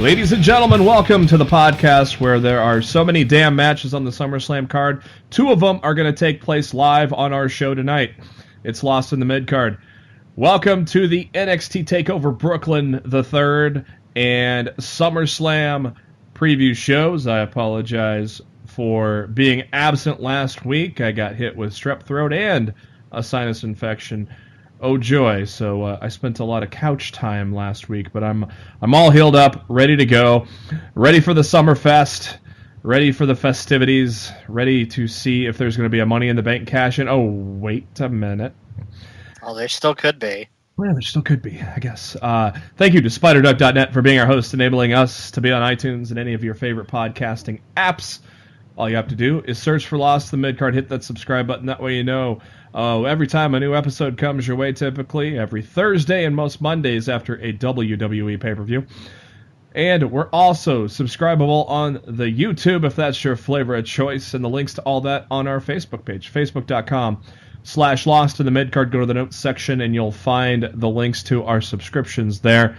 Ladies and gentlemen, welcome to the podcast where there are so many damn matches on the SummerSlam card. 2 of them are going to take place live on our show tonight. It's Lost in the Midcard. Welcome to the NXT Takeover Brooklyn III and SummerSlam preview shows. I apologize for being absent last week. I got hit with strep throat and a sinus infection. Oh joy! So I spent a lot of couch time last week, but I'm all healed up, ready to go, ready for the Summerfest, ready for the festivities, ready to see if there's going to be a Money in the Bank cash-in. Oh, wait a minute. Oh, there still could be. Well, there still could be, I guess. Thank you to SpiderDuck.net for being our host, enabling us to be on iTunes and any of your favorite podcasting apps. All you have to do is search for Lost in the Midcard, hit that subscribe button. That way you know every time a new episode comes your way, typically every Thursday and most Mondays after a WWE pay-per-view. And we're also subscribable on the YouTube if that's your flavor of choice, and the links to all that on our Facebook page, facebook.com/Lost in the Midcard. Go to the notes section and you'll find the links to our subscriptions there.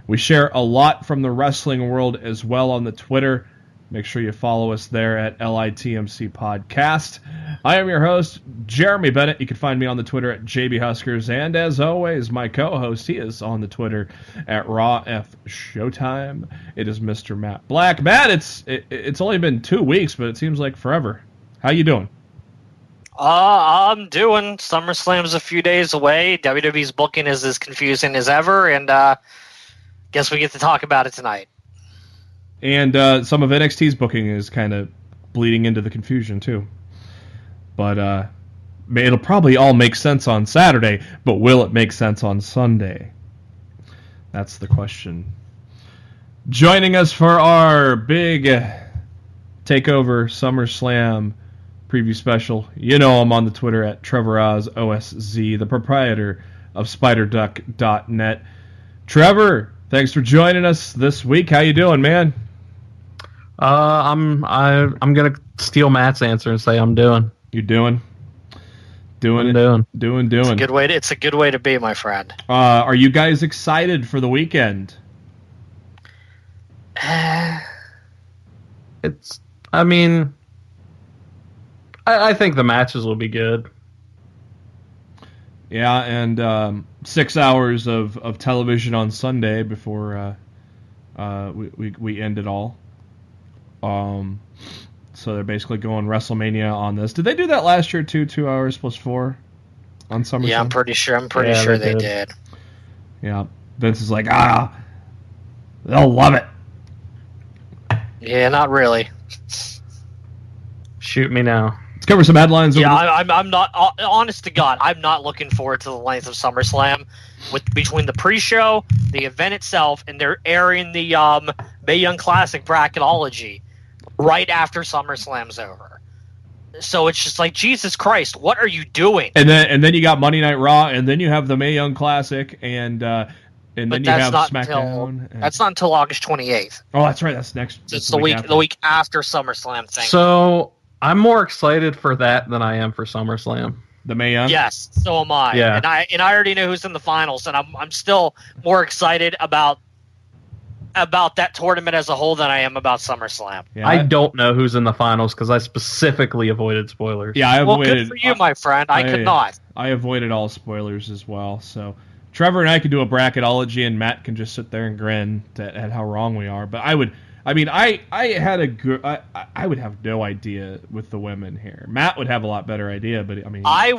We share a lot from the wrestling world as well on the Twitter. Make sure you follow us there at LITMC Podcast. I am your host, Jeremy Bennett. You can find me on the Twitter at JBHuskers. And as always, my co-host, he is on the Twitter at RawFShowtime. It is Mr. Matt Black. Matt, it's only been 2 weeks, but it seems like forever. How you doing? I'm doing. SummerSlam's a few days away. WWE's booking is as confusing as ever, and guess we get to talk about it tonight. And some of NXT's booking is kind of bleeding into the confusion, too. But it'll probably all make sense on Saturday, but will it make sense on Sunday? That's the question. Joining us for our big Takeover SummerSlam preview special, you know him on the Twitter at Trevor Osz, OSZ, the proprietor of SpiderDuck.net. Trevor, thanks for joining us this week. How you doing, man? I'm gonna steal Matt's answer and say I'm doing. You doing? Doing. It's a good way. It's a good way to be, my friend. Are you guys excited for the weekend? I think the matches will be good. Yeah, and 6 hours of television on Sunday before we end it all. So they're basically going WrestleMania on this. Did they do that last year too? 2 hours plus 4 on SummerSlam? Yeah, I'm pretty sure they did. Yeah, Vince is like, they'll love it. Yeah, not really. Shoot me now. Let's cover some headlines. Yeah, I'm not. Honest to God, I'm not looking forward to the length of SummerSlam. Between the pre-show, the event itself, and they're airing the Mae Young Classic bracketology right after SummerSlam's over. So it's just like, Jesus Christ, what are you doing? And then you got Monday Night Raw, and then you have the Mae Young Classic, and then you have SmackDown. That's not until August 28th. Oh, that's right. That's next. It's the week after SummerSlam thing. So I'm more excited for that than I am for SummerSlam. The Mae Young? Yes, so am I. Yeah. And I already know who's in the finals, and I'm still more excited about that tournament as a whole than I am about SummerSlam. Yeah, I don't know who's in the finals because I specifically avoided spoilers. Yeah, I avoided. Well, good for you, my friend. I could not. I avoided all spoilers as well. So Trevor and I could do a bracketology, and Matt can just sit there and grin at how wrong we are. But I would have no idea with the women here. Matt would have a lot better idea, but I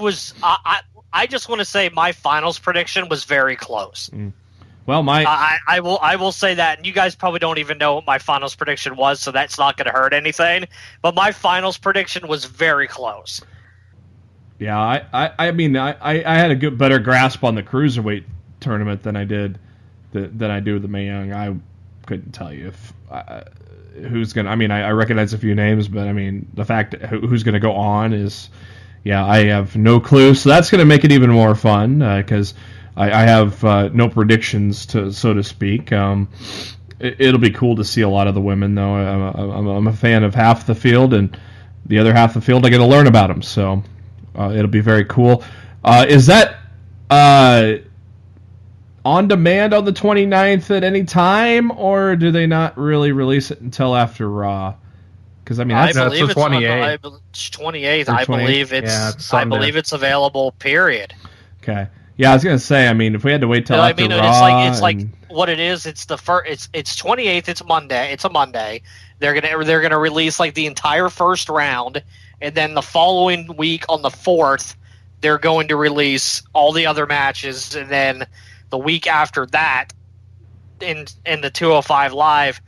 just want to say my finals prediction was very close. Well, I will say that, and you guys probably don't even know what my finals prediction was, so that's not going to hurt anything. But my finals prediction was very close. Yeah, I had a better grasp on the cruiserweight tournament than I do with the Mae Young. I couldn't tell you if who's going to... I mean, I recognize a few names, but I mean, the fact that who's going to go on is... Yeah, I have no clue. So that's going to make it even more fun because I have no predictions, so to speak. It'll be cool to see a lot of the women, though. I'm a fan of half the field, and the other half of the field I get to learn about them. So it'll be very cool. Is that on demand on the 29th at any time, or do they not really release it until after Raw? Because I mean, I that's believe the it's 28th. 28th. Or I 28th? believe it's. Yeah, it's I Sunday. believe it's available. Period. okay. Yeah, I was gonna say. I mean, if we had to wait till No, I after mean, Raw, it's like what it is. It's the first. It's 28th. It's Monday. It's a Monday. They're gonna release like the entire first round, and then the following week on the 4th, they're going to release all the other matches, and then the week after that, in the 205 Live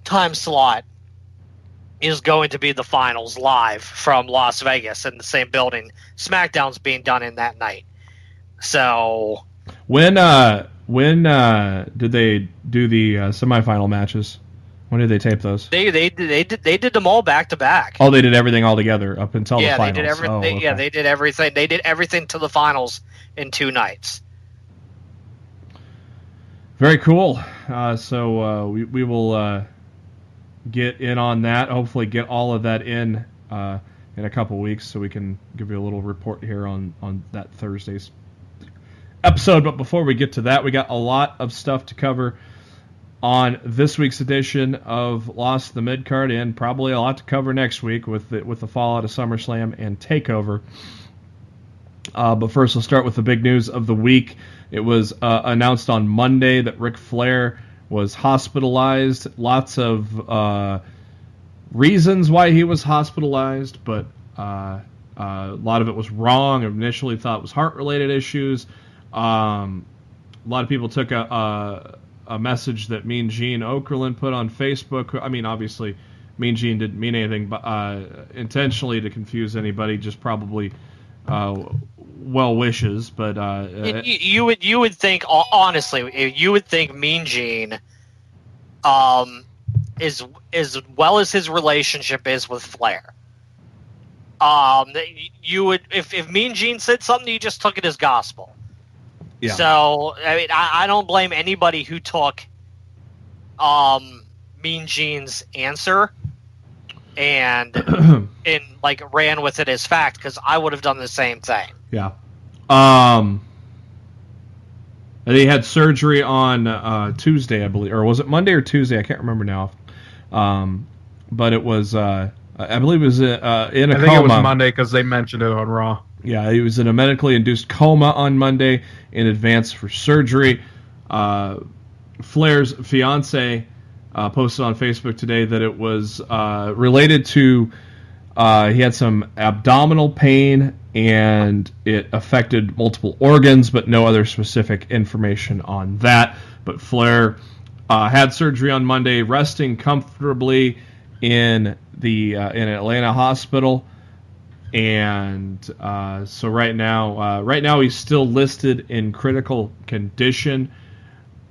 time slot, is going to be the finals live from Las Vegas in the same building. SmackDown's being done in that night. So when did they do the semifinal matches? When did they tape those? they did them all back to back. Oh, they did everything all together up until the Yeah, finals. they did everything. Oh, okay. Yeah, they did everything. They did everything to the finals in 2 nights. Very cool. So we will get in on that. Hopefully, get all of that in a couple weeks, so we can give you a little report here on that Thursday's episode. But before we get to that, we got a lot of stuff to cover on this week's edition of Lost the Midcard, and probably a lot to cover next week with the fallout of SummerSlam and Takeover. But first, we'll start with the big news of the week. It was announced on Monday that Ric Flair was hospitalized. Lots of reasons why he was hospitalized, but a lot of it was wrong. Initially thought it was heart-related issues. A lot of people took a message that Mean Gene Okerlund put on Facebook. I mean, obviously, Mean Gene didn't mean anything but intentionally to confuse anybody, just probably well wishes. But you would think, honestly, you would think Mean Gene, as well as his relationship is with Flair, you would, if Mean Gene said something, you just took it as gospel. yeah. So I mean, I don't blame anybody who took Mean Gene's answer and like ran with it as fact, because I would have done the same thing. Yeah. And he had surgery on Tuesday, I believe, or was it Monday or Tuesday? I can't remember now. But it was, I believe, it was in a coma. I think it was Monday because they mentioned it on Raw. Yeah, he was in a medically induced coma on Monday in advance for surgery. Flair's fiance posted on Facebook today that it was related to he had some abdominal pain and it affected multiple organs, but no other specific information on that. But Flair had surgery on Monday, resting comfortably in the in Atlanta hospital. And so right now he's still listed in critical condition,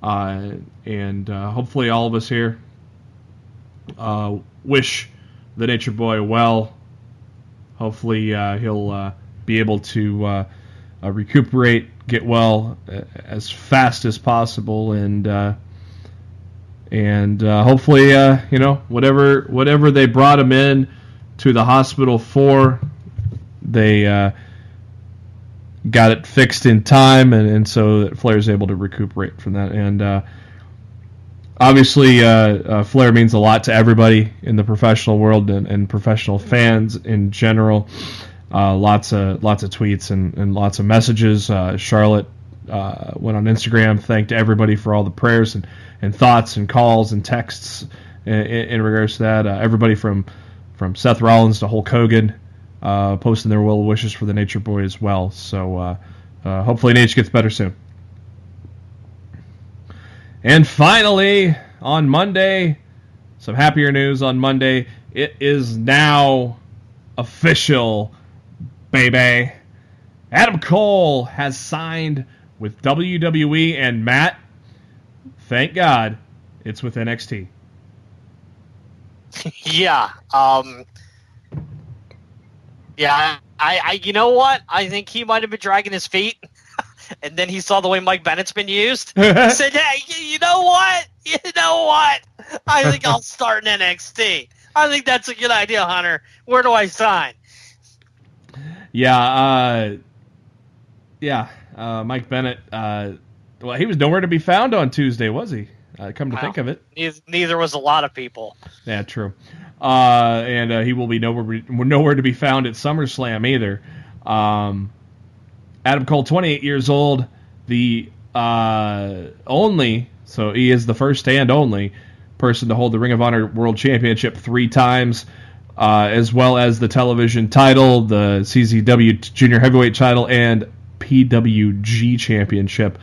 and hopefully all of us here wish the Nature Boy well. Hopefully he'll be able to recuperate, get well as fast as possible, and hopefully whatever they brought him in to the hospital for, they got it fixed in time, and so that Flair's able to recuperate from that. And obviously, Flair means a lot to everybody in the professional world and professional fans in general. Lots of tweets and lots of messages. Charlotte went on Instagram, thanked everybody for all the prayers and thoughts and calls and texts in regards to that. Everybody from Seth Rollins to Hulk Hogan posting their well wishes for the Nature Boy as well. So hopefully Nate gets better soon. And finally, on Monday, some happier news on Monday. It is now official, baby. Adam Cole has signed with WWE, and Matt, thank God, it's with NXT. Yeah. Yeah. I you know what? I think he might have been dragging his feet, and then he saw the way Mike Bennett's been used. He said, "Hey, you know what? You know what? I think I'll start in NXT. I think that's a good idea, Hunter. Where do I sign?" Yeah. Mike Bennett. Well, he was nowhere to be found on Tuesday, was he? Come to think of it. Neither was a lot of people. Yeah, true. And he will be nowhere to be found at SummerSlam either. Adam Cole, 28 years old, the only, so he is the first and only person to hold the Ring of Honor World Championship 3 times, as well as the television title, the CZW Junior Heavyweight title, and PWG Championship.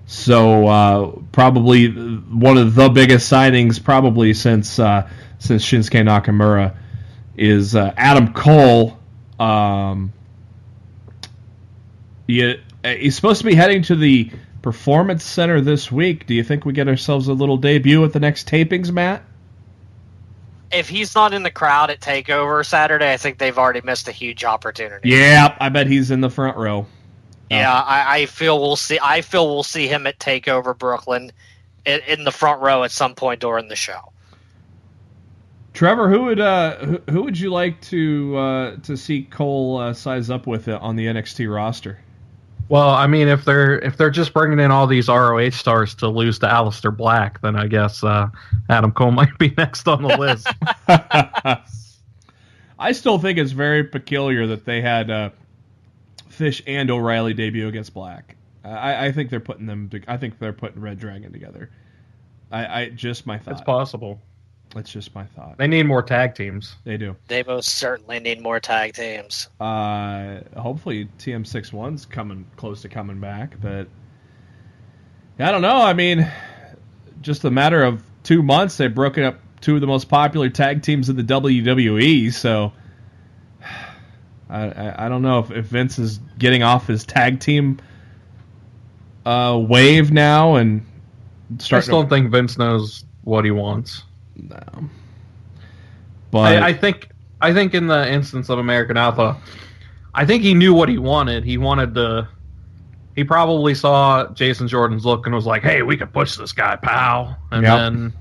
So probably one of the biggest signings probably since Shinsuke Nakamura is Adam Cole. He's supposed to be heading to the Performance Center this week. Do you think we get ourselves a little debut at the next tapings, Matt? If he's not in the crowd at TakeOver Saturday, I think they've already missed a huge opportunity. Yeah, I bet he's in the front row. Yeah, I feel we'll see. I feel we'll see him at TakeOver Brooklyn in the front row at some point during the show. Trevor, who would you like to see Cole size up with on the NXT roster? Well, I mean, if they're just bringing in all these ROH stars to lose to Aleister Black, then I guess Adam Cole might be next on the list. I still think it's very peculiar that they had Fish and O'Reilly debut against Black. I think they're putting them. I think they're putting Red Dragon together. I just my thought. It's possible. It's just my thought. They need more tag teams. They do. They most certainly need more tag teams. Hopefully TM61's coming close to coming back, but I don't know. I mean, just a matter of 2 months, they've broken up 2 of the most popular tag teams in the WWE. So I don't know if Vince is getting off his tag team wave now and I still don't think Vince knows what he wants. No, but I think in the instance of American Alpha, I think he knew what he wanted. He probably saw Jason Jordan's look and was like, "Hey, we could push this guy, pal." And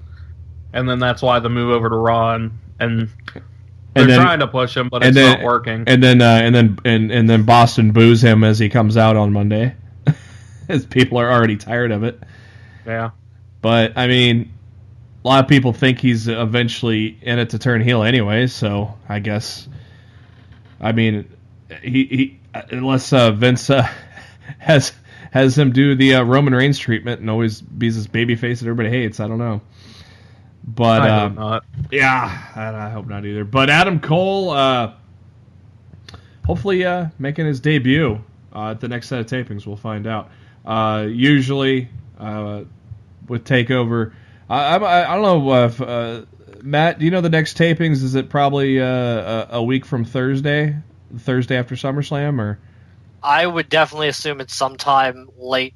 then that's why the move over to Raw and they're trying to push him, but it's not working. And then Boston boos him as he comes out on Monday, as people are already tired of it. Yeah, but I mean, a lot of people think he's eventually in it to turn heel anyway, so I guess, I mean, he unless Vince has him do the Roman Reigns treatment and always be this babyface that everybody hates. I don't know, but I hope not. Yeah, I hope not either. But Adam Cole, hopefully making his debut at the next set of tapings. We'll find out. Usually with TakeOver. I don't know if Matt, do you know the next tapings? Is it probably a week from Thursday after SummerSlam, or? I would definitely assume it's sometime late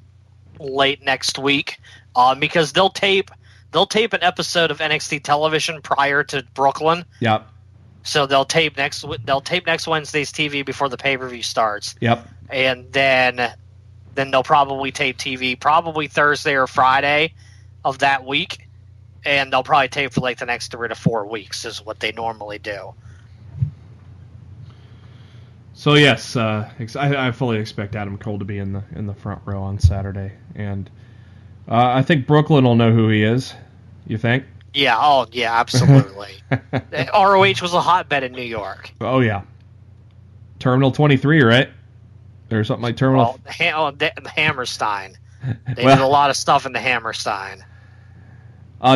next week, because they'll tape an episode of NXT television prior to Brooklyn. Yep. So they'll tape next Wednesday's TV before the pay-per-view starts. Yep. And then they'll probably tape TV probably Thursday or Friday of that week, and they'll probably tape for like the next 3 to 4 weeks is what they normally do. So yes, I fully expect Adam Cole to be in the front row on Saturday, and I think Brooklyn will know who he is. You think? Yeah. Oh, yeah. Absolutely. ROH was a hotbed in New York. Oh yeah. Terminal 23, right? Or something like Terminal. Well, the Hammerstein. They did a lot of stuff in the Hammerstein.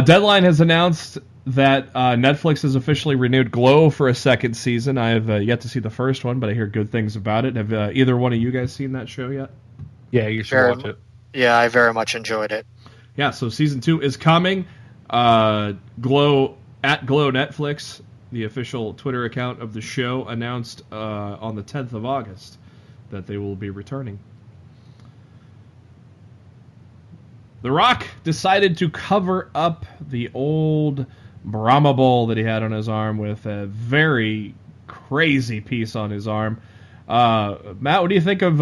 Deadline has announced that Netflix has officially renewed Glow for a second season. I have yet to see the first one, but I hear good things about it. Have either one of you guys seen that show yet? Yeah, you should watch it. Yeah, I very much enjoyed it. Yeah, so season 2 is coming. Glow Netflix, the official Twitter account of the show, announced on the 10th of August that they will be returning. The Rock decided to cover up the old Brahma Bull that he had on his arm with a very crazy piece on his arm. Matt, what do you think of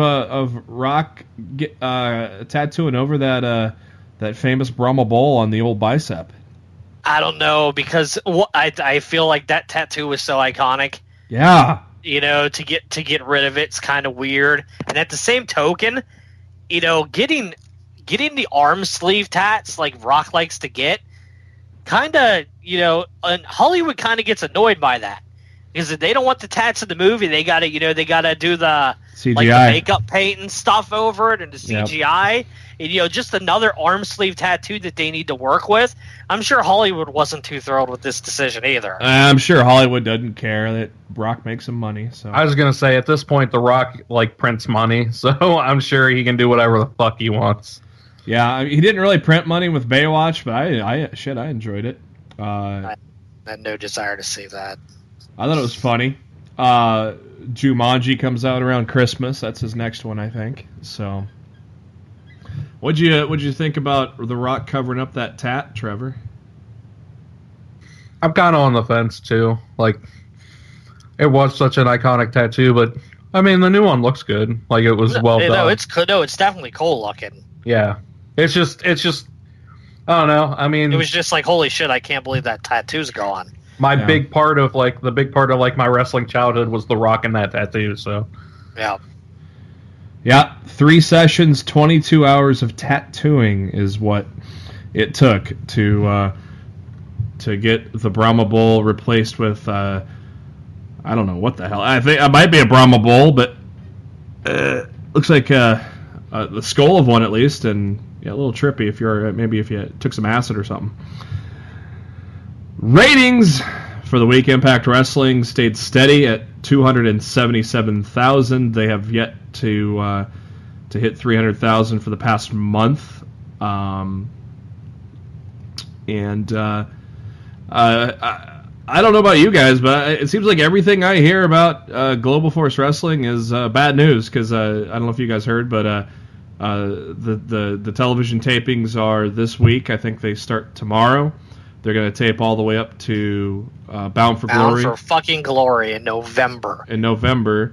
Rock tattooing over that famous Brahma Bull on the old bicep? I don't know, because I feel like that tattoo was so iconic. Yeah. To get rid of it's kind of weird. And at the same token, getting the arm sleeve tats like Rock likes to get, kind of, and Hollywood kind of gets annoyed by that. Because if they don't want the tats in the movie, they gotta do the CGI, like the makeup paint and stuff over it, and the CGI, and just another arm sleeve tattoo that they need to work with. I'm sure Hollywood wasn't too thrilled with this decision either. I'm sure Hollywood doesn't care that Rock makes some money. So I was gonna say, at this point, The Rock prints money, so I'm sure he can do whatever the fuck he wants. Yeah, he didn't really print money with Baywatch, but I enjoyed it. I had no desire to see that. I thought it was funny. Jumanji comes out around Christmas. That's his next one, I think. So, what'd you think about The Rock covering up that tat, Trevor? I'm kind of on the fence too. It was such an iconic tattoo, but I mean, the new one looks good. It was well done. No, it's good. No, it's definitely cool looking. Yeah, it's just. I don't know. I mean, it was just like, holy shit! I can't believe that tattoo's gone. My big part of my wrestling childhood was The Rock and that tattoo. So, yeah, 3 sessions, 22 hours of tattooing is what it took to get the Brahma Bull replaced with I don't know what the hell. I think it might be a Brahma Bull, but looks like the skull of one at least, and a little trippy if you took some acid or something. Ratings for the week. Impact Wrestling stayed steady at 277,000. They have yet to hit 300,000 for the past month. I don't know about you guys, but it seems like everything I hear about Global Force Wrestling is bad news. Because I don't know if you guys heard, but the television tapings are this week. I think they start tomorrow. They're going to tape all the way up to Bound for Glory. Bound for fucking Glory in November. In November.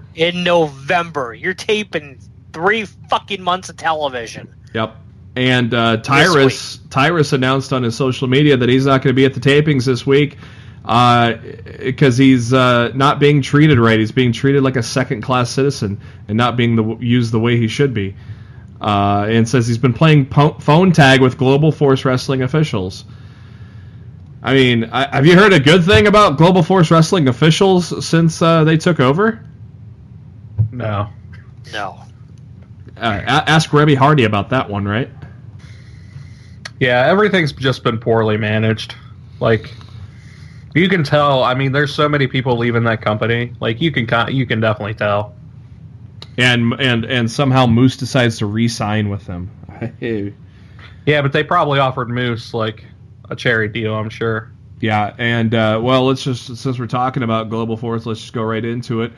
You're taping 3 fucking months of television. Yep. And Tyrus announced on his social media that he's not going to be at the tapings this week because he's not being treated right. He's being treated like a second-class citizen and not being used the way he should be. And says he's been playing phone tag with Global Force Wrestling officials. I mean, have you heard a good thing about Global Force Wrestling officials since they took over? No. Ask Rebby Hardy about that one, right? Yeah, everything's just been poorly managed. You can tell. I mean, there's so many people leaving that company. You can definitely tell. And somehow Moose decides to re-sign with them. Yeah, but they probably offered Moose a cherry deal, I'm sure. Yeah, and let's just, since we're talking about Global Force, let's just go right into it.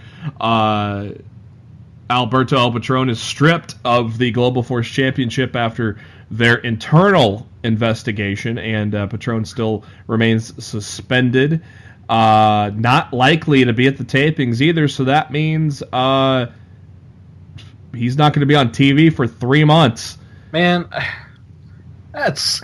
Alberto El Patron is stripped of the Global Force Championship after their internal investigation, and Patron still remains suspended. Not likely to be at the tapings either, so that means he's not going to be on TV for 3 months. Man,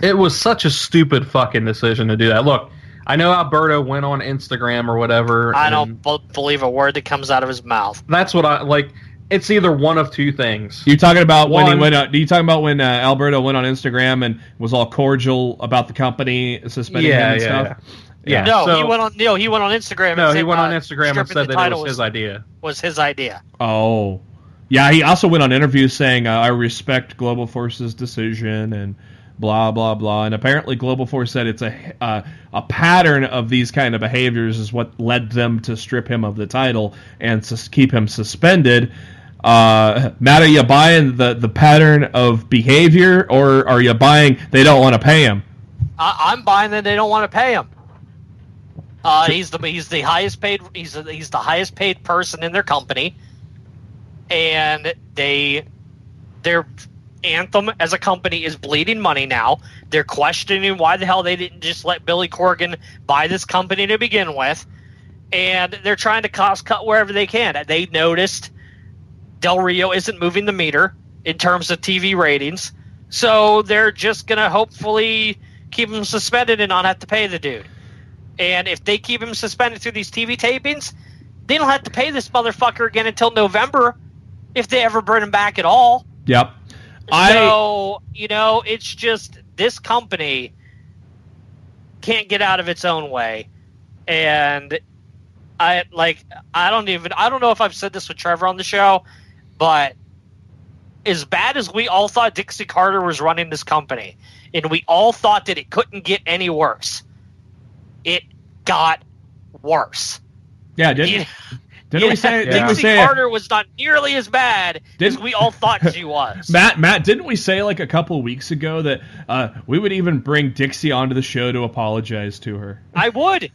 it was such a stupid fucking decision to do that. Look, I know Alberto went on Instagram or whatever. I don't believe a word that comes out of his mouth. That's what I like. It's either one of two things. You talking about when he went? You talking about when Alberto went on Instagram and was all cordial about the company suspending him and stuff? Yeah. He went on Instagram. No, he went on Instagram and said that it was his idea. Was his idea? Oh, yeah. He also went on interviews saying, "I respect Global Force's decision," and blah blah blah. And apparently, Global Force said it's a pattern of these kind of behaviors is what led them to strip him of the title and to keep him suspended. Matt, are you buying the pattern of behavior, or are you buying they don't want to pay him? I'm buying that they don't want to pay him. He's the highest paid he's the highest paid person in their company, and they're Anthem as a company is bleeding money now. They're questioning why the hell they didn't just let Billy Corgan buy this company to begin with. And they're trying to cost cut wherever they can. They noticed Del Rio isn't moving the meter in terms of TV ratings. So they're just going to hopefully keep him suspended and not have to pay the dude. And if they keep him suspended through these TV tapings, they don't have to pay this motherfucker again until November if they ever bring him back at all. Yep. So, it's just this company can't get out of its own way. And I don't know if I've said this with Trevor on the show, but as bad as we all thought Dixie Carter was running this company, and we all thought that it couldn't get any worse, it got worse. Yeah, didn't we say Dixie Carter was not nearly as bad as we all thought she was? Matt, didn't we say like a couple of weeks ago that we would even bring Dixie onto the show to apologize to her? I would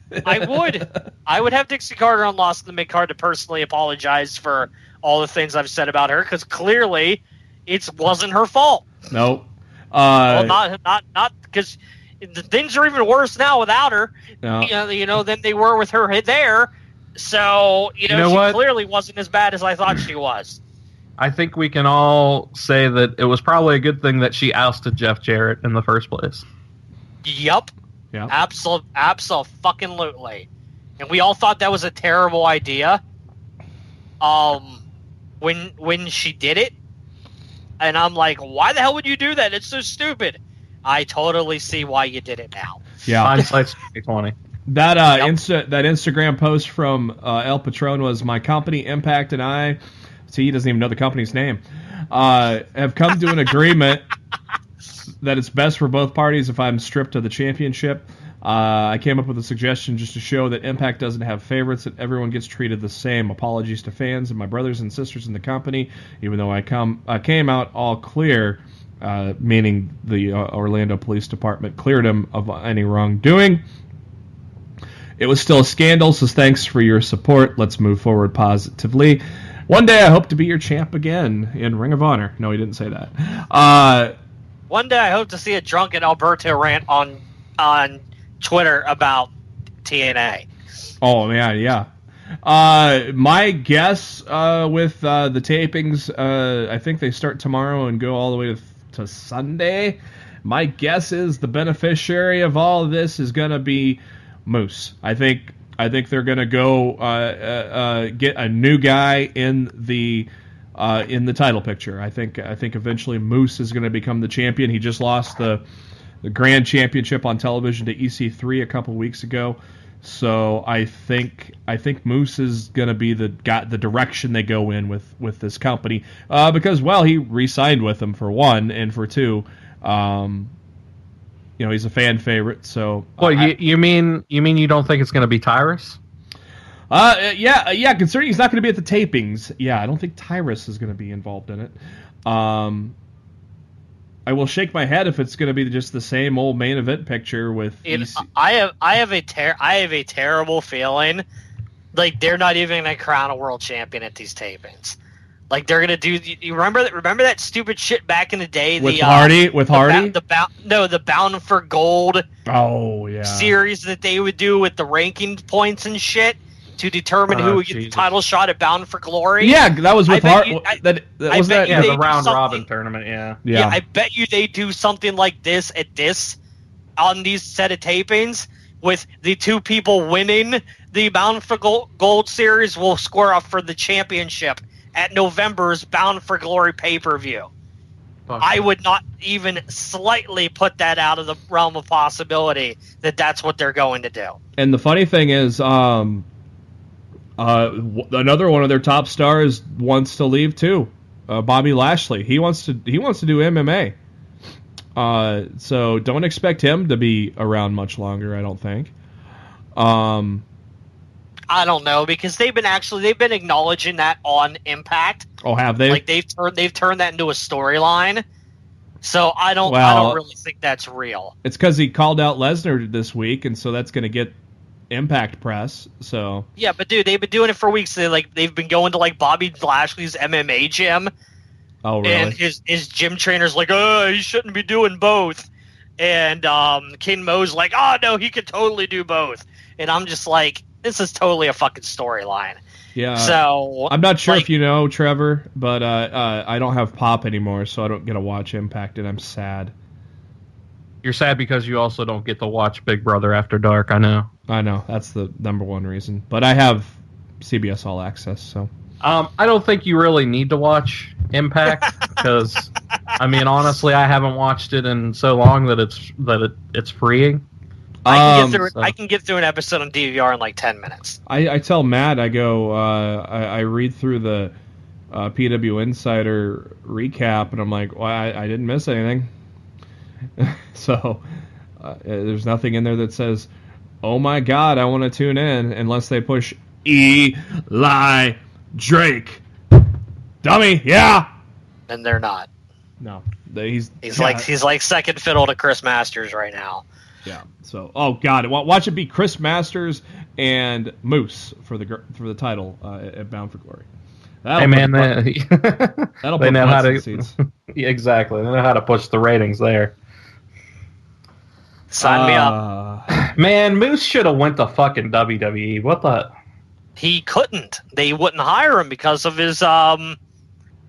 have Dixie Carter on Lost in the Midcard to personally apologize for all the things I've said about her, because clearly it wasn't her fault. Nope. Well, not because the things are even worse now without her. No. Than they were with her there. So she what? clearly wasn't as bad as I thought she was. I think we can all say that it was probably a good thing that she ousted Jeff Jarrett in the first place. Yup. Yeah. Absolutely. And we all thought that was a terrible idea. When she did it, and I'm like, why the hell would you do that? It's so stupid. I totally see why you did it now. Yeah. Hindsight's 2020. That that Instagram post from El Patron was, my company, Impact, and I, see, he doesn't even know the company's name, have come to an agreement that it's best for both parties if I'm stripped of the championship. I came up with a suggestion just to show that Impact doesn't have favorites, that everyone gets treated the same. Apologies to fans and my brothers and sisters in the company, even though I came out all clear, meaning the Orlando Police Department cleared him of any wrongdoing. It was still a scandal, so thanks for your support. Let's move forward positively. One day I hope to be your champ again in Ring of Honor. No, he didn't say that. One day I hope to see a drunken Alberto rant on Twitter about TNA. Oh, man, yeah. My guess with the tapings, I think they start tomorrow and go all the way to Sunday. My guess is the beneficiary of all of this is going to be Moose. I think they're going to go get a new guy in the title picture. I think eventually Moose is going to become the champion. He just lost the Grand Championship on television to EC3 a couple weeks ago. So I think Moose is going to be the direction they go in with this company, because, well, he re-signed with them for one, and for two, he's a fan favorite. So well, you mean you don't think it's going to be Tyrus? Yeah. Considering he's not going to be at the tapings, yeah, I don't think Tyrus is going to be involved in it. I will shake my head if it's going to be just the same old main event picture with. I have a terrible feeling, like they're not even going to crown a world champion at these tapings. Like they're going to do. You remember that stupid shit back in the day? With Hardy. The Bound for Gold. Oh yeah. Series that they would do with the ranking points and shit to determine who would get the title shot at Bound for Glory. Yeah, that was with Hardy. The round robin tournament. Yeah. I bet you they do something like this on these set of tapings with the two people winning the Bound for Gold series will square up for the championship at November's Bound for Glory pay-per-view. I would not even slightly put that out of the realm of possibility that that's what they're going to do. And the funny thing is, another one of their top stars wants to leave too. Bobby Lashley. He wants to do MMA. So don't expect him to be around much longer, I don't think. I don't know, because they've been acknowledging that on Impact. Oh, have they? Like they've turned that into a storyline. So I don't really think that's real. It's because he called out Lesnar this week, and so that's going to get Impact press. So yeah, but dude, they've been doing it for weeks. They've been going to like Bobby Lashley's MMA gym Oh, really? And his gym trainer's like, oh, you shouldn't be doing both. And King Mo's like, oh, no, he could totally do both. And I'm just like, this is totally a fucking storyline. Yeah. So I'm not sure if you know, Trevor, but I don't have Pop anymore, so I don't get to watch Impact, and I'm sad. You're sad because you also don't get to watch Big Brother After Dark, I know. I know. That's the number one reason. But I have CBS All Access, so... I don't think you really need to watch Impact because, I mean, honestly, I haven't watched it in so long that it's freeing. I can get through an episode on DVR in like 10 minutes. I tell Matt, I go, I read through the PW Insider recap, and I'm like, well, I didn't miss anything. So there's nothing in there that says, oh my God, I want to tune in, unless they push Eli Drake. Dummy, yeah. And they're not. No, he's like second fiddle to Chris Masters right now. Yeah. So, oh God, watch it be Chris Masters and Moose for the title at Bound for Glory. Hey man, that'll they put know how to seats. Exactly. They know how to push the ratings there. Sign me up. Man, Moose should have went to fucking WWE. What the? He couldn't. They wouldn't hire him because of his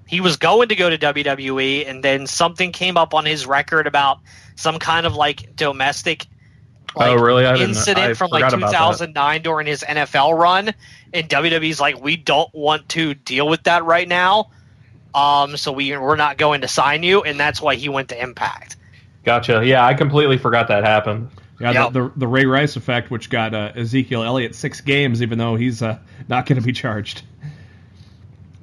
he was going to go to WWE, and then something came up on his record about some kind of like domestic incident from like 2009 during his NFL run, and WWE's like, we don't want to deal with that right now, so we're not going to sign you, and that's why he went to Impact. Gotcha. Yeah, I completely forgot that happened. Yeah, yep. the Ray Rice effect, which got Ezekiel Elliott 6 games, even though he's not going to be charged.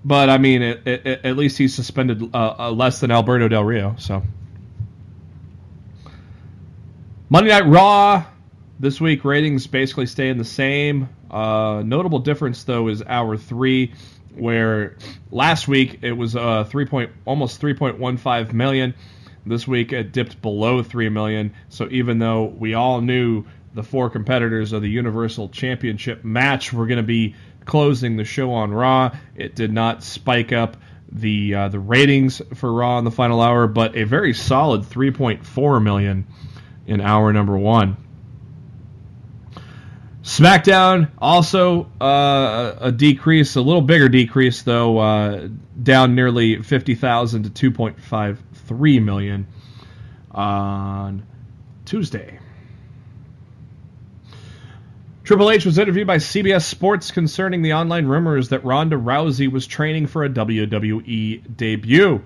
But I mean, at least he's suspended less than Alberto Del Rio. So Monday Night Raw this week, ratings basically staying the same. Notable difference though is Hour 3, where last week it was almost 3.15 million. This week it dipped below 3 million. So even though we all knew the 4 competitors of the Universal Championship match were going to be closing the show on Raw, it did not spike up the ratings for Raw in the final hour, but a very solid 3.4 million in hour number 1. SmackDown also a decrease, a little bigger decrease though, down nearly 50,000 to 2.53 million on Tuesday. Triple H was interviewed by CBS Sports concerning the online rumors that Ronda Rousey was training for a WWE debut.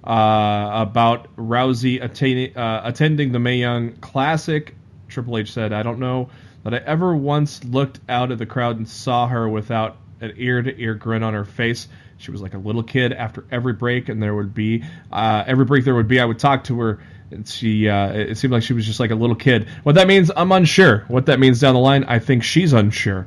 About Rousey attending the Mae Young Classic, Triple H said, I don't know that I ever once looked out at the crowd and saw her without an ear-to-ear grin on her face. She was like a little kid. After every break, I would talk to her, and it seemed like she was just like a little kid. What that means, I'm unsure. What that means down the line, I think she's unsure.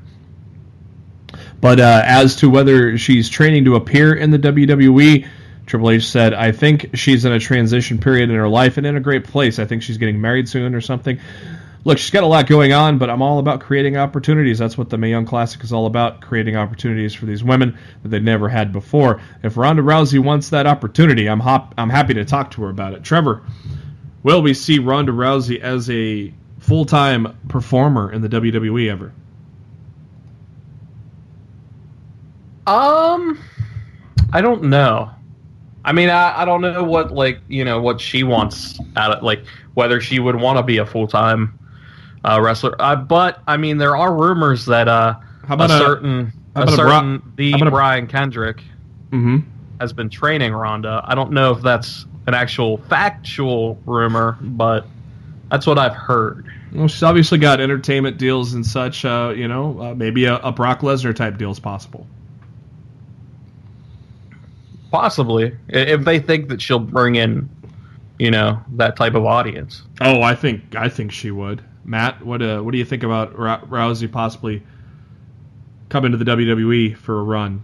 But as to whether she's training to appear in the WWE, Triple H said, I think she's in a transition period in her life and in a great place. I think she's getting married soon or something. Look, she's got a lot going on, but I'm all about creating opportunities. That's what the Mae Young Classic is all about, creating opportunities for these women that they've never had before. If Ronda Rousey wants that opportunity, I'm happy to talk to her about it. Trevor, will we see Ronda Rousey as a full-time performer in the WWE ever? I don't know. I mean, I don't know what she wants out of, like, whether she would want to be a full-time wrestler. But I mean, there are rumors that Brian Kendrick has been training Ronda. I don't know if that's an actual factual rumor, but that's what I've heard. Well, she's obviously got entertainment deals and such. Maybe a Brock Lesnar type deal is possible. Possibly, if they think that she'll bring in, that type of audience. Oh, I think she would. Matt, what do you think about Rousey possibly coming to the WWE for a run?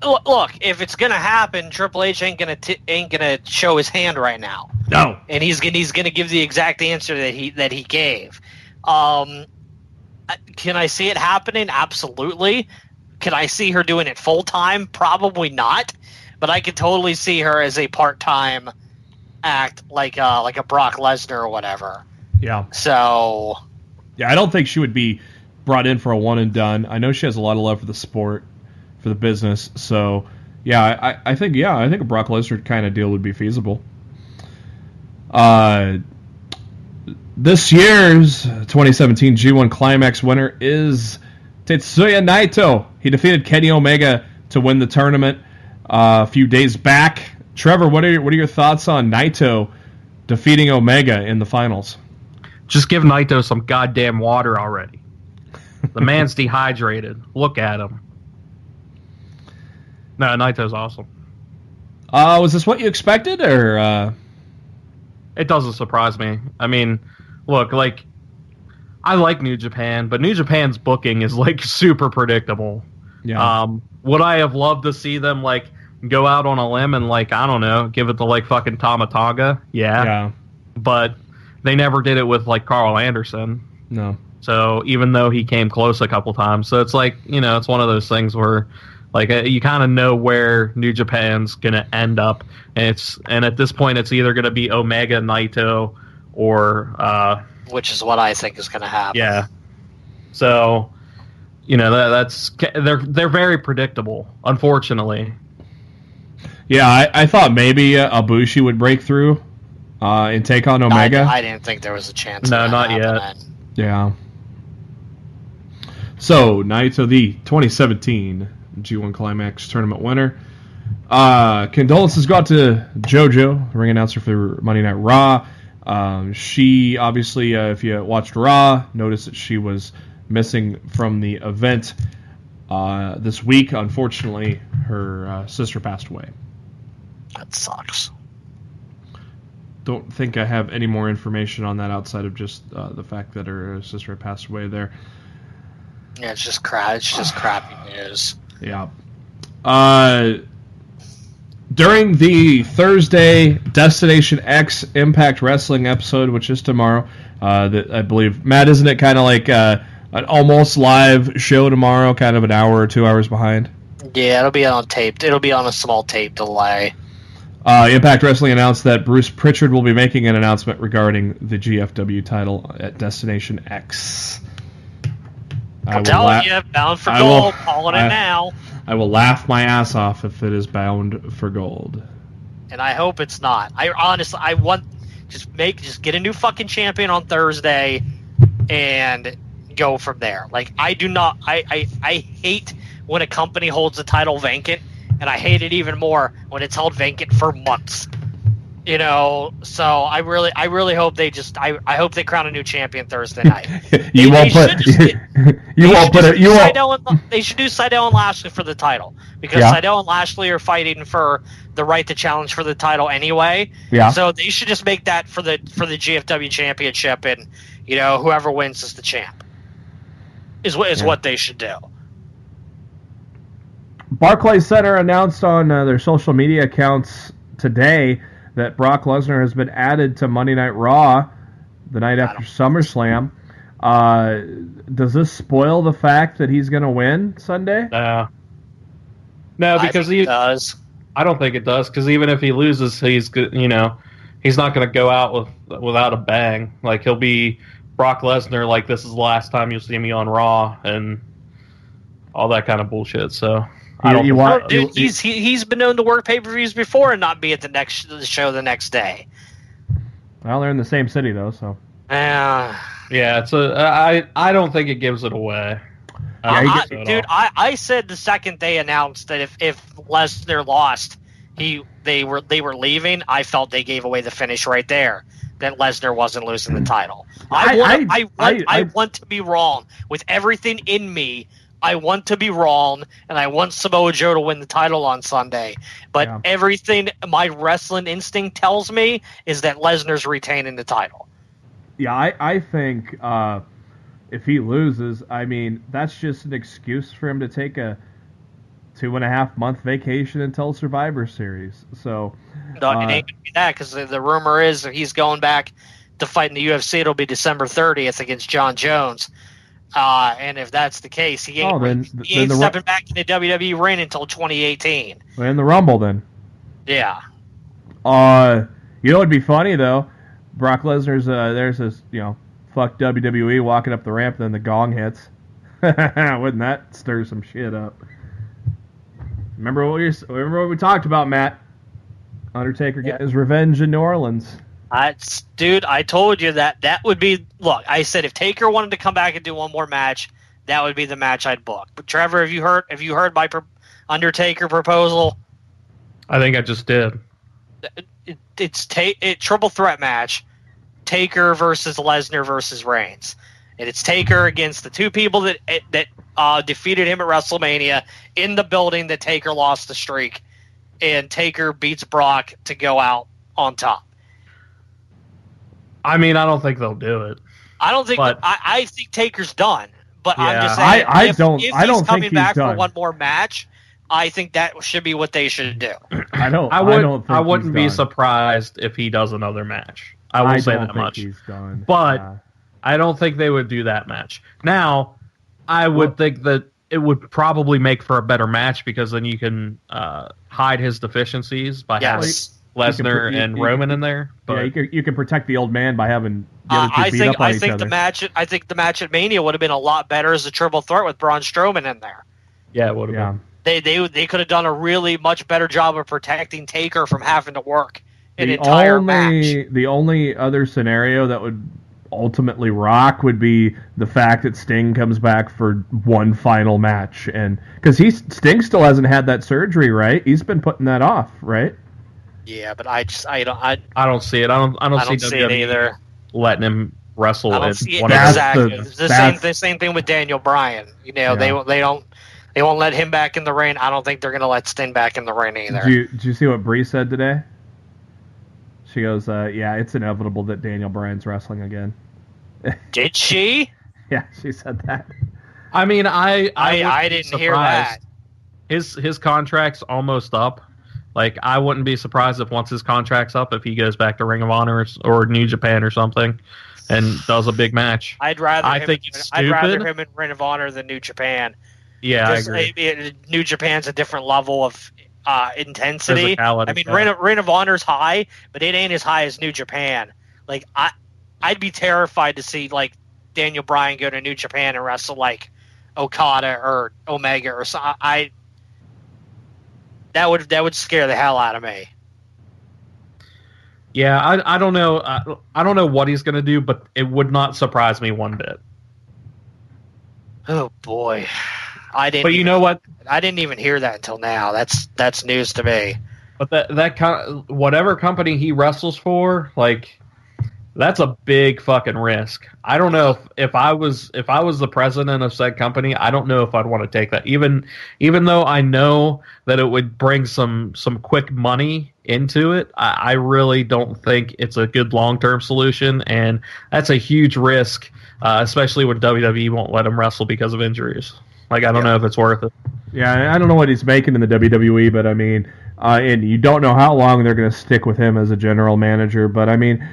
Look, if it's gonna happen, Triple H ain't gonna show his hand right now. No, and he's gonna give the exact answer that he gave. Can I see it happening? Absolutely. Can I see her doing it full time? Probably not. but I could totally see her as a part-time act, like a Brock Lesnar or whatever. Yeah. So. Yeah, I don't think she would be brought in for a one and done. I know she has a lot of love for the sport, for the business. So, yeah, I think a Brock Lesnar kind of deal would be feasible. This year's 2017 G1 Climax winner is Tetsuya Naito. He defeated Kenny Omega to win the tournament a few days back. Trevor, what are your thoughts on Naito defeating Omega in the finals? Just give Naito some goddamn water already. The man's dehydrated. Look at him. No, Naito's awesome. Was this what you expected, or? It doesn't surprise me. I mean, look, like, I like New Japan, but New Japan's booking is, like, super predictable. Yeah. Would I have loved to see them, like, go out on a limb and, like, I don't know, give it to, like, fucking Tama Tonga? Yeah. But they never did it with, like, Carl Anderson. No. So even though he came close a couple times, so it's like, you know, it's one of those things where, like, you kind of know where New Japan's gonna end up, and at this point, it's either gonna be Omega, Naito, or which is what I think is gonna happen. Yeah. So, you know, they're very predictable, unfortunately. Yeah, I thought maybe Ibushi would break through and take on Omega. I didn't think there was a chance. No, not yet. Yeah. So, Naito, the 2017 G1 Climax tournament winner. Condolences go out to JoJo, the ring announcer for Monday Night Raw. She obviously, if you watched Raw, noticed that she was missing from the event this week. Unfortunately, her sister passed away. That sucks. Don't think I have any more information on that outside of just the fact that her sister had passed away there. Yeah, it's just crappy news. Yeah. During the Thursday Destination X Impact Wrestling episode, which is tomorrow, that I believe, Matt, isn't it kind of like an almost live show tomorrow, kind of an hour or 2 hours behind? Yeah, it'll be on tape. It'll be on a small tape delay. Impact Wrestling announced that Bruce Pritchard will be making an announcement regarding the GFW title at Destination X. I'm telling you, bound for gold, calling it now. I will laugh my ass off if it is bound for gold. And I hope it's not. I want just get a new fucking champion on Thursday and go from there. Like, I hate when a company holds the title vacant, and I hate it even more when it's held vacant for months. You know, so I really hope they I hope they crown a new champion Thursday night. They should do Seidel and Lashley for the title, because Seidel and Lashley are fighting for the right to challenge for the title anyway. Yeah. So they should just make that for the GFW championship, and you know, whoever wins is the champ. Is what they should do. Barclays Center announced on their social media accounts today that Brock Lesnar has been added to Monday Night Raw the night after SummerSlam. Does this spoil the fact that he's going to win Sunday? No, because it does. I don't think it does, because even if he loses, he's not going to go out without a bang. Like, he'll be Brock Lesnar, like, this is the last time you'll see me on Raw, and all that kind of bullshit. So he's been known to work pay-per-views before and not be at the show the next day. Well, they're in the same city though, so. Yeah, I don't think it gives it away. I said the second they announced that if Lesnar lost, they were leaving, I felt they gave away the finish right there. That Lesnar wasn't losing the title. I want to be wrong with everything in me. I want to be wrong, and I want Samoa Joe to win the title on Sunday. But everything my wrestling instinct tells me is that Lesnar's retaining the title. Yeah, I think if he loses, I mean, that's just an excuse for him to take a 2.5 month vacation until Survivor Series. So no, it ain't going to be that, because the rumor is that he's going back to fight in the UFC. It'll be December 30th against John Jones. And if that's the case, he ain't stepping back in the WWE ring until 2018. In the Rumble, then. Yeah. You know what'd be funny though? Brock Lesnar's there's this, fuck WWE walking up the ramp, then the gong hits. Wouldn't that stir some shit up? Remember what we talked about, Matt? Undertaker getting his revenge in New Orleans. Dude, I told you that would be. Look, I said if Taker wanted to come back and do one more match, that would be the match I'd book. But Trevor, have you heard my Undertaker proposal? I think I just did. It's triple threat match, Taker versus Lesnar versus Reigns, and it's Taker against the two people that defeated him at WrestleMania in the building that Taker lost the streak, and Taker beats Brock to go out on top. I mean, I don't think they'll do it. I don't think. I think Taker's done, but Yeah. I'm just saying. If I don't he's think coming he's back done. for one more match, I think that should be what they should do. I wouldn't be surprised if he does another match. I will say that much. He's done. But I don't think they would do that match. Now, I would think that it would probably make for a better match because then you can hide his deficiencies by having Lesnar and Roman in there. But you can protect the old man by having the other two beat up on each other. I think the match at Mania would have been a lot better as a triple threat with Braun Strowman in there. Yeah, it would have been. They could have done a really much better job of protecting Taker from having to work an entire match. The only other scenario that would ultimately rock would be the fact that Sting comes back for one final match, and because Sting still hasn't had that surgery, right? He's been putting that off, right? Yeah, but I don't see it. I don't see it either. Letting him wrestle. I don't see it exactly. The same thing with Daniel Bryan. They won't let him back in the ring. I don't think they're going to let Sting back in the ring either. Did you see what Bree said today? She goes, yeah, it's inevitable that Daniel Bryan's wrestling again. Did she? Yeah, she said that. I mean, I didn't hear that. His contract's almost up. Like, I wouldn't be surprised if once his contract's up, if he goes back to Ring of Honor or New Japan or something and does a big match. I'd rather him in Ring of Honor than New Japan. Yeah, I agree. New Japan's a different level of intensity. Physicality, I mean, Ring of Honor's high, but it ain't as high as New Japan. Like, I'd be terrified to see like Daniel Bryan go to New Japan and wrestle like Okada or Omega or something. That would scare the hell out of me. Yeah, I don't know. I don't know what he's going to do, but it would not surprise me one bit. Oh boy, But you know what? I didn't even hear that until now. That's news to me. But that whatever company he wrestles for, like, that's a big fucking risk. I don't know if I was the president of said company, I don't know if I'd want to take that. Even though I know that it would bring some quick money into it, I really don't think it's a good long-term solution, and that's a huge risk, especially when WWE won't let him wrestle because of injuries. Like, I don't know if it's worth it. Yeah, I don't know what he's making in the WWE, but I mean, and you don't know how long they're going to stick with him as a general manager, but I mean,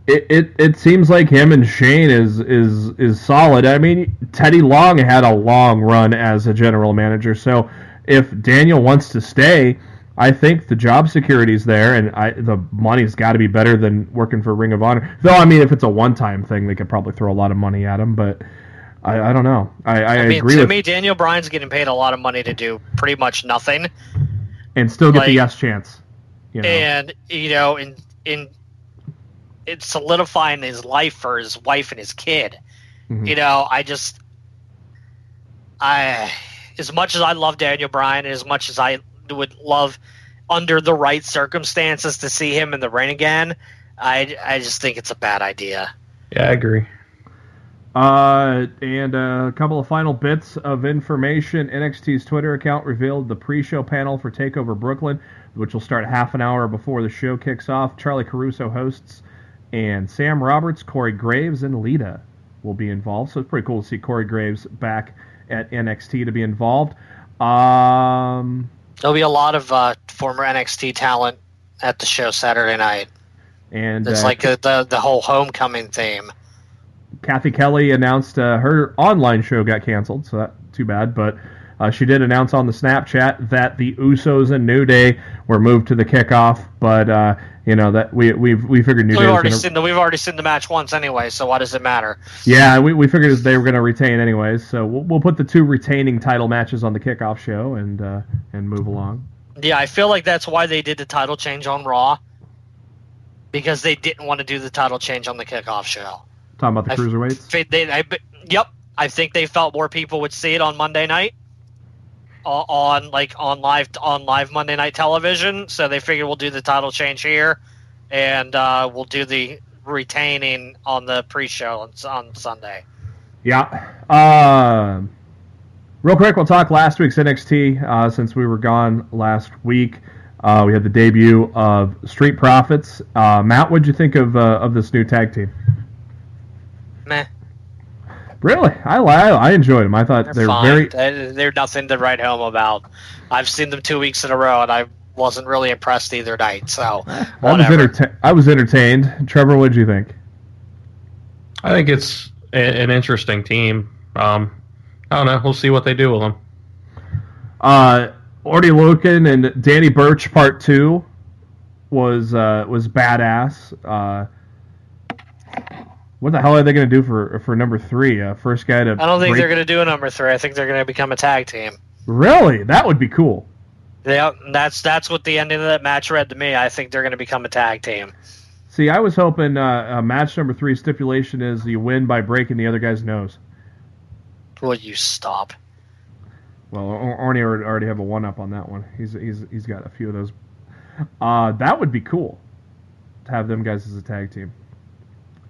it seems like him and Shane is solid. I mean, Teddy Long had a long run as a general manager, so if Daniel wants to stay, I think the job security's there, and the money's got to be better than working for Ring of Honor. Though, I mean, if it's a one-time thing, they could probably throw a lot of money at him, but I don't know. I agree to me, Daniel Bryan's getting paid a lot of money to do pretty much nothing. And still get the yes chance. And, it's solidifying his life for his wife and his kid. Mm-hmm. As much as I love Daniel Bryan, and as much as I would love, under the right circumstances, to see him in the ring again, I just think it's a bad idea. Yeah, I agree. And a couple of final bits of information. NXT's Twitter account revealed the pre-show panel for TakeOver Brooklyn, which will start half an hour before the show kicks off. Charlie Caruso hosts, and Sam Roberts, Corey Graves, and Lita will be involved. So it's pretty cool to see Corey Graves back at NXT to be involved. There'll be a lot of former NXT talent at the show Saturday night. And it's like the whole homecoming theme. Kathy Kelly announced her online show got canceled, so that's too bad. But she did announce on the Snapchat that the Usos and New Day were moved to the kickoff, but that we figured New Day was gonna... We've already seen the match once anyway, so why does it matter? Yeah, we figured they were going to retain anyways, so we'll put the 2 retaining title matches on the kickoff show and move along. Yeah, I feel like that's why they did the title change on Raw, because they didn't want to do the title change on the kickoff show. Talking about the cruiserweights? Yep. I think they felt more people would see it on Monday night, on live Monday night television. So they figured we'll do the title change here, and we'll do the retaining on the pre-show on Sunday. Yeah. Real quick, we'll talk last week's NXT since we were gone last week. We had the debut of Street Profits. Matt, what'd you think of this new tag team? Meh. Really? I enjoyed them. I thought they were very... They're nothing to write home about. I've seen them 2 weeks in a row, and I wasn't really impressed either night, so whatever. I was entertained. Trevor, what did you think? I think it's an interesting team. I don't know. We'll see what they do with them. Orty Loken and Danny Burch Part 2 was badass. What the hell are they going to do for number 3? First guy to... I don't think they're going to do a number 3. I think they're going to become a tag team. Really? That would be cool. Yeah, that's what the ending of that match read to me. I think they're going to become a tag team. See, I was hoping match number 3 stipulation is you win by breaking the other guy's nose. Will you stop? Well, Orny already have a 1-up on that one. He's got a few of those. That would be cool to have them guys as a tag team.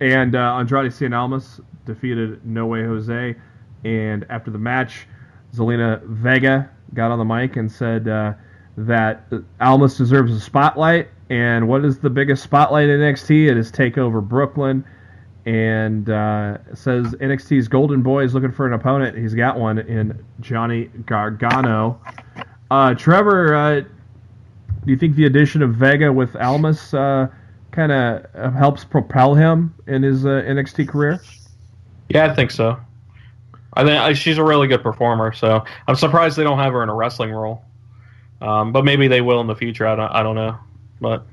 And Andrade Cien Almas defeated No Way Jose. And after the match, Selena Vega got on the mic and said that Almas deserves a spotlight. And what is the biggest spotlight in NXT? It is Takeover Brooklyn. And says NXT's Golden Boy is looking for an opponent. He's got one in Johnny Gargano. Trevor, do you think the addition of Vega with Almas kind of helps propel him in his NXT career? Yeah, I think so. I think she's a really good performer, so I'm surprised they don't have her in a wrestling role. But maybe they will in the future. I don't know. But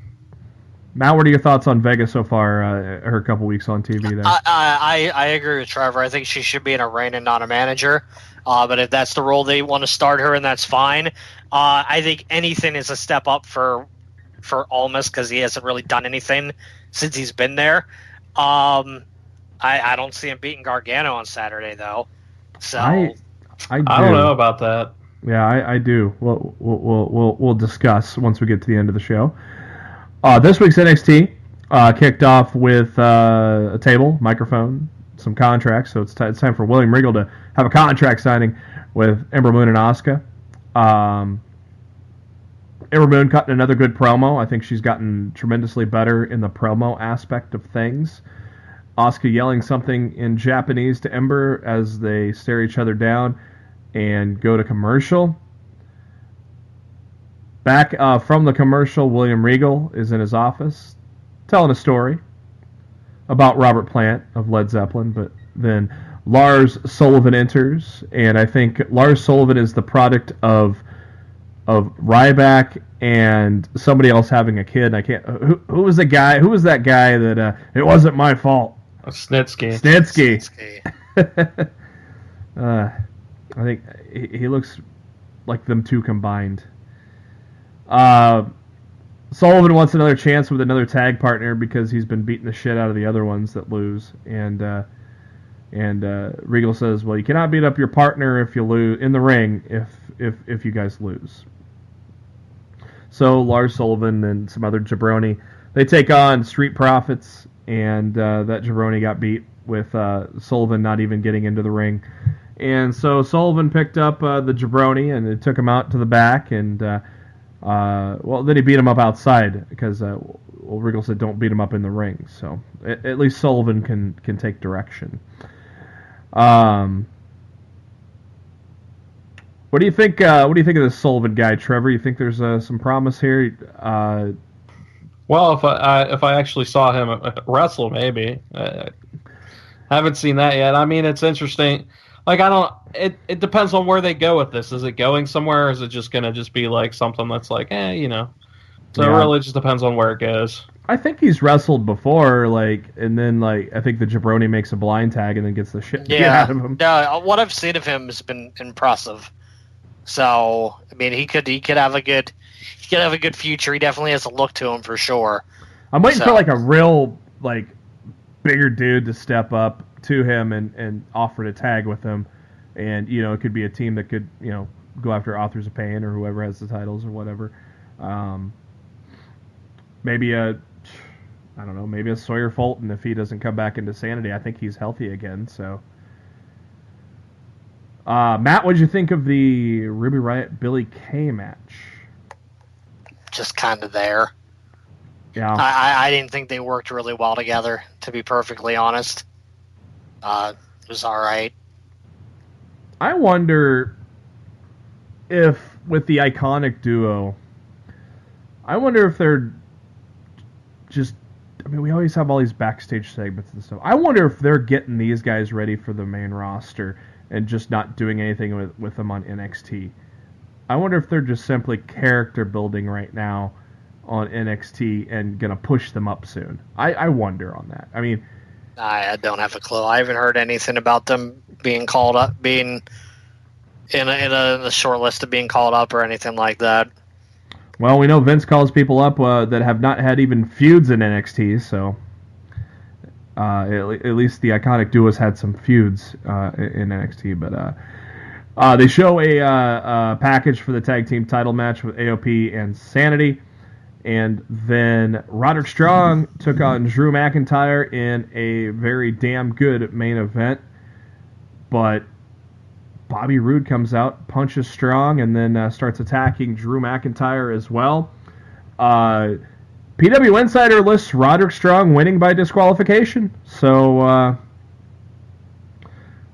Matt, what are your thoughts on Vega so far? Her couple weeks on TV there. I agree with Trevor. I think she should be in a reign and not a manager. But if that's the role they want to start her in, that's fine. I think anything is a step up for Almas because he hasn't really done anything since he's been there. I don't see him beating Gargano on Saturday though. So I don't know about that. Yeah, I do. We'll discuss once we get to the end of the show. This week's NXT kicked off with a table, microphone, some contracts. So it's time for William Regal to have a contract signing with Ember Moon and Asuka. Ember Moon cutting another good promo. I think she's gotten tremendously better in the promo aspect of things. Asuka yelling something in Japanese to Ember as they stare each other down and go to commercial. Back from the commercial, William Regal is in his office telling a story about Robert Plant of Led Zeppelin, but then Lars Sullivan enters, and I think Lars Sullivan is the product of Ryback and somebody else having a kid. I can't. Who was the guy? Who was that guy that it wasn't my fault? Snitsky. I think he looks like them two combined. Sullivan wants another chance with another tag partner because he's been beating the shit out of the other ones that lose. And Regal says, "Well, you cannot beat up your partner if you lose in the ring if you guys lose." So Lars Sullivan and some other jabroni, they take on Street Profits, and that jabroni got beat with Sullivan not even getting into the ring. And so Sullivan picked up the jabroni and it took him out to the back, and then he beat him up outside because Regal said don't beat him up in the ring. So at least Sullivan can take direction. What do you think? What do you think of this Sullivan guy, Trevor? You think there's some promise here? Well, if I actually saw him wrestle, maybe. Haven't seen that yet. I mean, it's interesting. Like, I don't. It depends on where they go with this. Is it going somewhere, or is it just gonna be like something that's like, So it really just depends on where it goes. I think he's wrestled before, and then I think the jabroni makes a blind tag and then gets the shit out of him. Yeah, what I've seen of him has been impressive. So I mean, he could have a good future. He definitely has a look to him for sure. I'm waiting for a real bigger dude to step up to him and offer to tag with him, and it could be a team that could go after Authors of Pain or whoever has the titles or whatever. Maybe a Sawyer Fulton if he doesn't come back into sanity. I think he's healthy again. So, Matt, what did you think of the Ruby Riott Billy Kay match? Just kind of there. Yeah, I didn't think they worked really well together, to be perfectly honest. It was all right. I wonder if, with the Iconic duo, if they're just... I mean, we always have all these backstage segments and stuff. I wonder if they're getting these guys ready for the main roster and just not doing anything with them on NXT. I wonder if they're just simply character building right now on NXT and going to push them up soon. I wonder on that. I mean... I don't have a clue. I haven't heard anything about them being called up, being in a short list of being called up or anything like that. Well, we know Vince calls people up that have not had even feuds in NXT, so at least the Iconic duos had some feuds in NXT. But they show a package for the tag team title match with AOP and Sanity. And then Roderick Strong took on Drew McIntyre in a very damn good main event. But Bobby Roode comes out, punches Strong, and then starts attacking Drew McIntyre as well. PW Insider lists Roderick Strong winning by disqualification. So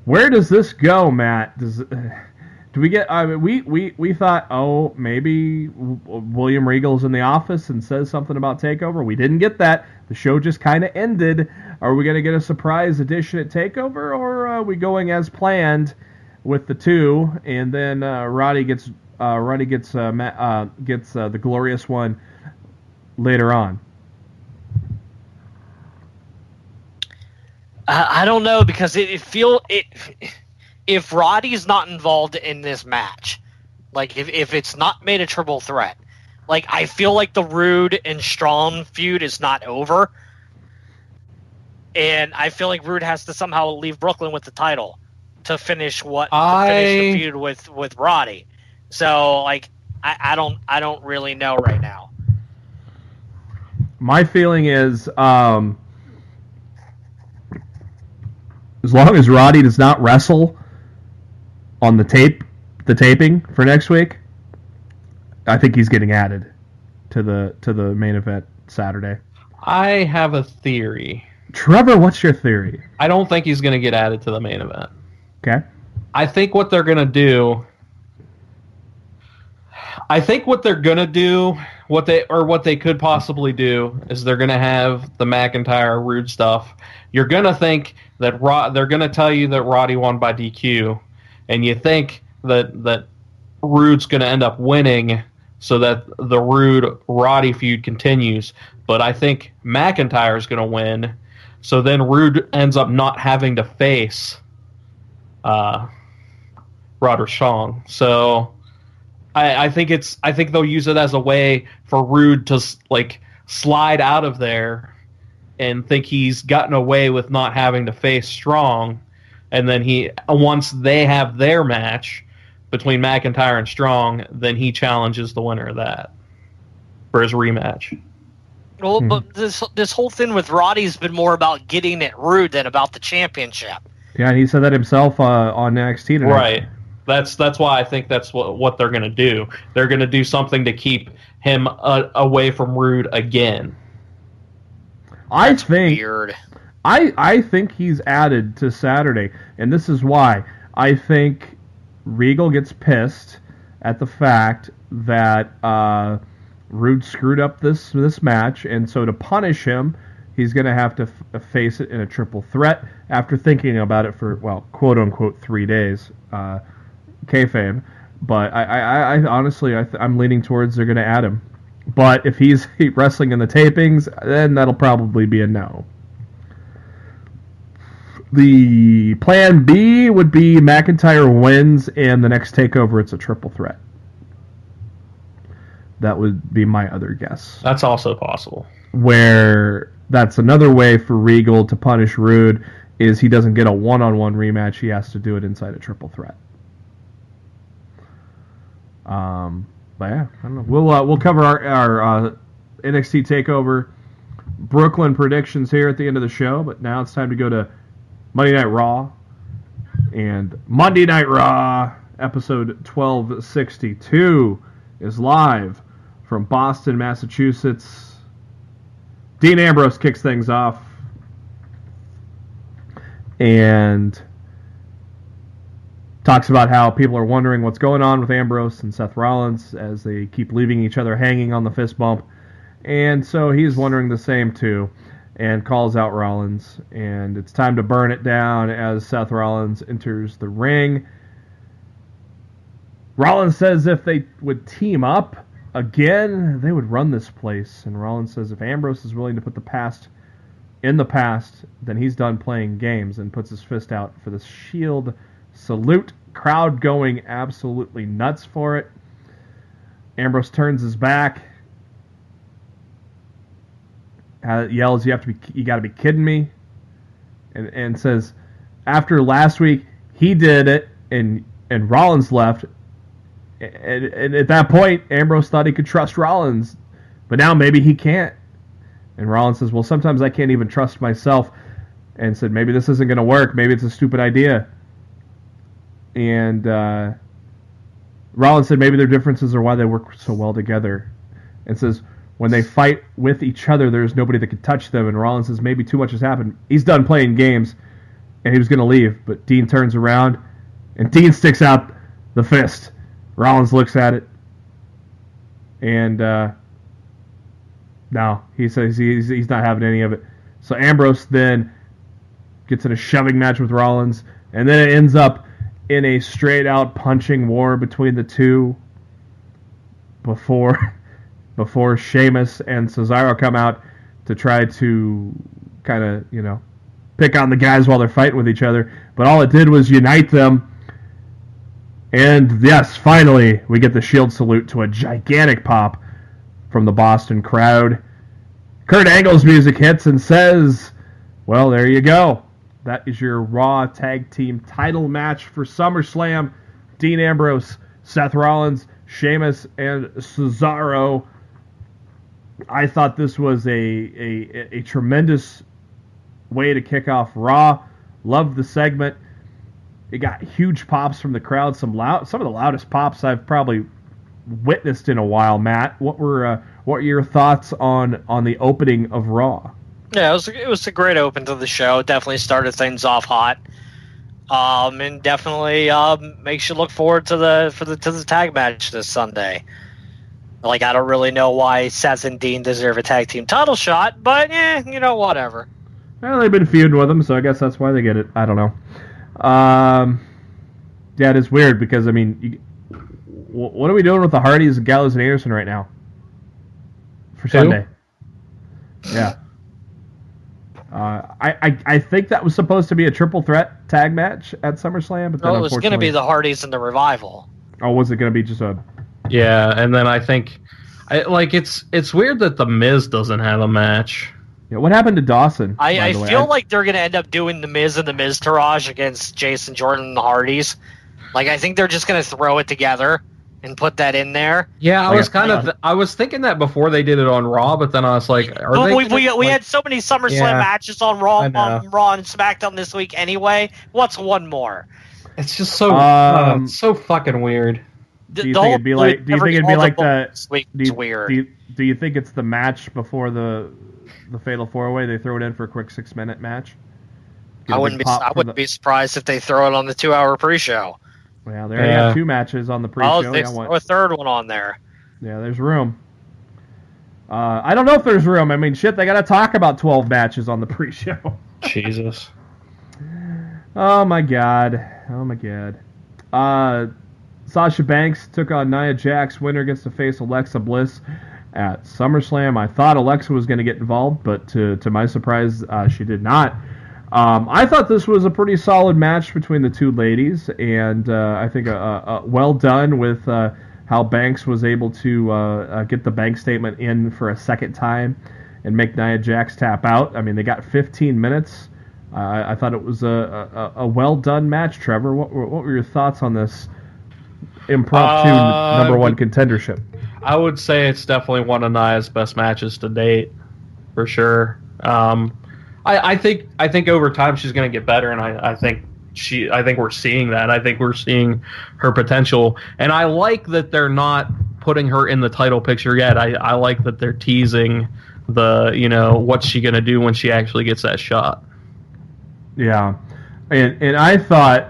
where does this go, Matt? Do we get? We thought, maybe William Regal's in the office and says something about Takeover. We didn't get that. The show just kind of ended. Are we going to get a surprise edition at Takeover, or are we going as planned with the two? And then Roddy gets the glorious one later on. I don't know, because if Roddy's not involved in this match, if it's not made a triple threat, I feel like the Roode and Strong feud is not over, and I feel like Roode has to somehow leave Brooklyn with the title to finish the feud with Roddy. So I don't really know right now. My feeling is as long as Roddy does not wrestle on the taping for next week, I think he's getting added to the main event Saturday. I have a theory. Trevor, what's your theory? I don't think he's going to get added to the main event. Okay. I think what they're going to do, what they could possibly do, is they're going to have the McIntyre Roode stuff. You're going to think that they're going to tell you that Roddy won by DQ, and you think that Roode's going to end up winning so that the Roode-Roddy feud continues. But I think McIntyre's going to win, so then Roode ends up not having to face Roderick Strong. So I think they'll use it as a way for Roode to slide out of there and think he's gotten away with not having to face Strong, and then once they have their match between McIntyre and Strong, then he challenges the winner of that for his rematch. Well, but this whole thing with Roddy's been more about getting at Roode than about the championship. Yeah, and he said that himself on NXT tonight. Right. That's why I think that's what they're going to do. They're going to do something to keep him away from Roode again. I think weird. I think he's added to Saturday, and this is why. I think Regal gets pissed at the fact that Roode screwed up this match, and so to punish him, he's going to have to face it in a triple threat after thinking about it for, well, quote-unquote 3 days, kayfabe. But I honestly, I'm leaning towards they're going to add him. But if he's wrestling in the tapings, then that'll probably be a no. The plan B would be McIntyre wins, and the next takeover, it's a triple threat. That would be my other guess. That's also possible. Where that's another way for Regal to punish Roode is he doesn't get a one-on-one rematch. He has to do it inside a triple threat. But yeah, I don't know. We'll cover our NXT Takeover Brooklyn predictions here at the end of the show. But now it's time to go to Monday Night Raw. And Monday Night Raw, episode 1262, is live from Boston, Massachusetts. Dean Ambrose kicks things off. And talks about how people are wondering what's going on with Ambrose and Seth Rollins as they keep leaving each other hanging on the fist bump. And so he's wondering the same too, and calls out Rollins. And it's time to burn it down as Seth Rollins enters the ring. Rollins says if they would team up again, they would run this place. And Rollins says if Ambrose is willing to put the past in the past, then he's done playing games, and puts his fist out for the Shield salute. Crowd going absolutely nuts for it. Ambrose turns his back, yells, "You got to be kidding me!" and says, after last week he did it and Rollins left, and at that point Ambrose thought he could trust Rollins, but now maybe he can't. And Rollins says, "Well, sometimes I can't even trust myself," and said, "Maybe this isn't going to work. Maybe it's a stupid idea." And Rollins said maybe their differences are why they work so well together. And says when they fight with each other, there's nobody that can touch them. And Rollins says maybe too much has happened. He's done playing games, and he was going to leave. But Dean turns around, and Dean sticks out the fist. Rollins looks at it, and no, he says he's not having any of it. So Ambrose then gets in a shoving match with Rollins, and then it ends up in a straight-out punching war between the two before Sheamus and Cesaro come out to try to kind of, pick on the guys while they're fighting with each other. But all it did was unite them. And yes, finally, we get the Shield salute to a gigantic pop from the Boston crowd. Kurt Angle's music hits and says, well, there you go. That is your Raw Tag Team title match for SummerSlam. Dean Ambrose, Seth Rollins, Sheamus, and Cesaro. I thought this was a tremendous way to kick off Raw. Loved the segment. It got huge pops from the crowd. Some of the loudest pops I've probably witnessed in a while. Matt, what were your thoughts on the opening of Raw? Yeah, it was a great open to the show. Definitely started things off hot, and definitely makes you look forward to the tag match this Sunday. Like, I don't really know why Seth and Dean deserve a tag team title shot, but whatever. Well, they've been feuding with them, so I guess that's why they get it. I don't know. Yeah, it is weird because what are we doing with the Hardys, Gallows, and Anderson right now for Sunday? Yeah. I think that was supposed to be a triple threat tag match at SummerSlam, but then it was going to be the Hardys and the Revival. Oh, was it going to be just a? Yeah, and then I think, it's weird that the Miz doesn't have a match. Yeah, what happened to Dawson? I feel like they're going to end up doing the Miz and the Miztourage against Jason Jordan and the Hardys. Like, I think they're just going to throw it together and put that in there. Yeah, I was thinking that before they did it on Raw, but then I was like, we had so many SummerSlam matches on Raw and SmackDown this week anyway. What's one more? It's just so so fucking weird. Do you think it'd be like the? Weird. Do you think it's the match before the Fatal 4-Way? They throw it in for a quick 6-minute match. I wouldn't be surprised if they throw it on the 2-hour pre-show. Well, they already have 2 matches on the pre-show. They throw a third one on there. Yeah, there's room. I don't know if there's room. Shit, they got to talk about 12 matches on the pre-show. Jesus. Oh my god. Sasha Banks took on Nia Jax. Winner gets to face Alexa Bliss. at SummerSlam. I thought Alexa was going to get involved, but to my surprise, she did not. I thought this was a pretty solid match between the two ladies, and I think well done with how Banks was able to get the bank statement in for a second time and make Nia Jax tap out. I mean, they got 15 minutes. I thought it was a well done match. Trevor, what were your thoughts on this impromptu number one contendership? I would say it's definitely one of Nia's best matches to date, for sure. I think over time she's going to get better, and I think we're seeing that. I think we're seeing her potential, and I like that they're not putting her in the title picture yet. I like that they're teasing what's she going to do when she actually gets that shot. Yeah, and I thought,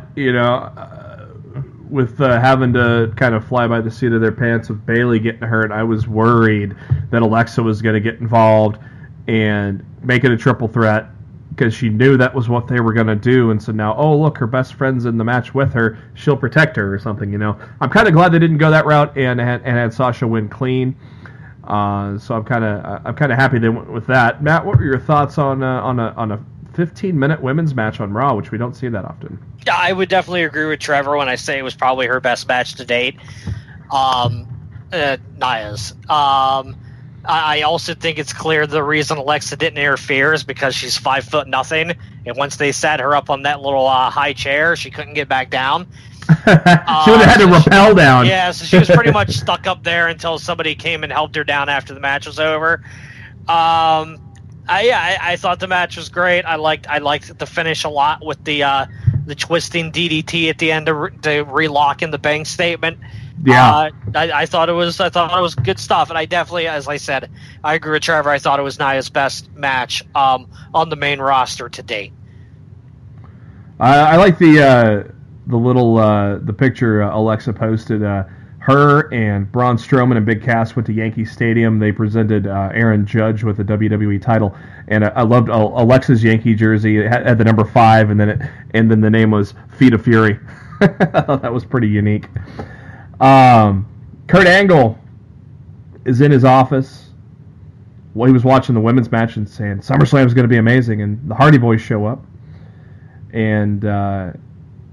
with having to kind of fly by the seat of their pants with Bayley getting hurt, I was worried that Alexa was going to get involved and make it a triple threat, because she knew that was what they were going to do. And so now, oh, look, her best friend's in the match with her. She'll protect her or something, I'm kind of glad they didn't go that route and had Sasha win clean. So I'm kind of happy they went with that. Matt, what were your thoughts on a 15-minute women's match on Raw, which we don't see that often? Yeah, I would definitely agree with Trevor when I say it was probably her best match to date. Nia's. I also think it's clear the reason Alexa didn't interfere is because she's 5'0", and once they sat her up on that little high chair, she couldn't get back down. She would have had to rappel down. Yeah, so she was pretty much stuck up there until somebody came and helped her down after the match was over. I thought the match was great. I liked the finish a lot with the twisting DDT at the end to relock in the bank statement. Yeah, I thought it was good stuff, and I definitely, as I said, I agree with Trevor. I thought it was Nia's best match on the main roster to date. I like the little the picture Alexa posted. Her and Braun Strowman and Big Cass went to Yankee Stadium. They presented Aaron Judge with the WWE title, and I loved Alexa's Yankee jersey. It had the number 5, and then the name was Feet of Fury. I thought that was pretty unique. Kurt Angle is in his office. Well, he was watching the women's match and saying SummerSlam is going to be amazing, and the Hardy Boyz show up, and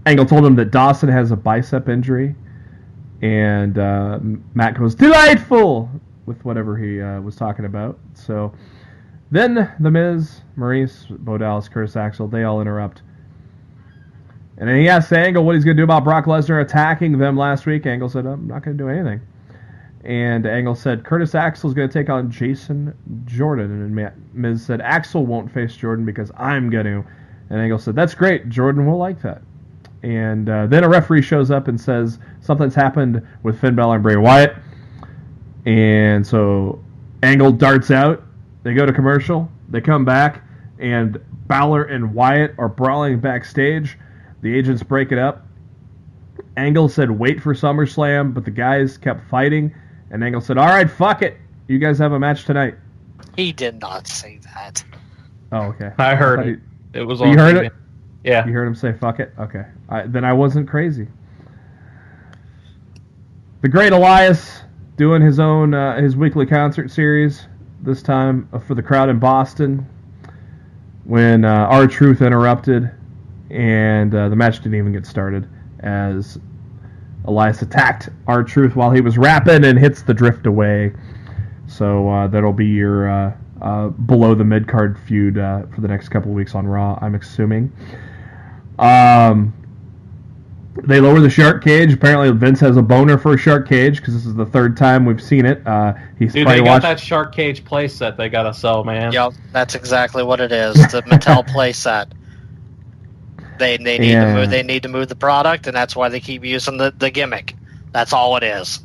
Angle told him that Dawson has a bicep injury. And Matt goes, delightful, with whatever he was talking about. So then The Miz, Maurice, Bo Dallas, Curtis Axel, they all interrupt. And then he asks Angle what he's going to do about Brock Lesnar attacking them last week. Angle said, I'm not going to do anything. And Angle said, Curtis Axel is going to take on Jason Jordan. And Miz said, Axel won't face Jordan because I'm going to. And Angle said, that's great. Jordan will like that. And then a referee shows up and says something's happened with Finn Balor and Bray Wyatt. And so Angle darts out. They go to commercial. They come back, and Balor and Wyatt are brawling backstage. The agents break it up. Angle said, wait for SummerSlam, but the guys kept fighting. And Angle said, all right, fuck it. You guys have a match tonight. He did not say that. Oh, okay. I heard it. It was on You heard TV. it? Yeah. You heard him say fuck it? Okay. Then I wasn't crazy. The Great Elias doing his own his weekly concert series, this time for the crowd in Boston, when R-Truth interrupted, and the match didn't even get started as Elias attacked R-Truth while he was rapping and hits the drift away. So that'll be your below the mid-card feud for the next couple of weeks on Raw, I'm assuming. They lower the shark cage. Apparently Vince has a boner for a shark cage because this is the third time we've seen it. Dude, they got that shark cage playset they gotta sell, man. Yep, that's exactly what it is. The Mattel playset. They need to move the product, and that's why they keep using the gimmick. That's all it is.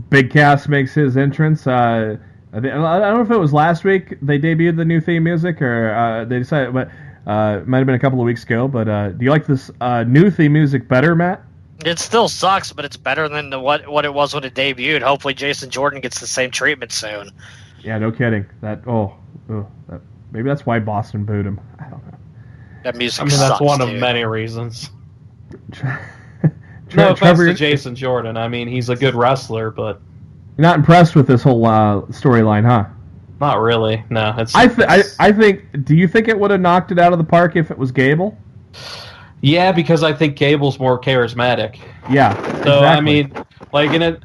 Big Cass makes his entrance. I don't know if it was last week they debuted the new theme music, or they decided, but it might have been a couple of weeks ago. But do you like this new theme music better, Matt? It still sucks, but it's better than what it was when it debuted. Hopefully Jason Jordan gets the same treatment soon. Yeah, no kidding. Maybe that's why Boston booed him. I don't know. That music I mean, sucks, that's one dude. of many reasons. No No offense to Jason Jordan. I mean, he's a good wrestler, but You're not impressed with this whole storyline, huh? Not really. No. I think. Do you think it would have knocked it out of the park if it was Gable? Yeah, because I think Gable's more charismatic. Yeah. So exactly. I mean,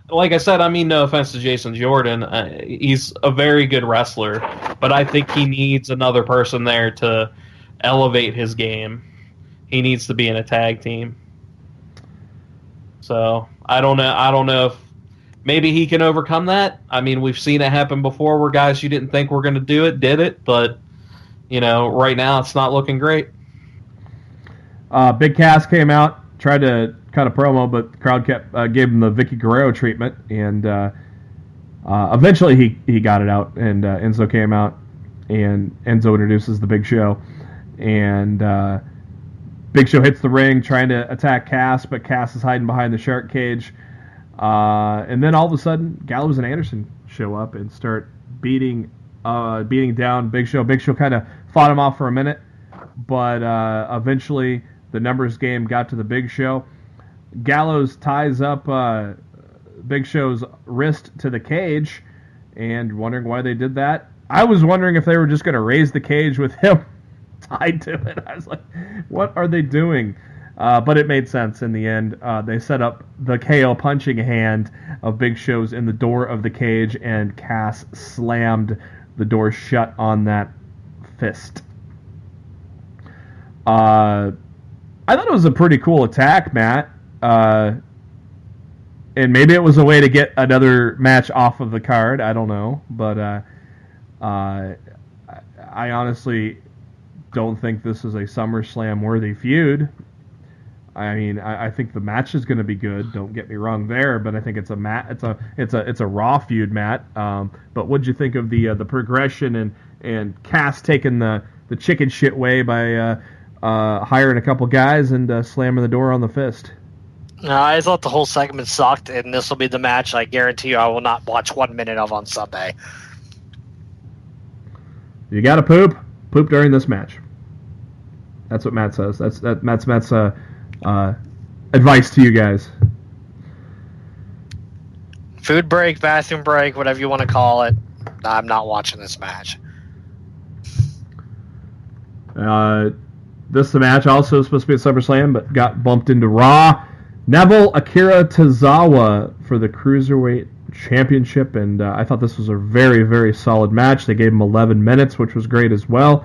like I said, I mean no offense to Jason Jordan, he's a very good wrestler, but I think he needs another person there to elevate his game. He needs to be in a tag team. So I don't know if maybe he can overcome that. I mean, we've seen it happen before where guys you didn't think were going to do it did it, but right now it's not looking great. Big Cass came out, tried to cut a promo, but the crowd gave him the Vicky Guerrero treatment, and eventually he got it out, and Enzo came out, and Enzo introduces the Big Show, and Big Show hits the ring trying to attack Cass, but Cass is hiding behind the shark cage, and then all of a sudden Gallows and Anderson show up and start beating down Big Show. Big Show kind of fought him off for a minute, but eventually the numbers game got to the Big Show. Gallows ties up Big Show's wrist to the cage, and wondering why they did that. I was wondering if they were just going to raise the cage with him tied to it. I was like, what are they doing? But it made sense in the end. They set up the KO punching hand of Big Show's in the door of the cage, and Cass slammed the door shut on that fist. I thought it was a pretty cool attack, Matt. And maybe it was a way to get another match off of the card. I don't know. But I honestly don't think this is a SummerSlam worthy feud. I mean, I think the match is going to be good. Don't get me wrong there, but I think it's a Raw feud, Matt. But what'd you think of the progression and Cass taking the chicken shit way by hiring a couple guys and slamming the door on the fist? No, I thought the whole segment sucked, and this will be the match I guarantee you I will not watch 1 minute of on Sunday. You got to poop during this match. That's what Matt says. That's Matt's advice to you guys. Food break, bathroom break, whatever you want to call it. I'm not watching this match. This match also supposed to be at SummerSlam, but got bumped into Raw. Neville Akira Tozawa for the Cruiserweight Championship, and I thought this was a very, very solid match. They gave him 11 minutes, which was great as well.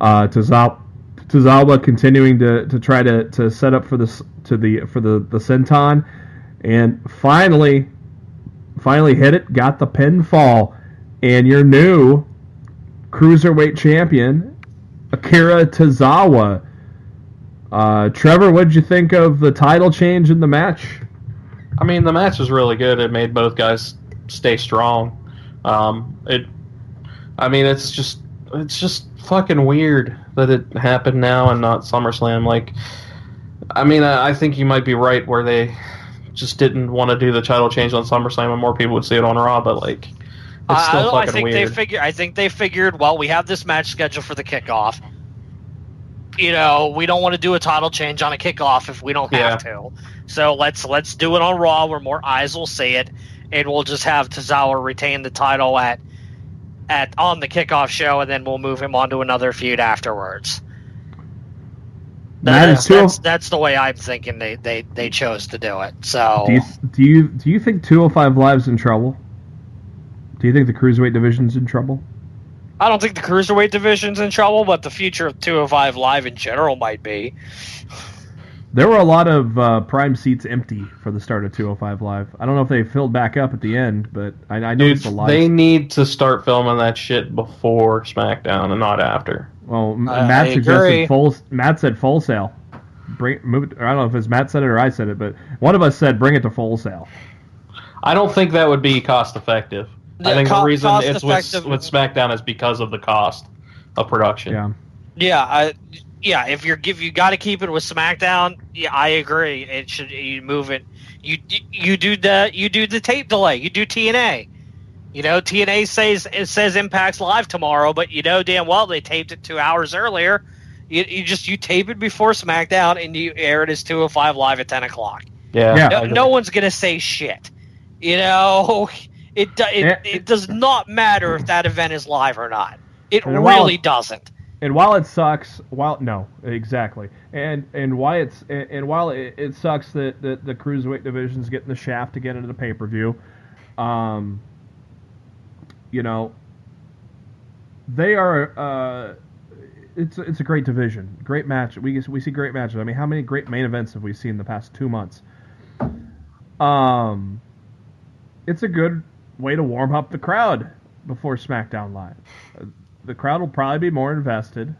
Tozawa continuing to try to set up for the senton, and finally hit it, got the pinfall, and your new Cruiserweight Champion, Akira Tozawa. Trevor, what did you think of the title change in the match? I mean, the match was really good. It made both guys stay strong. It's just fucking weird that it happened now and not SummerSlam. I think you might be right where they just didn't want to do the title change on SummerSlam and more people would see it on Raw, but it's still fucking weird. I think they figured, well, we have this match scheduled for the kickoff. We don't want to do a title change on a kickoff if we don't have to. So let's do it on Raw where more eyes will see it, and we'll just have Tozawa retain the title on the kickoff show, and then we'll move him on to another feud afterwards. That's the way I'm thinking they chose to do it. So do you think 205 Live's in trouble? Do you think the Cruiserweight division's in trouble? I don't think the Cruiserweight division's in trouble, but the future of 205 Live in general might be. There were a lot of prime seats empty for the start of 205 Live. I don't know if they filled back up at the end, but I know it's a lot. They need to start filming that shit before SmackDown and not after. Well, Matt suggested Matt said Full Sail. Move it. I don't know if it's Matt said it or I said it, but one of us said bring it to Full Sail. I don't think that would be cost effective. I think the reason it's with SmackDown is because of the cost of production. Yeah. If you got to keep it with SmackDown, I agree. You move it. You do the tape delay. You do TNA. TNA says Impact's live tomorrow, but damn well they taped it 2 hours earlier. You tape it before SmackDown and you air it as 205 Live at 10 o'clock. Yeah. No one's gonna say shit. It does not matter if that event is live or not. It And really doesn't. And while it sucks, no, exactly. And while it sucks that the cruiserweight division's getting the shaft to get into the pay-per-view, they are. It's a great division, great match. We see great matches. I mean, how many great main events have we seen in the past 2 months? It's a good way to warm up the crowd before SmackDown Live. The crowd will probably be more invested.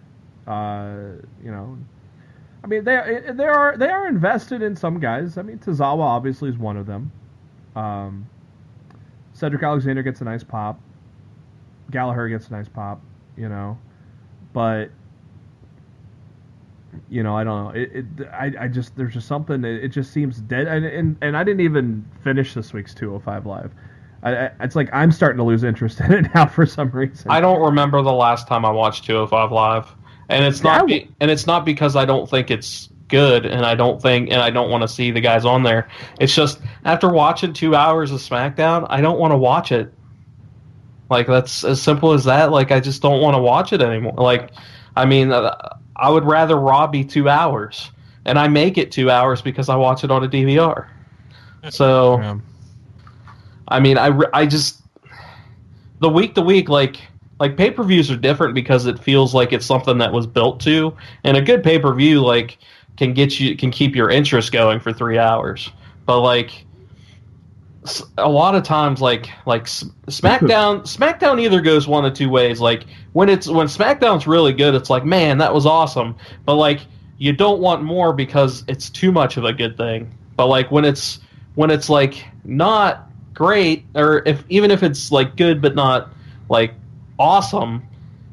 I mean, they are invested in some guys. I mean, Tozawa obviously is one of them. Cedric Alexander gets a nice pop. Gallagher gets a nice pop. But I don't know. I just there's just something. It just seems dead. And I didn't even finish this week's 205 Live. It's like I'm starting to lose interest in it now for some reason. I don't remember the last time I watched 205 Live, and it's not because I don't think it's good, and I don't want to see the guys on there. It's just after watching 2 hours of SmackDown, I don't want to watch it. Like, that's as simple as that. Like, I just don't want to watch it anymore. Like, I mean, I would rather Raw be 2 hours, and I make it 2 hours because I watch it on a DVR. So. Yeah. I mean, I just the week to week, like pay-per-views are different because it feels like it's something that was built to, and a good pay-per-view can keep your interest going for 3 hours. But like a lot of times, like SmackDown either goes one of two ways. Like when SmackDown's really good, it's like, man, that was awesome. But like you don't want more because it's too much of a good thing. But like when it's like not great, or even if it's like good but not like awesome,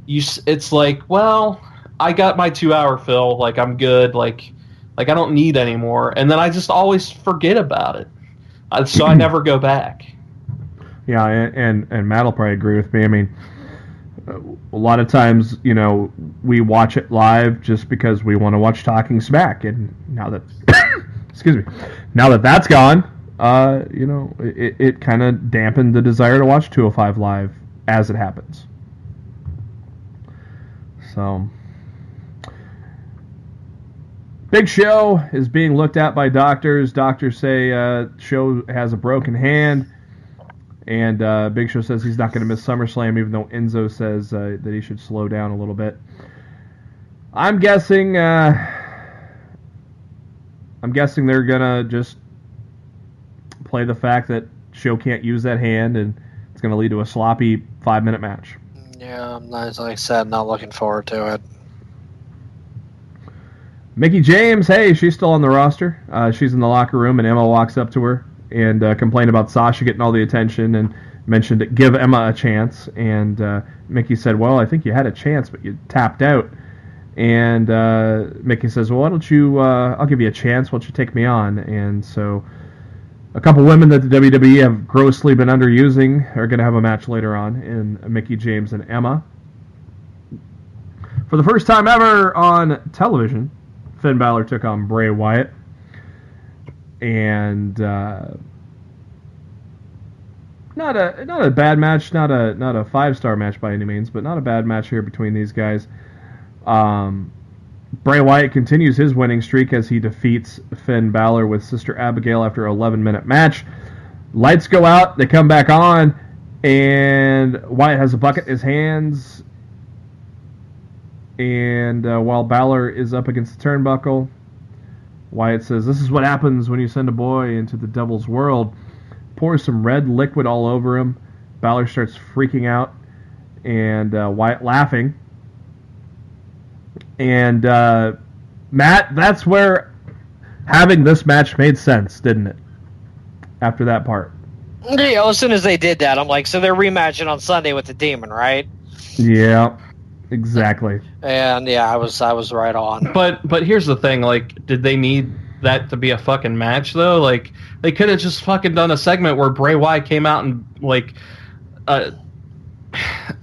it's like, well, I got my 2 hour fill, like I'm good, like I don't need any more, and then I just always forget about it, so I never go back. Yeah, and Matt will probably agree with me. I mean, a lot of times, we watch it live just because we want to watch Talking Smack, and now that now that that's gone, it kind of dampened the desire to watch 205 Live as it happens. So, Big Show is being looked at by doctors. Doctors say Show has a broken hand, and Big Show says he's not going to miss SummerSlam, even though Enzo says that he should slow down a little bit. I'm guessing they're gonna just play the fact that Show can't use that hand, and it's going to lead to a sloppy 5-minute match. Yeah, like I said, not looking forward to it. Mickie James, hey, she's still on the roster. She's in the locker room, and Emma walks up to her and complained about Sasha getting all the attention and mentioned give Emma a chance. And Mickie said, well, I think you had a chance, but you tapped out. And Mickie says, well, why don't you, I'll give you a chance. Why don't you take me on? And so a couple women that the WWE have grossly been underusing are going to have a match later on in Mickie James and Emma. For the first time ever on television, Finn Balor took on Bray Wyatt. And not a bad match, not a 5-star match by any means, but not a bad match here between these guys. Bray Wyatt continues his winning streak as he defeats Finn Balor with Sister Abigail after an 11-minute match. Lights go out, they come back on, and Wyatt has a bucket in his hands. And while Balor is up against the turnbuckle, Wyatt says, this is what happens when you send a boy into the devil's world. Pours some red liquid all over him. Balor starts freaking out, and Wyatt laughing. And, Matt, that's where having this match made sense, didn't it? After that part. Yeah, as soon as they did that, I'm like, so they're rematching on Sunday with the Demon, right? Yeah, exactly. And, yeah, I was right on. But here's the thing, like, did they need that to be a fucking match, though? Like, they could have just fucking done a segment where Bray Wyatt came out and, like,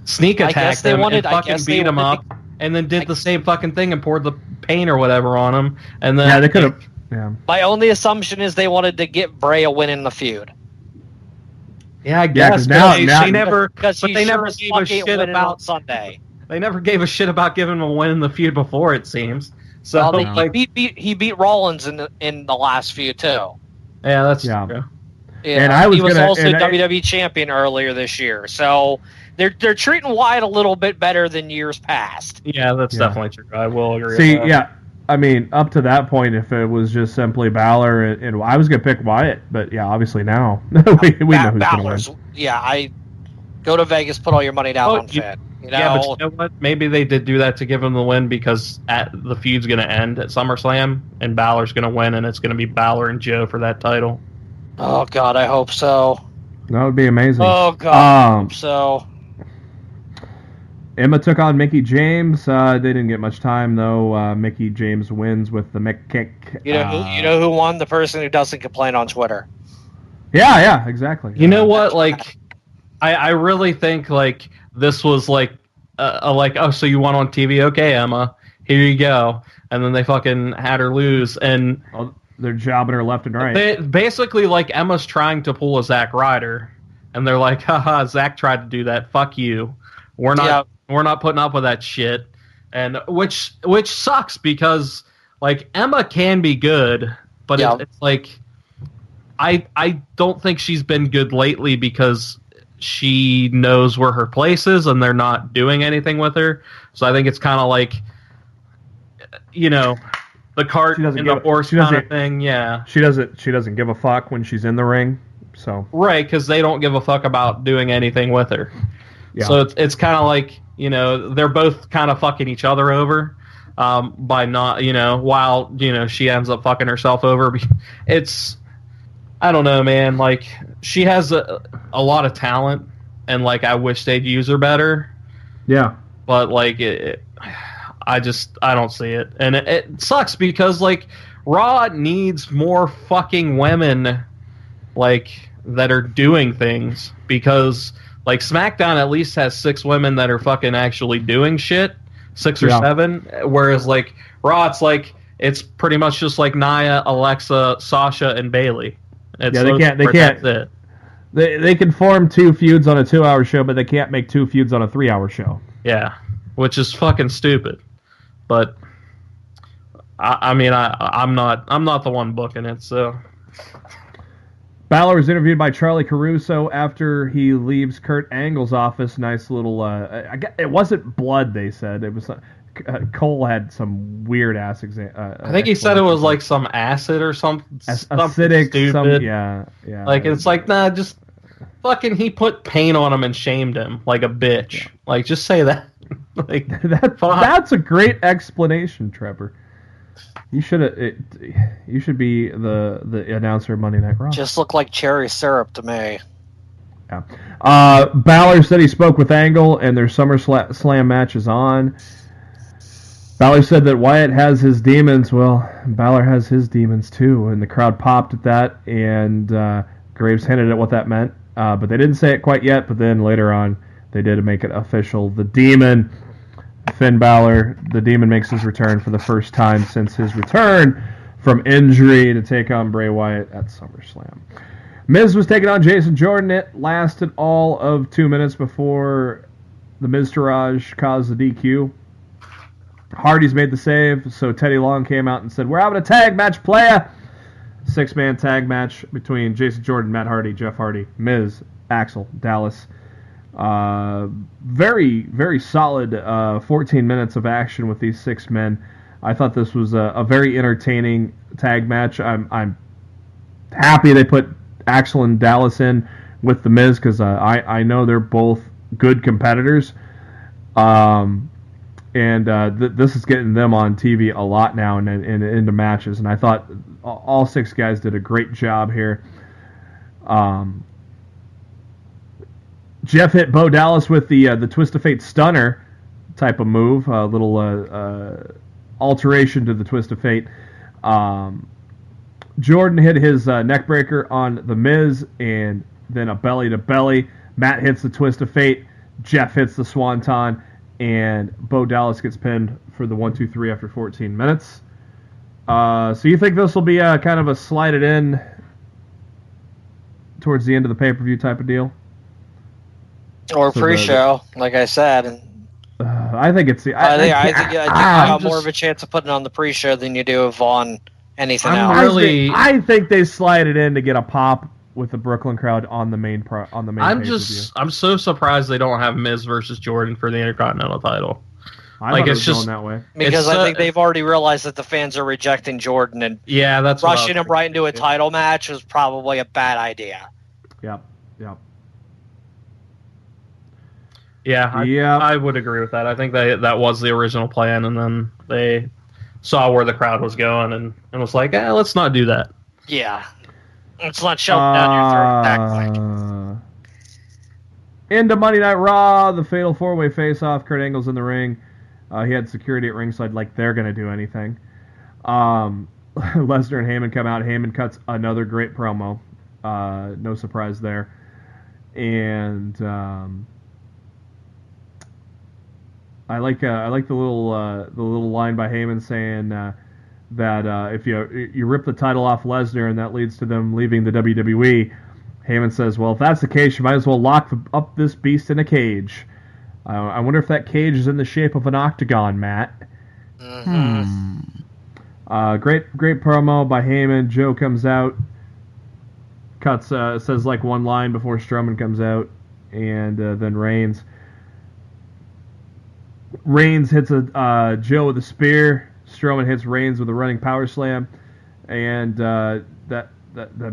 sneak attacked them and fucking beat him up. And then did the same fucking thing and poured the paint or whatever on him. And then they could have. Yeah. My only assumption is they wanted to get Bray a win in the feud. Yeah, I guess. 'cause now she never. Because But they never gave a shit about Sunday. They never gave a shit about giving him a win in the feud before. It seems. So Well, he beat Rollins in the last feud too. Yeah, that's Yeah. true. Yeah, And I was he was gonna- also and I- WWE champion earlier this year. So they're treating Wyatt a little bit better than years past. Yeah, that's Yeah. definitely true. I will agree. See, with that. yeah, I mean, up to that point, if it was just simply Balor, and I was gonna pick Wyatt, but yeah, obviously now we know who's gonna win. Balor's, yeah, I go to Vegas, put all your money down on Finn. You know, Yeah, but you know what? Maybe they did do that to give him the win because the feud's going to end at SummerSlam and Balor's going to win, and it's going to be Balor and Joe for that title. oh God, I hope so. That would be amazing. Oh God, I hope so. Emma took on Mickie James. They didn't get much time though. Mickie James wins with the Mick kick. You know who won? The person who doesn't complain on Twitter. Yeah, exactly. You know what? Like, I really think like this was like oh, so you won on TV? Okay, Emma, here you go. And then they fucking had her lose, and they're jobbing her left and right. basically like Emma's trying to pull a Zack Ryder, and they're like, haha, Zack tried to do that. Fuck you. We're not putting up with that shit. And which sucks because like Emma can be good, but it's like I don't think she's been good lately because she knows where her place is and they're not doing anything with her. So I think it's kind of like, you know, the cart and the horse kind of thing. Yeah, she doesn't give a fuck when she's in the ring. So right, because they don't give a fuck about doing anything with her. Yeah. So it's kind of like, you know, they're both kind of fucking each other over by not, you know, while, you know, she ends up fucking herself over. It's, I don't know, man. Like, she has a lot of talent, and, like, I wish they'd use her better. Yeah. But, like, I don't see it. And it sucks because, like, Raw needs more fucking women, like, that are doing things because, like, SmackDown at least has 6 women that are fucking actually doing shit. 6 or 7. Whereas, like, Raw, it's like, it's pretty much just like Nia, Alexa, Sasha, and Bayley. They can't. That's it. They can form 2 feuds on a 2-hour show, but they can't make 2 feuds on a 3-hour show. Yeah, which is fucking stupid. But I mean, I'm not the one booking it. So Balor was interviewed by Charlie Caruso after he leaves Kurt Angle's office. Nice little. It wasn't blood. They said it was. Cole had some weird ass exam. I think he said it was like some acid or something. Acidic. Stupid. Yeah. Like it's like nah, just fucking. He put paint on him and shamed him like a bitch. Yeah. Like just say that. Like that's a great explanation, Trevor. You should be the announcer of Monday Night Raw. Just look like cherry syrup to me. Yeah. Balor said he spoke with Angle and their SummerSlam match is on. Balor said that Wyatt has his demons. Well, Balor has his demons too, and the crowd popped at that, and Graves hinted at what that meant, but they didn't say it quite yet, but then later on, they did make it official. The demon, Finn Balor, the demon makes his return for the first time since his return from injury to take on Bray Wyatt at SummerSlam. Miz was taking on Jason Jordan. It lasted all of 2 minutes before the Miztourage caused the DQ. Hardy's made the save, so Teddy Long came out and said, "We're having a tag match, playa!" 6-man tag match between Jason Jordan, Matt Hardy, Jeff Hardy, Miz, Axel, Dallas. Very, very solid 14 minutes of action with these 6 men. I thought this was a very entertaining tag match. I'm happy they put Axel and Dallas in with the Miz because I know they're both good competitors. This is getting them on TV a lot now and into matches. And I thought all 6 guys did a great job here. Jeff hit Bo Dallas with the Twist of Fate Stunner type of move, a little alteration to the Twist of Fate. Jordan hit his neckbreaker on the Miz, and then a belly to belly. Matt hits the Twist of Fate. Jeff hits the Swanton, and Bo Dallas gets pinned for the 1-2-3 after 14 minutes. So you think this will be kind of a slide it in towards the end of the pay-per-view type of deal. Or pre-show, like I said. I think it's the. I think you have more of a chance of putting on the pre-show than you do of on anything else. I think they slide it in to get a pop with the Brooklyn crowd on the main I'm so surprised they don't have Miz versus Jordan for the Intercontinental title. It's just going that way because I think they've already realized that the fans are rejecting Jordan, and that's rushing him right into a title match was probably a bad idea. Yep. Yeah, I would agree with that. I think that was the original plan, and then they saw where the crowd was going and was like, let's not do that. Yeah. Let's not shove down your throat that quick. Into Monday Night Raw, the Fatal 4-Way Face-Off. Kurt Angle's in the ring. He had security at ringside like they're going to do anything. Lesnar and Heyman come out. Heyman cuts another great promo. No surprise there. And I like the little line by Heyman saying that if you rip the title off Lesnar and that leads to them leaving the WWE, Heyman says, well, if that's the case, you might as well lock up this beast in a cage. I wonder if that cage is in the shape of an octagon, Matt. Mm-hmm. Great promo by Heyman. Joe comes out, cuts, says like one line before Strowman comes out, and then Reigns hits Joe with a spear. Strowman hits Reigns with a running power slam, and that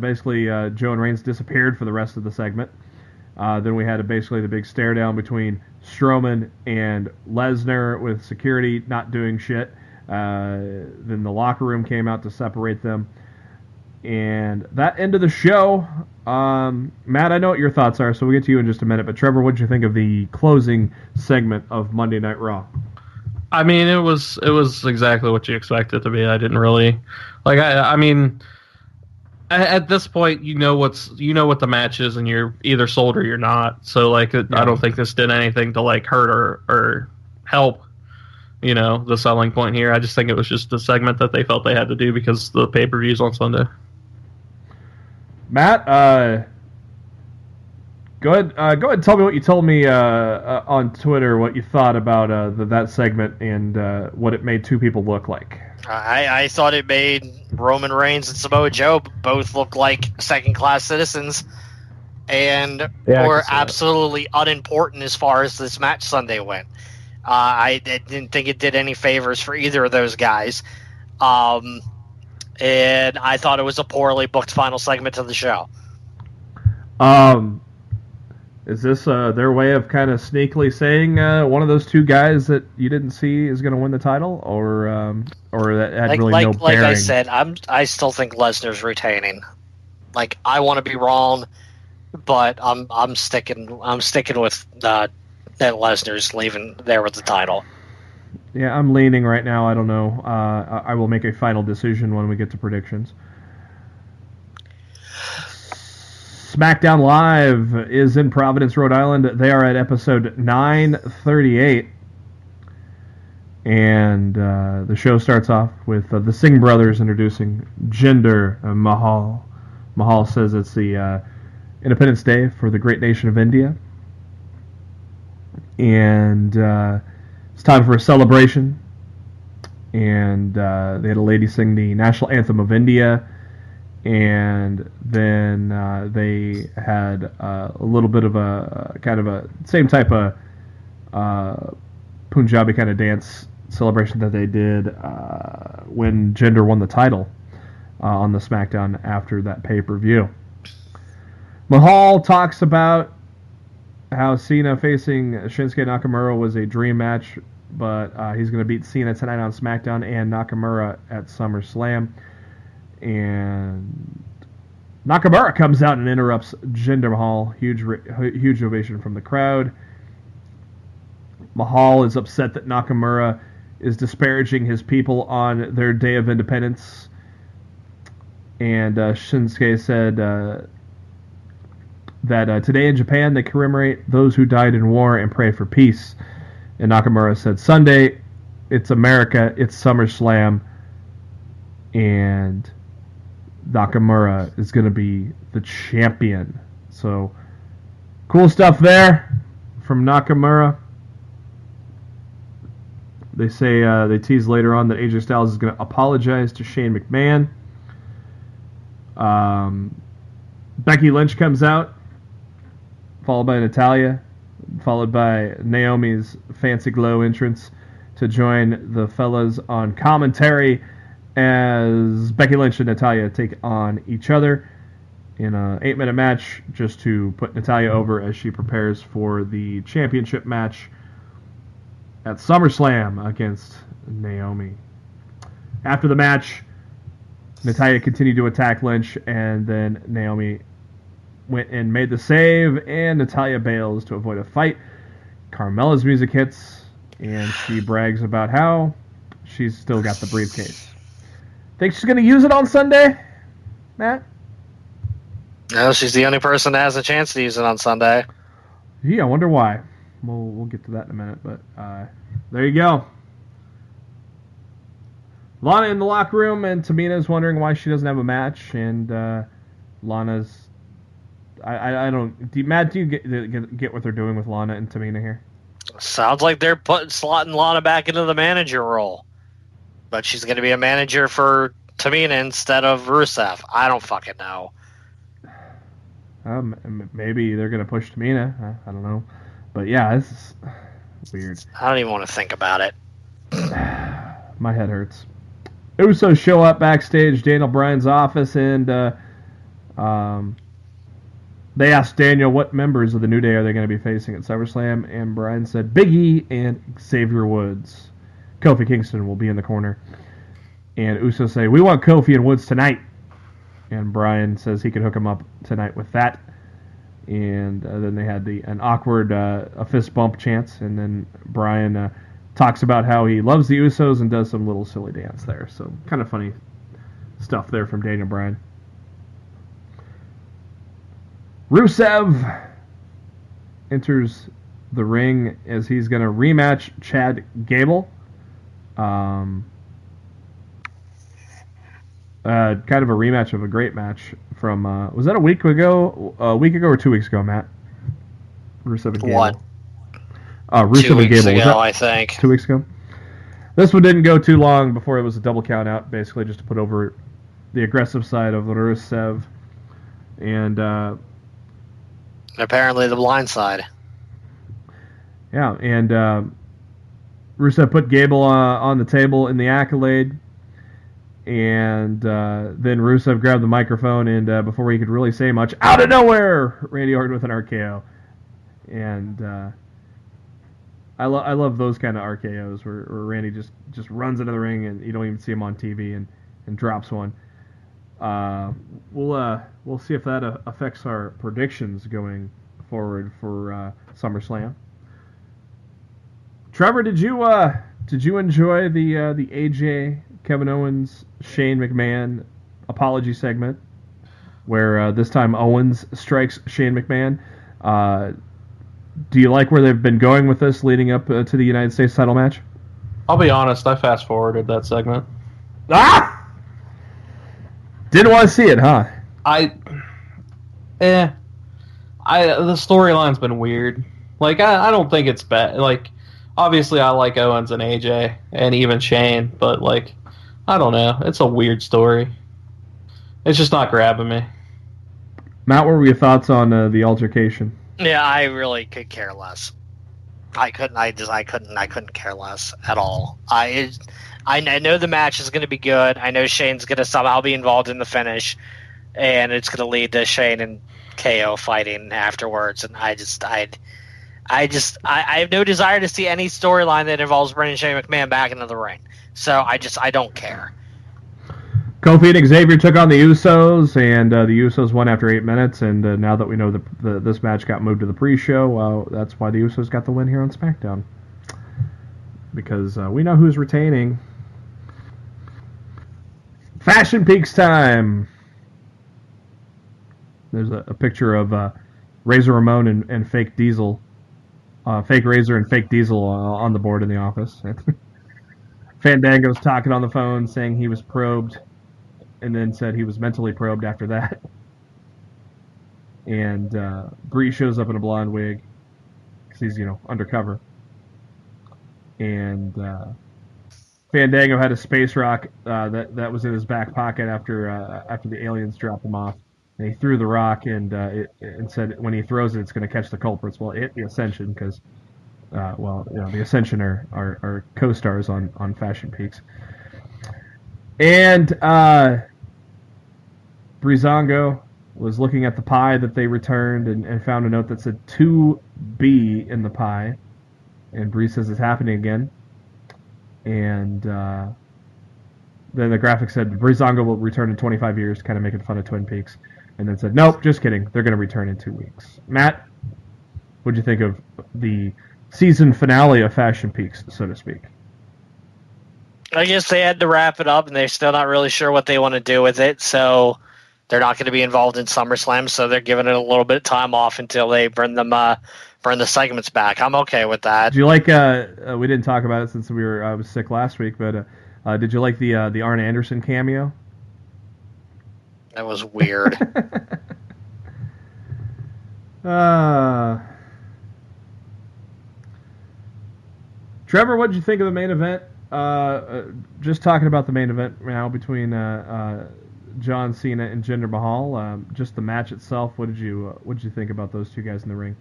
basically Joe and Reigns disappeared for the rest of the segment. Then we had basically the big stare down between Strowman and Lesnar with security not doing shit. Then the locker room came out to separate them. And that ended the show. Matt, I know what your thoughts are, so we'll get to you in just a minute. But Trevor, what did you think of the closing segment of Monday Night Raw? I mean, it was exactly what you expected it to be. I didn't really I mean, at this point, you know what the match is, and you're either sold or you're not. So I don't think this did anything to hurt or help. The selling point here. I just think it was just a segment that they felt they had to do because the pay-per-view's on Sunday. Matt, go ahead and tell me what you told me on Twitter, what you thought about that segment and what it made two people look like. I thought it made Roman Reigns and Samoa Joe both look like second-class citizens and were absolutely unimportant as far as this match Sunday went. I didn't think it did any favors for either of those guys. And I thought it was a poorly booked final segment of the show. Is this their way of kind of sneakily saying one of those two guys that you didn't see is going to win the title, or that had really no bearing? Like I said, I still think Lesnar's retaining. I want to be wrong, but I'm sticking with that Lesnar's leaving there with the title. Yeah, I'm leaning right now. I don't know. I will make a final decision when we get to predictions. SmackDown Live is in Providence, Rhode Island. They are at episode 938. And the show starts off with the Singh brothers introducing Jinder Mahal. Mahal says it's the Independence Day for the great nation of India. And it's time for a celebration. And they had a lady sing the national anthem of India. And then they had a little bit of a kind of a same type of Punjabi kind of dance celebration that they did when Jinder won the title on the SmackDown after that pay-per-view. Mahal talks about how Cena facing Shinsuke Nakamura was a dream match, but he's going to beat Cena tonight on SmackDown and Nakamura at SummerSlam. And Nakamura comes out and interrupts Jinder Mahal. Huge ovation from the crowd. Mahal is upset that Nakamura is disparaging his people on their Day of Independence. And Shinsuke said that today in Japan they commemorate those who died in war and pray for peace. And Nakamura said, Sunday, it's America, it's SummerSlam. And Nakamura is going to be the champion. So, cool stuff there from Nakamura. They say they tease later on that AJ Styles is going to apologize to Shane McMahon. Becky Lynch comes out, followed by Natalya, followed by Naomi's fancy glow entrance to join the fellas on commentary as Becky Lynch and Natalya take on each other in an 8-minute match just to put Natalya over as she prepares for the championship match at SummerSlam against Naomi. After the match, Natalya continued to attack Lynch, and then Naomi went and made the save, and Natalya bails to avoid a fight. Carmella's music hits, and she brags about how she's still got the briefcase. Think she's going to use it on Sunday, Matt? No, she's the only person that has a chance to use it on Sunday. Gee, I wonder why. We'll get to that in a minute, but there you go. Lana in the locker room, and Tamina's wondering why she doesn't have a match, and Lana's... I don't... Matt, do you get what they're doing with Lana and Tamina here? Sounds like they're slotting Lana back into the manager role. But she's going to be a manager for Tamina instead of Rusev. I don't fucking know. Maybe they're going to push Tamina. I don't know. But yeah, this is weird. I don't even want to think about it. My head hurts. Usos show up backstage, Daniel Bryan's office, and they asked Daniel what members of the New Day are they going to be facing at SummerSlam, and Bryan said Big E and Xavier Woods. Kofi Kingston will be in the corner. And Usos say, we want Kofi and Woods tonight. And Bryan says he can hook him up tonight with that. And then they had an awkward a fist bump chance, and then Bryan talks about how he loves the Usos and does some little silly dance there. So kind of funny stuff there from Daniel Bryan. Rusev enters the ring as he's going to rematch Chad Gable. Kind of a rematch of a great match from was that a week ago or 2 weeks ago, Matt? Rusev and Gable. What? Rusev 2 weeks and Gable. ago, I think. 2 weeks ago. This one didn't go too long before it was a double count out, basically just to put over the aggressive side of Rusev, and apparently the blind side. Yeah, and Rusev put Gable on the table in the Accolade, and then Rusev grabbed the microphone, and before he could really say much, out of nowhere, Randy Orton with an RKO. And I love those kind of RKOs where Randy just runs into the ring and you don't even see him on TV and drops one. We'll see if that affects our predictions going forward for SummerSlam. Trevor, did you enjoy the AJ, Kevin Owens, Shane McMahon apology segment where this time Owens strikes Shane McMahon? Do you like where they've been going with this leading up to the United States title match? I'll be honest, I fast-forwarded that segment. Ah! Didn't want to see it, huh? The storyline's been weird. Like, I don't think it's bad. Like, obviously I like Owens and AJ, and even Shane, but, like, I don't know. It's a weird story. It's just not grabbing me. Matt, what were your thoughts on the altercation? Yeah, I really could care less. I couldn't care less at all. I know the match is going to be good. I know Shane's going to somehow be involved in the finish, and it's going to lead to Shane and KO fighting afterwards. And I have no desire to see any storyline that involves bringing Shane McMahon back into the ring. So I don't care. Kofi and Xavier took on the Usos, and the Usos won after 8 minutes. And now that we know this match got moved to the pre-show, that's why the Usos got the win here on SmackDown. Because we know who's retaining. Fashion Peaks time. There's a picture of Razor Ramon and Fake Diesel. Fake Razor and Fake Diesel on the board in the office. Fandango's talking on the phone, saying he was probed and then said he was mentally probed after that. And Bree shows up in a blonde wig because he's, undercover. And Fandango had a space rock that was in his back pocket after the aliens dropped him off. And he threw the rock and said when he throws it, it's going to catch the culprits. Well, it hit the Ascension because, the Ascension are co-stars on Fashion Peaks. And Breezango was looking at the pie that they returned and found a note that said 2B in the pie. And Bree says it's happening again. And then the graphic said Breezango will return in 25 years, kind of making fun of Twin Peaks. And then said, nope, just kidding. They're going to return in 2 weeks. Matt, what'd you think of the season finale of Fashion Peaks, so to speak? I guess they had to wrap it up, and they're still not really sure what they want to do with it, so they're not going to be involved in SummerSlam, so they're giving it a little bit of time off until they bring the segments back. I'm okay with that. Did you like, we didn't talk about it since I was sick last week, but did you like the Arn Anderson cameo? That was weird. Trevor, what did you think of the main event? Just talking about the main event now between John Cena and Jinder Mahal. Just the match itself. What did you think about those two guys in the ring?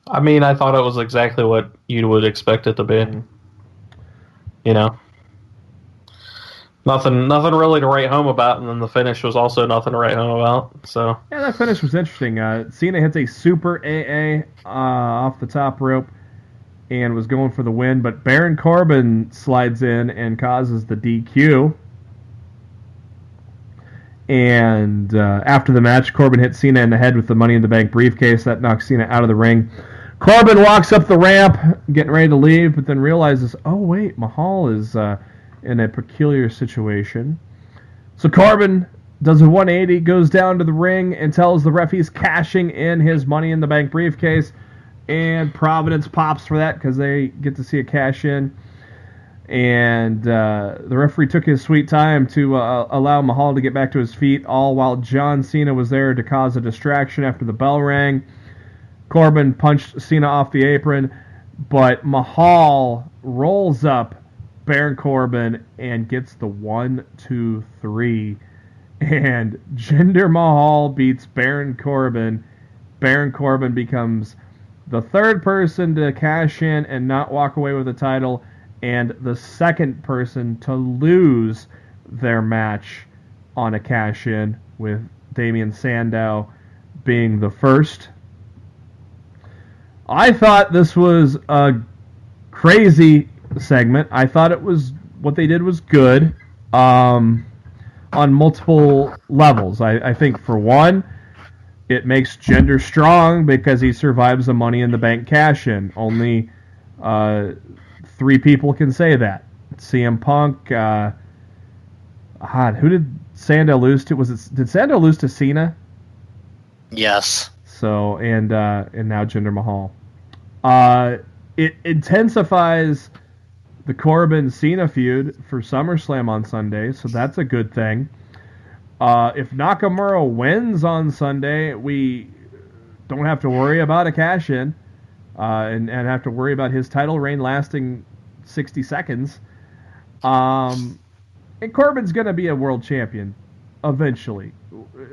I mean, I thought it was exactly what you would expect it to be. Nothing really to write home about, and then the finish was also nothing to write home about. So yeah, that finish was interesting. Cena hits a super AA off the top rope and was going for the win, but Baron Corbin slides in and causes the DQ. And after the match, Corbin hit Cena in the head with the Money in the Bank briefcase. That knocks Cena out of the ring. Corbin walks up the ramp, getting ready to leave, but then realizes, oh wait, Mahal is in a peculiar situation. So Corbin does a 180, goes down to the ring, and tells the ref he's cashing in his Money in the Bank briefcase. And Providence pops for that because they get to see a cash in. And the referee took his sweet time to allow Mahal to get back to his feet, all while John Cena was there to cause a distraction after the bell rang. Corbin punched Cena off the apron, but Mahal rolls up Baron Corbin and gets the 1, 2, 3. And Jinder Mahal beats Baron Corbin. Baron Corbin becomes the third person to cash in and not walk away with the title, and the second person to lose their match on a cash-in, with Damian Sandow being the first. I thought this was a crazy segment. I thought what they did was good on multiple levels. I think, for one, it makes Jinder strong because he survives a Money in the Bank cash-in. Only 3 people can say that. CM Punk. Who did Sandow lose to? Did Sandow lose to Cena? Yes. So and now Jinder Mahal. It intensifies the Corbin Cena feud for SummerSlam on Sunday, so that's a good thing. If Nakamura wins on Sunday, we don't have to worry about a cash-in and have to worry about his title reign lasting 60 seconds. And Corbin's going to be a world champion eventually,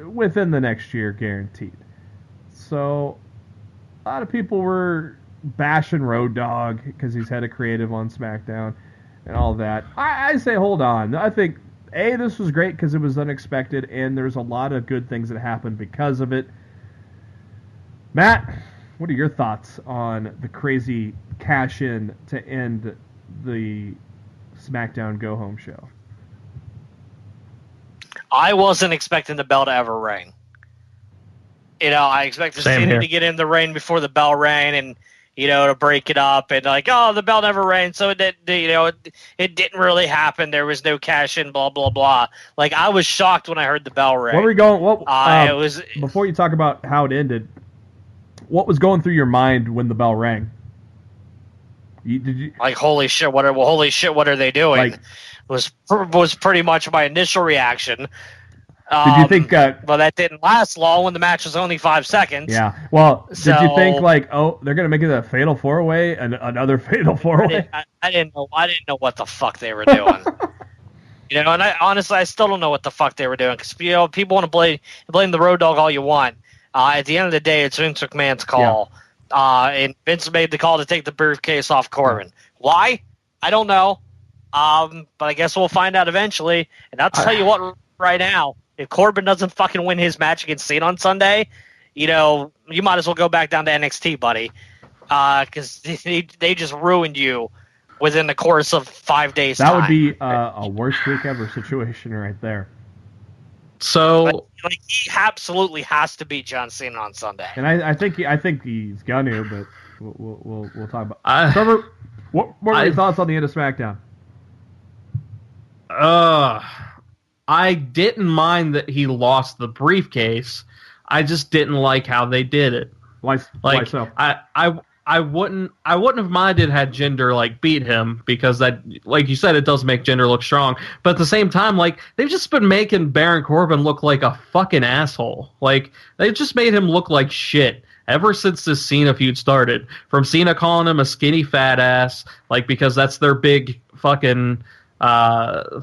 within the next year, guaranteed. So a lot of people were bashing Road Dogg because he's head of creative on SmackDown and all that. I say hold on. I think, this was great because it was unexpected, and there's a lot of good things that happened because of it. Matt, what are your thoughts on the crazy cash-in to end the SmackDown Go Home show? I wasn't expecting the bell to ever ring. I expected Cena to get in the ring before the bell rang, and to break it up, and the bell never rang, so it didn't really happen. There was no cash in, blah blah blah. I was shocked when I heard the bell ring. What were you going? Before you talk about how it ended, what was going through your mind when the bell rang? Did you like holy shit? What are they doing? Like, was pretty much my initial reaction. Did you think? Well, that didn't last long when the match was only 5 seconds. Yeah. Well, So- did you think like, oh, they're gonna make it a fatal 4-way and another fatal 4-way? I didn't know what the fuck they were doing. And I still don't know what the fuck they were doing, because people want to blame the Road Dogg all you want. At the end of the day, it's Vince McMahon's call. And Vince made the call to take the briefcase off Corbin. Why? I don't know. But I guess we'll find out eventually. And I'll tell you what, right now, if Corbin doesn't fucking win his match against Cena on Sunday, you might as well go back down to NXT, buddy. Because they just ruined you within the course of 5 days. That would be a worst week ever situation right there. So he absolutely has to beat John Cena on Sunday. And I think he's gonna, but we'll talk about. Trevor, what are your thoughts on the end of SmackDown? I didn't mind that he lost the briefcase. I just didn't like how they did it. Why so? I wouldn't have minded had Jinder like beat him, because that, like you said, it does make Jinder look strong. But at the same time, like, they've just been making Baron Corbin look like a fucking asshole. Like, they've just made him look like shit ever since this Cena feud started. From Cena calling him a skinny fat ass, like, because that's their big fucking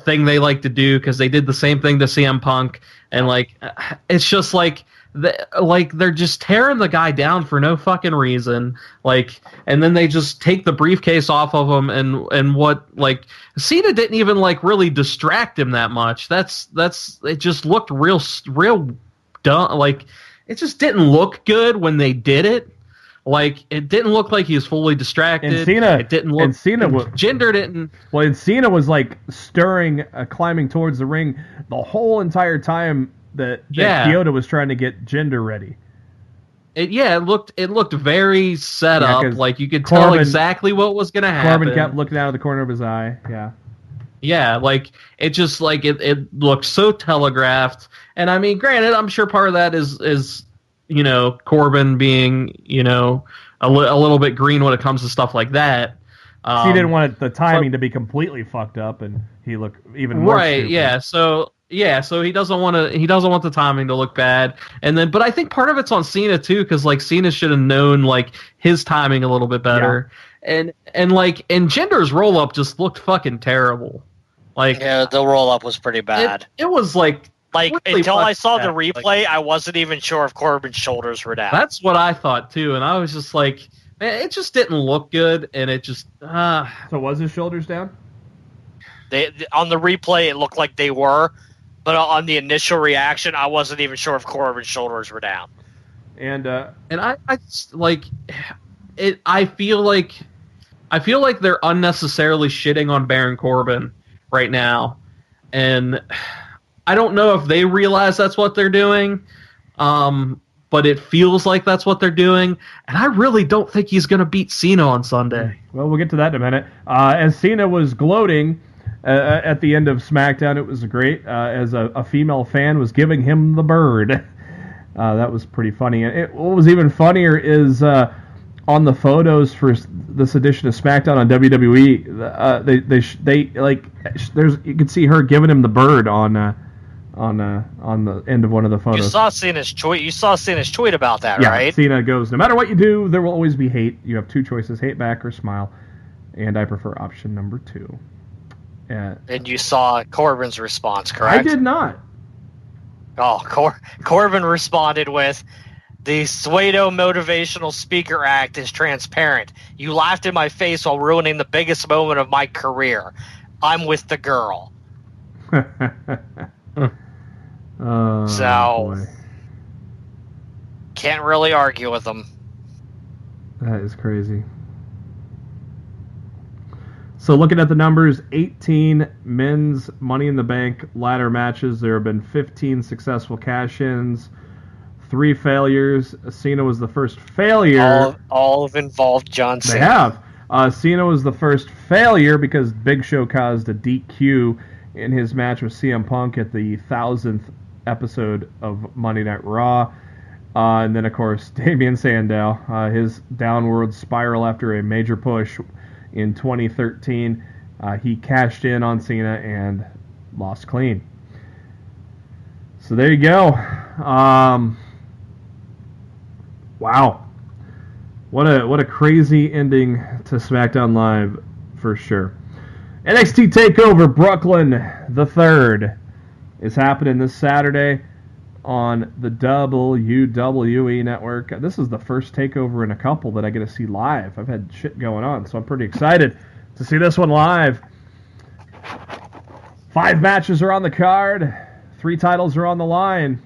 thing they like to do, because they did the same thing to CM Punk, and like, it's just like. They're just tearing the guy down for no fucking reason, like, and then they just take the briefcase off of him, and what, like, Cena didn't even like really distract him that much. That's it just looked real dumb. Like, it just didn't look good when they did it. Like, it didn't look like he was fully distracted. And Cena, it didn't look. And Cena was Jinder didn't. Well, and Cena was like stirring, climbing towards the ring the whole entire time that Kyoto was trying to get Jinder ready. It looked very set up. Like, you could tell exactly what was going to happen. Corbin kept looking out of the corner of his eye. Yeah. Yeah, like, it just, like, it looked so telegraphed. And I mean, granted, I'm sure part of that is Corbin being, a little bit green when it comes to stuff like that. He didn't want the timing to be completely fucked up, and he looked even more stupid. So he doesn't want the timing to look bad. But I think part of it's on Cena too, because like Cena should have known like his timing a little bit better. Yeah. And Jinder's roll up just looked fucking terrible. Like, yeah, the roll up was pretty bad. It was like really until I saw the replay, I wasn't even sure if Corbin's shoulders were down. That's what I thought too, and I was just like, man, it just didn't look good, and it just. So was his shoulders down? On the replay, it looked like they were, but on the initial reaction, I wasn't even sure if Corbin's shoulders were down. And I just, like it. I feel like they're unnecessarily shitting on Baron Corbin right now, and I don't know if they realize that's what they're doing. But it feels like that's what they're doing, and I really don't think he's going to beat Cena on Sunday. Well, we'll get to that in a minute. As Cena was gloating at the end of SmackDown, it was great, as a female fan was giving him the bird. That was pretty funny. And what was even funnier is on the photos for this edition of SmackDown on WWE, you could see her giving him the bird on the end of one of the photos. You saw Cena's tweet about that, right? Cena goes, no matter what you do, there will always be hate. You have two choices, hate back or smile. And I prefer option number 2. And you saw Corbin's response, correct? I did not. Oh, Corbin responded with, the Suedo motivational speaker act is transparent. You laughed in my face while ruining the biggest moment of my career. I'm with the girl. Boy. Can't really argue with them. That is crazy. So looking at the numbers, 18 men's Money in the Bank ladder matches. There have been 15 successful cash-ins, 3 failures. Cena was the first failure. All have involved John Cena. They have. Cena was the first failure because Big Show caused a DQ in his match with CM Punk at the 1000th episode of Monday Night Raw. And then, of course, Damian Sandow, his downward spiral after a major push in 2013. He cashed in on Cena and lost clean. So there you go. Wow. What a crazy ending to SmackDown Live for sure. NXT Takeover Brooklyn III is happening this Saturday on the WWE Network. This is the first takeover in a couple that I get to see live. I've had shit going on, so I'm pretty excited to see this one live. 5 matches are on the card. 3 titles are on the line.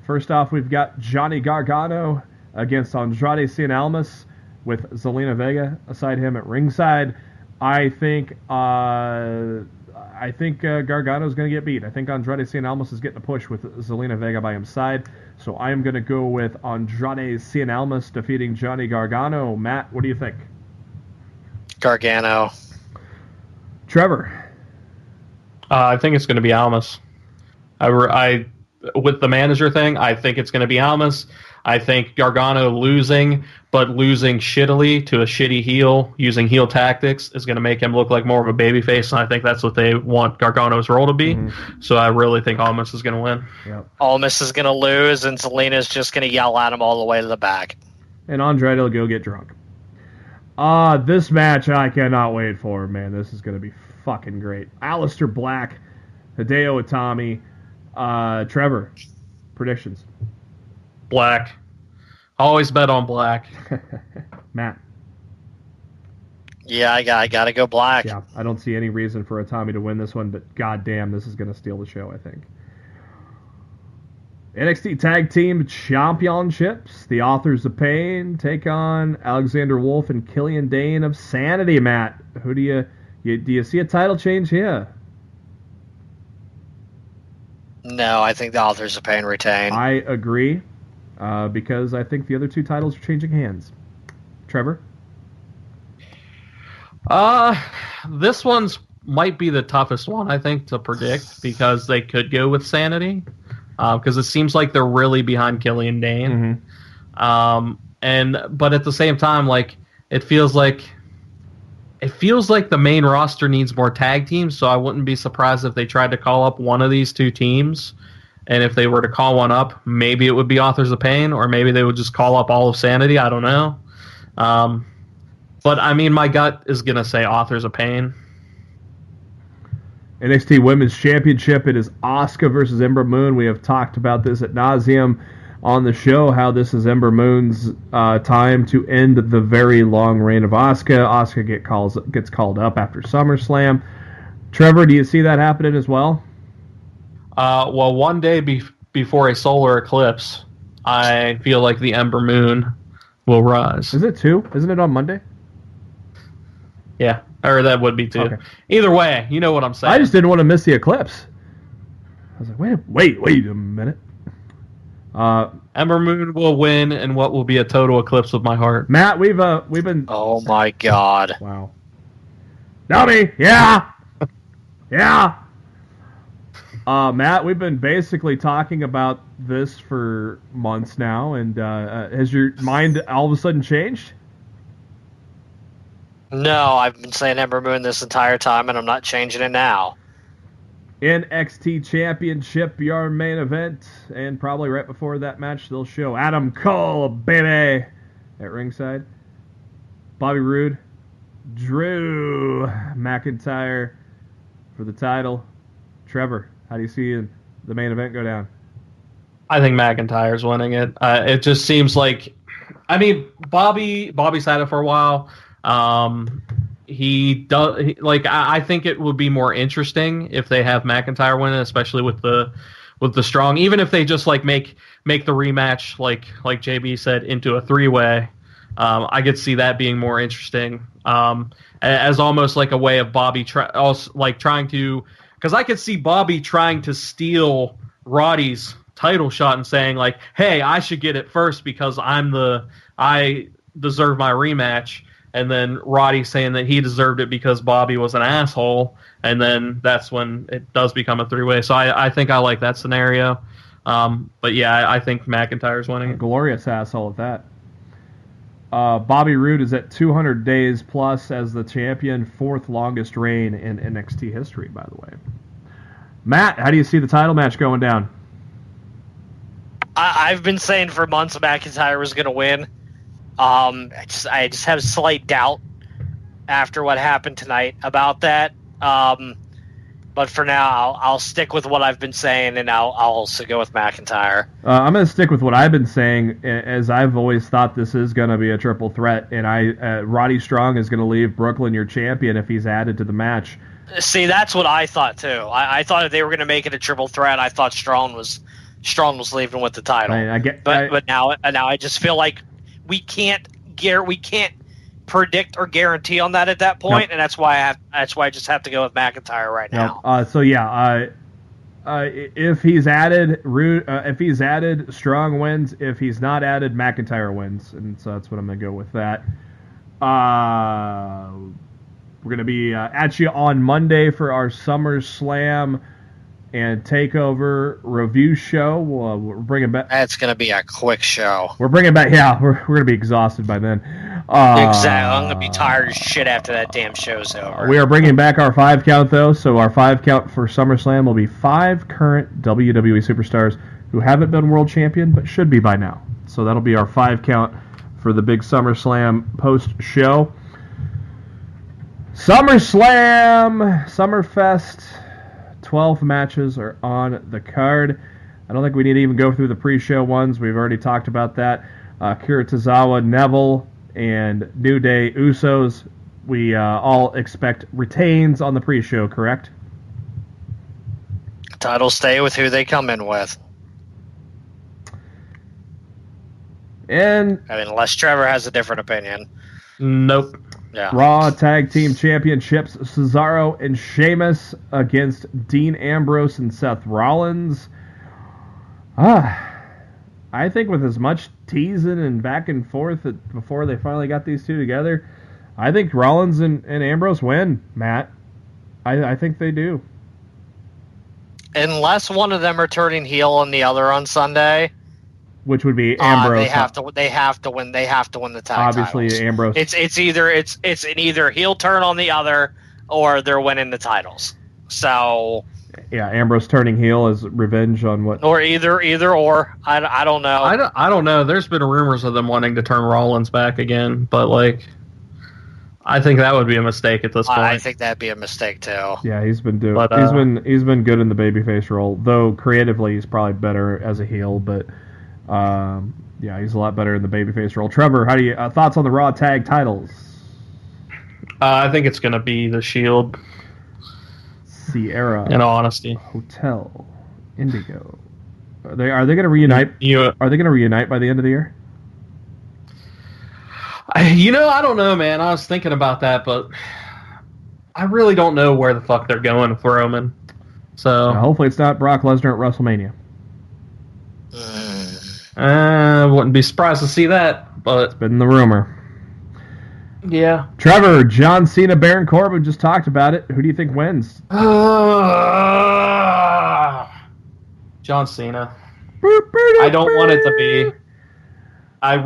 First off, we've got Johnny Gargano against Andrade Cien Almas with Zelina Vega aside him at ringside. I think Gargano's going to get beat. I think Andrade Cien Almas is getting a push with Zelina Vega by his side. So I am going to go with Andrade Cien Almas defeating Johnny Gargano. Matt, what do you think? Gargano. Trevor. I think it's going to be Almas. With the manager thing, I think it's going to be Almas. I think Gargano losing, but losing shittily to a shitty heel, using heel tactics, is going to make him look like more of a babyface, and I think that's what they want Gargano's role to be. Mm-hmm. So I really think Almas is going to win. Yep. Almas is going to lose, and Selena's just going to yell at him all the way to the back. And Andrade will go get drunk. This match I cannot wait for, man. This is going to be fucking great. Aleister Black, Hideo Itami, Trevor, predictions. Black. Always bet on Black. Matt. Yeah, I gotta go Black. Yeah, I don't see any reason for Itami to win this one, but goddamn, this is going to steal the show, I think. NXT Tag Team Championships. The Authors of Pain take on Alexander Wolf and Killian Dane of Sanity. Matt, who do you see a title change here? No, I think the Authors of Pain retain. I agree, because I think the other 2 titles are changing hands. Trevor? This one's might be the toughest one, I think, to predict, because they could go with Sanity, because it seems like they're really behind Killian Dane. Mm-hmm. But at the same time, like, it feels like the main roster needs more tag teams, so I wouldn't be surprised if they tried to call up one of these 2 teams. And if they were to call one up, maybe it would be Authors of Pain, or maybe they would just call up all of Sanity. I don't know. But, I mean, my gut is going to say Authors of Pain. NXT Women's Championship, it is Asuka versus Ember Moon. We have talked about this ad nauseum on the show, how this is Ember Moon's time to end the very long reign of Asuka. Asuka gets called up after SummerSlam. Trevor, do you see that happening as well? Well, one day before a solar eclipse, I feel like the Ember Moon will rise. Is it 2? Isn't it on Monday? Yeah, or that would be 2. Okay. Either way, you know what I'm saying. I just didn't want to miss the eclipse. I was like, wait a minute. Ember Moon will win in what will be a total eclipse of my heart. Matt, we've been. Oh my God! Wow. Dummy, yeah. Matt, we've been basically talking about this for months now, and has your mind all of a sudden changed? No, I've been saying Ember Moon this entire time, and I'm not changing it now. NXT Championship, your main event, and probably right before that match, they'll show Adam Cole, baby, at ringside. Bobby Roode, Drew McIntyre for the title. Trevor, how do you see the main event go down? I think McIntyre's winning it. It just seems like, I mean, Bobby's had it for a while. I think it would be more interesting if they have McIntyre win it, especially with the strong. Even if they just like make the rematch, like JB said, into a 3-way. I could see that being more interesting, as almost like a way of Bobby trying to, because I could see Bobby trying to steal Roddy's title shot and saying like, "Hey, I should get it first because I deserve my rematch." And then Roddy saying that he deserved it because Bobby was an asshole, and then that's when it does become a 3-way. So I think I like that scenario. But yeah, I think McIntyre's winning. A glorious asshole at that. Bobby Roode is at 200 days plus as the champion, fourth longest reign in NXT history, by the way. Matt, how do you see the title match going down? I've been saying for months McIntyre was going to win. I just have a slight doubt after what happened tonight about that. But for now, I'll stick with what I've been saying, and I'll also go with McIntyre. I'm going to stick with what I've been saying, as I've always thought this is going to be a triple threat, and Roddy Strong is going to leave Brooklyn your champion if he's added to the match. See, that's what I thought too. I thought if they were going to make it a triple threat, I thought Strong was leaving with the title. But now I just feel like we can't predict or guarantee on that at that point, Nope. and that's why I just have to go with McIntyre right now. If he's added, if he's added, Strong wins. If he's not added, McIntyre wins, and so that's what I'm going to go with that. We're going to be at you on Monday for our SummerSlam and Takeover review show. We're bringing back. That's going to be a quick show. We're bringing back. Yeah, we're going to be exhausted by then. Exactly. I'm going to be tired as shit after that damn show's over. We are bringing back our 5 count though, so our 5 count for SummerSlam will be 5 current WWE superstars who haven't been world champion but should be by now. So that'll be our 5 count for the big SummerSlam post show. SummerSlam, Summerfest, 12 matches are on the card. I don't think we need to even go through the pre-show ones. We've already talked about that. Akira Tozawa, Neville, and New Day Usos. We all expect retains on the pre-show, correct? Titles stay with who they come in with. And unless Trevor has a different opinion. Nope. Yeah. Raw Tag Team Championships, Cesaro and Sheamus against Dean Ambrose and Seth Rollins. I think with as much teasing and back and forth before they finally got these two together, I think Rollins and Ambrose win, Matt. I think they do. Unless one of them are turning heel and the other on Sunday. Which would be Ambrose. They have to win the tag Obviously, titles. Ambrose. It's an either heel turn on the other or they're winning the titles. So yeah, Ambrose turning heel as revenge on what? Or either or. I don't know. I don't know. There's been rumors of them wanting to turn Rollins back again, but I think that would be a mistake at this point. I think that'd be a mistake too. Yeah, he's been he's been good in the babyface role, though creatively he's probably better as a heel, but. Yeah, he's a lot better in the babyface role. Trevor, how do you thoughts on the Raw tag titles? I think it's going to be the Shield. Sierra, in all honesty, Hotel, Indigo. Are they going to reunite? Are they going to reunite by the end of the year? I don't know, man. I was thinking about that, but I really don't know where the fuck they're going with Roman. So hopefully it's not Brock Lesnar at WrestleMania. Wouldn't be surprised to see that, but it's been the rumor. Yeah. Trevor, John Cena, Baron Corbin just talked about it. Who do you think wins? John Cena. I don't want it to be. I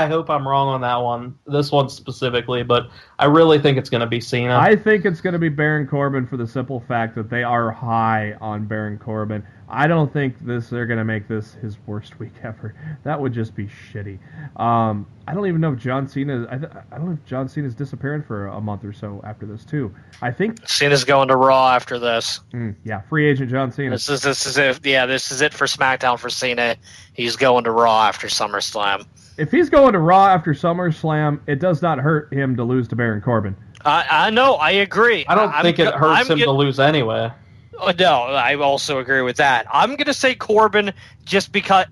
hope I'm wrong on that one. This one specifically, but I really think it's going to be Cena. I think it's going to be Baron Corbin for the simple fact that they are high on Baron Corbin. I don't think they're going to make this his worst week ever. That would just be shitty. I don't even know if John Cena. I don't know if John Cena's disappearing for a month or so after this too. I think Cena's going to Raw after this. Yeah, free agent John Cena. This is it. Yeah, this is it for SmackDown for Cena. He's going to Raw after SummerSlam. If he's going to Raw after SummerSlam, it does not hurt him to lose to Baron Corbin. I know. I agree. I don't think it hurts him to lose anyway. No, I also agree with that. I'm going to say Corbin just because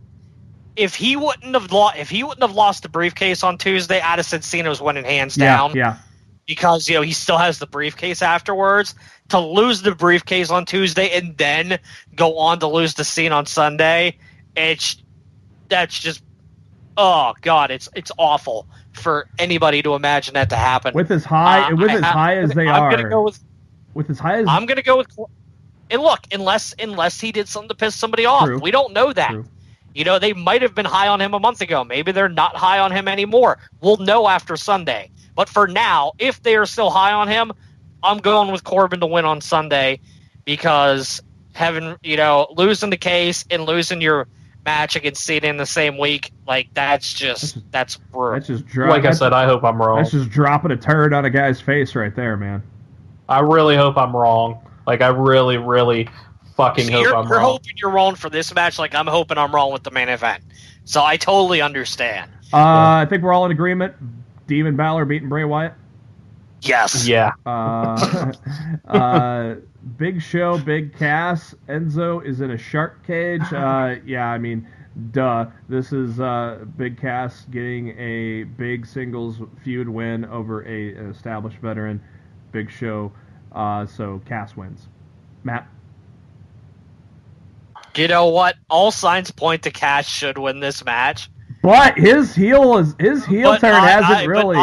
if he wouldn't have lost the briefcase on Tuesday, I'd have said Cena was winning hands down. Yeah. Because he still has the briefcase afterwards. To lose the briefcase on Tuesday and then go on to lose the Cena on Sunday, that's just. Oh God, it's awful for anybody to imagine that to happen. With as high as they are, I'm gonna go with and look, unless he did something to piss somebody off, we don't know that. True. They might have been high on him a month ago. Maybe they're not high on him anymore. We'll know after Sunday. But for now, if they are still high on him, I'm going with Corbin to win on Sunday because losing the case and losing your match against Cena in the same week, that's brutal. Like I said, I hope I'm wrong. That's just dropping a turd on a guy's face right there, man. I really hope I'm wrong. I really, really fucking hope I'm wrong. You're hoping you're wrong for this match like I'm hoping I'm wrong with the main event. So I totally understand. I think we're all in agreement. Demon Balor beating Bray Wyatt? Yes. Yeah. Big Show, Big Cass. Enzo is in a shark cage. Duh. This is Big Cass getting a big singles feud win over an established veteran, Big Show. So Cass wins. Matt? You know what? All signs point to Cass should win this match. But his heel turn hasn't really.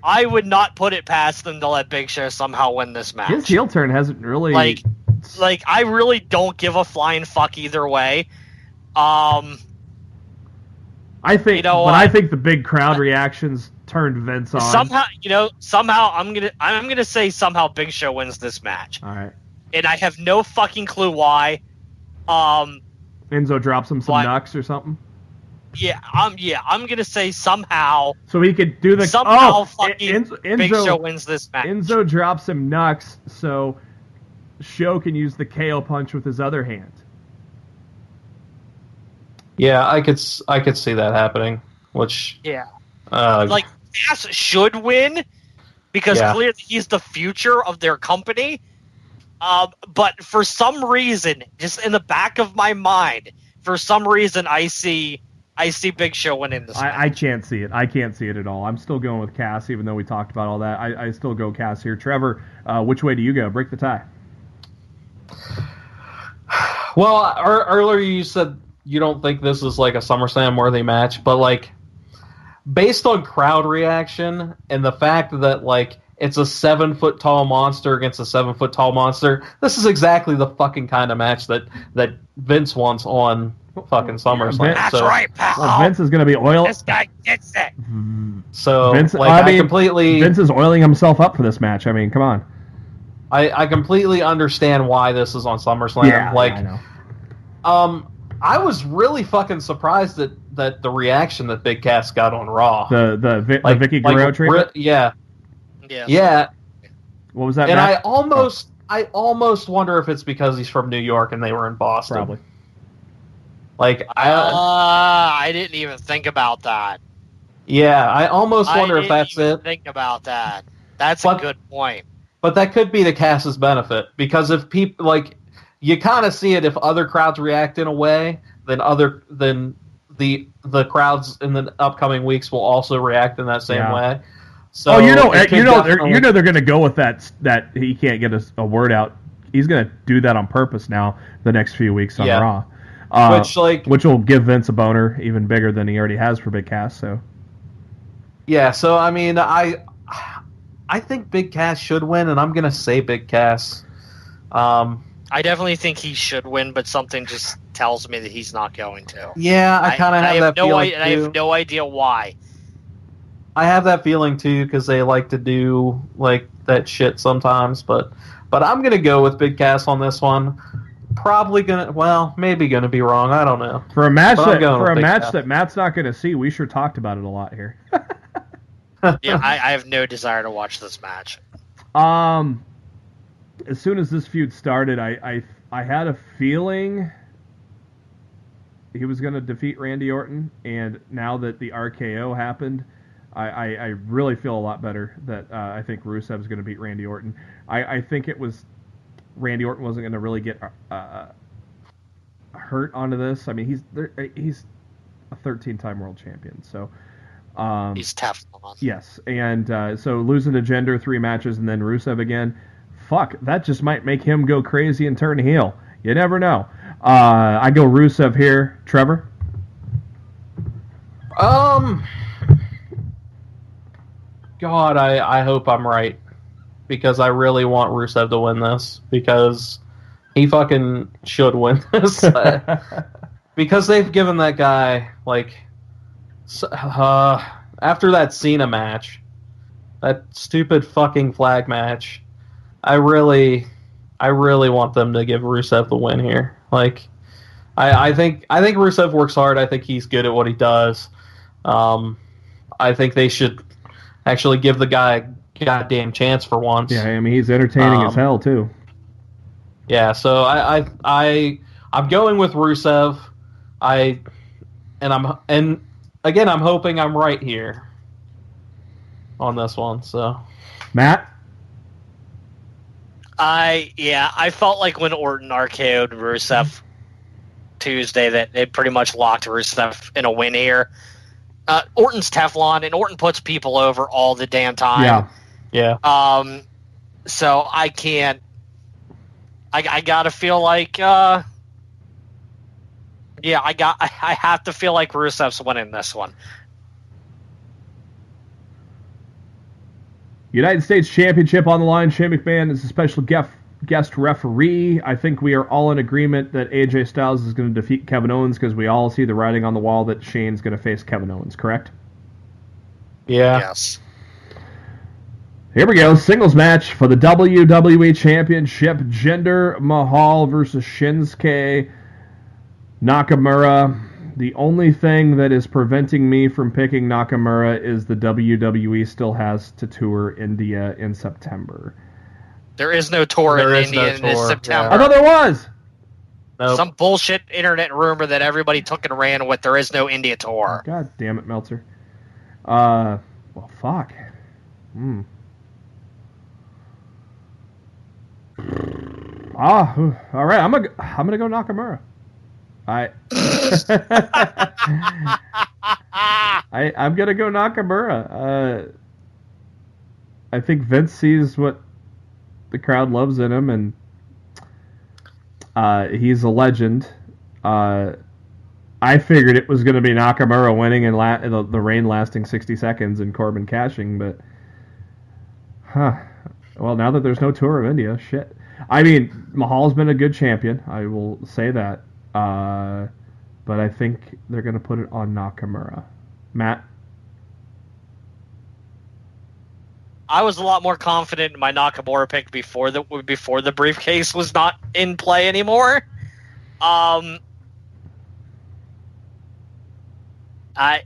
I would not put it past them to let Big Show somehow win this match. His heel turn hasn't really. I really don't give a flying fuck either way. I think, I think the big crowd reactions turned Vince on. Somehow I'm gonna say somehow Big Show wins this match. All right. And I have no fucking clue why. Enzo drops him some knucks or something. I'm gonna say somehow. So he could do the fucking Big Show wins this match. Enzo drops him knucks, so Show can use the KO punch with his other hand. Yeah, I could see that happening. Which Cass should win because clearly he's the future of their company. But for some reason, just in the back of my mind, I see Big Show winning this match. I can't see it. I can't see it at all. I'm still going with Cass, even though we talked about all that. I still go Cass here. Trevor, which way do you go? Break the tie. Well, earlier you said you don't think this is like a SummerSlam worthy match, but based on crowd reaction and the fact that it's a 7-foot tall monster against a 7-foot tall monster, this is exactly the fucking kind of match that Vince wants on fucking SummerSlam. That's right, pal. Well, Vince is going to be oiled. This guy gets it. So Vince is oiling himself up for this match. I mean, come on. I completely understand why this is on SummerSlam. Yeah, I know. I was really fucking surprised that the reaction that Big Cass got on Raw. The Vicky Guerrero treatment? Yeah. Yes. Yeah. What was that? And Matt? I almost wonder if it's because he's from New York and they were in Boston. Probably. I didn't even think about that. Yeah, I almost wonder if that's it. Think about that. That's a good point. But that could be to Cass's benefit because if people you kind of see it if other crowds react in a way, then the crowds in the upcoming weeks will also react in that same way. So they're going to go with that he can't get a word out. He's going to do that on purpose now the next few weeks on Raw. Which will give Vince a boner even bigger than he already has for Big Cass. So yeah, so I mean, I think Big Cass should win, and I'm going to say Big Cass. I definitely think he should win, but something just tells me that he's not going to. Yeah, I kind of have that feeling too. I have no idea why. I have that feeling too because they like to do that shit sometimes, but I'm gonna go with Big Cass on this one. Maybe gonna be wrong. I don't know. For a match that Matt's not gonna see, we sure talked about it a lot here. Yeah, I have no desire to watch this match. As soon as this feud started, I had a feeling he was going to defeat Randy Orton, and now that the RKO happened, I really feel a lot better that I think Rusev's going to beat Randy Orton. I think it was Randy Orton wasn't going to really get hurt onto this. I mean, he's a 13-time world champion, so he's tough. Yes, and so losing to Jinder 3 matches and then Rusev again. Fuck, that just might make him go crazy and turn heel. You never know. I go Rusev here. Trevor? God, I hope I'm right. Because I really want Rusev to win this. Because he fucking should win this. because they've given that guy after that Cena match, that stupid fucking flag match. I really want them to give Rusev the win here. I think Rusev works hard. I think he's good at what he does. I think they should actually give the guy a goddamn chance for once. Yeah, I mean he's entertaining as hell too. Yeah, so I'm going with Rusev. I'm hoping I'm right here on this one. So, Matt. I felt like when Orton RKO'd Rusev Tuesday that they pretty much locked Rusev in a win here. Orton's Teflon, and Orton puts people over all the damn time. Yeah. So I can't. I gotta feel like. I have to feel like Rusev's winning this one. United States Championship on the line. Shane McMahon is a special guest referee. I think we are all in agreement that AJ Styles is going to defeat Kevin Owens because we all see the writing on the wall that Shane's going to face Kevin Owens, correct? Yeah. Yes. Here we go. Singles match for the WWE Championship. Jinder Mahal versus Shinsuke Nakamura. The only thing that is preventing me from picking Nakamura is the WWE still has to tour India in September. There is no tour in India in this September. Yeah. I thought there was. Nope. Some bullshit internet rumor that everybody took and ran with. There is no India tour. God damn it, Meltzer. Well, fuck. All right. I'm gonna go Nakamura. I'm gonna go Nakamura. I think Vince sees what the crowd loves in him, and he's a legend. I figured it was going to be Nakamura winning and the reign lasting 60 seconds and Corbin cashing, but well, now that there's no tour of India, shit. I mean, Mahal's been a good champion. I will say that. But I think they're going to put it on Nakamura. Matt? I was a lot more confident in my Nakamura pick before the briefcase was not in play anymore. I'm gonna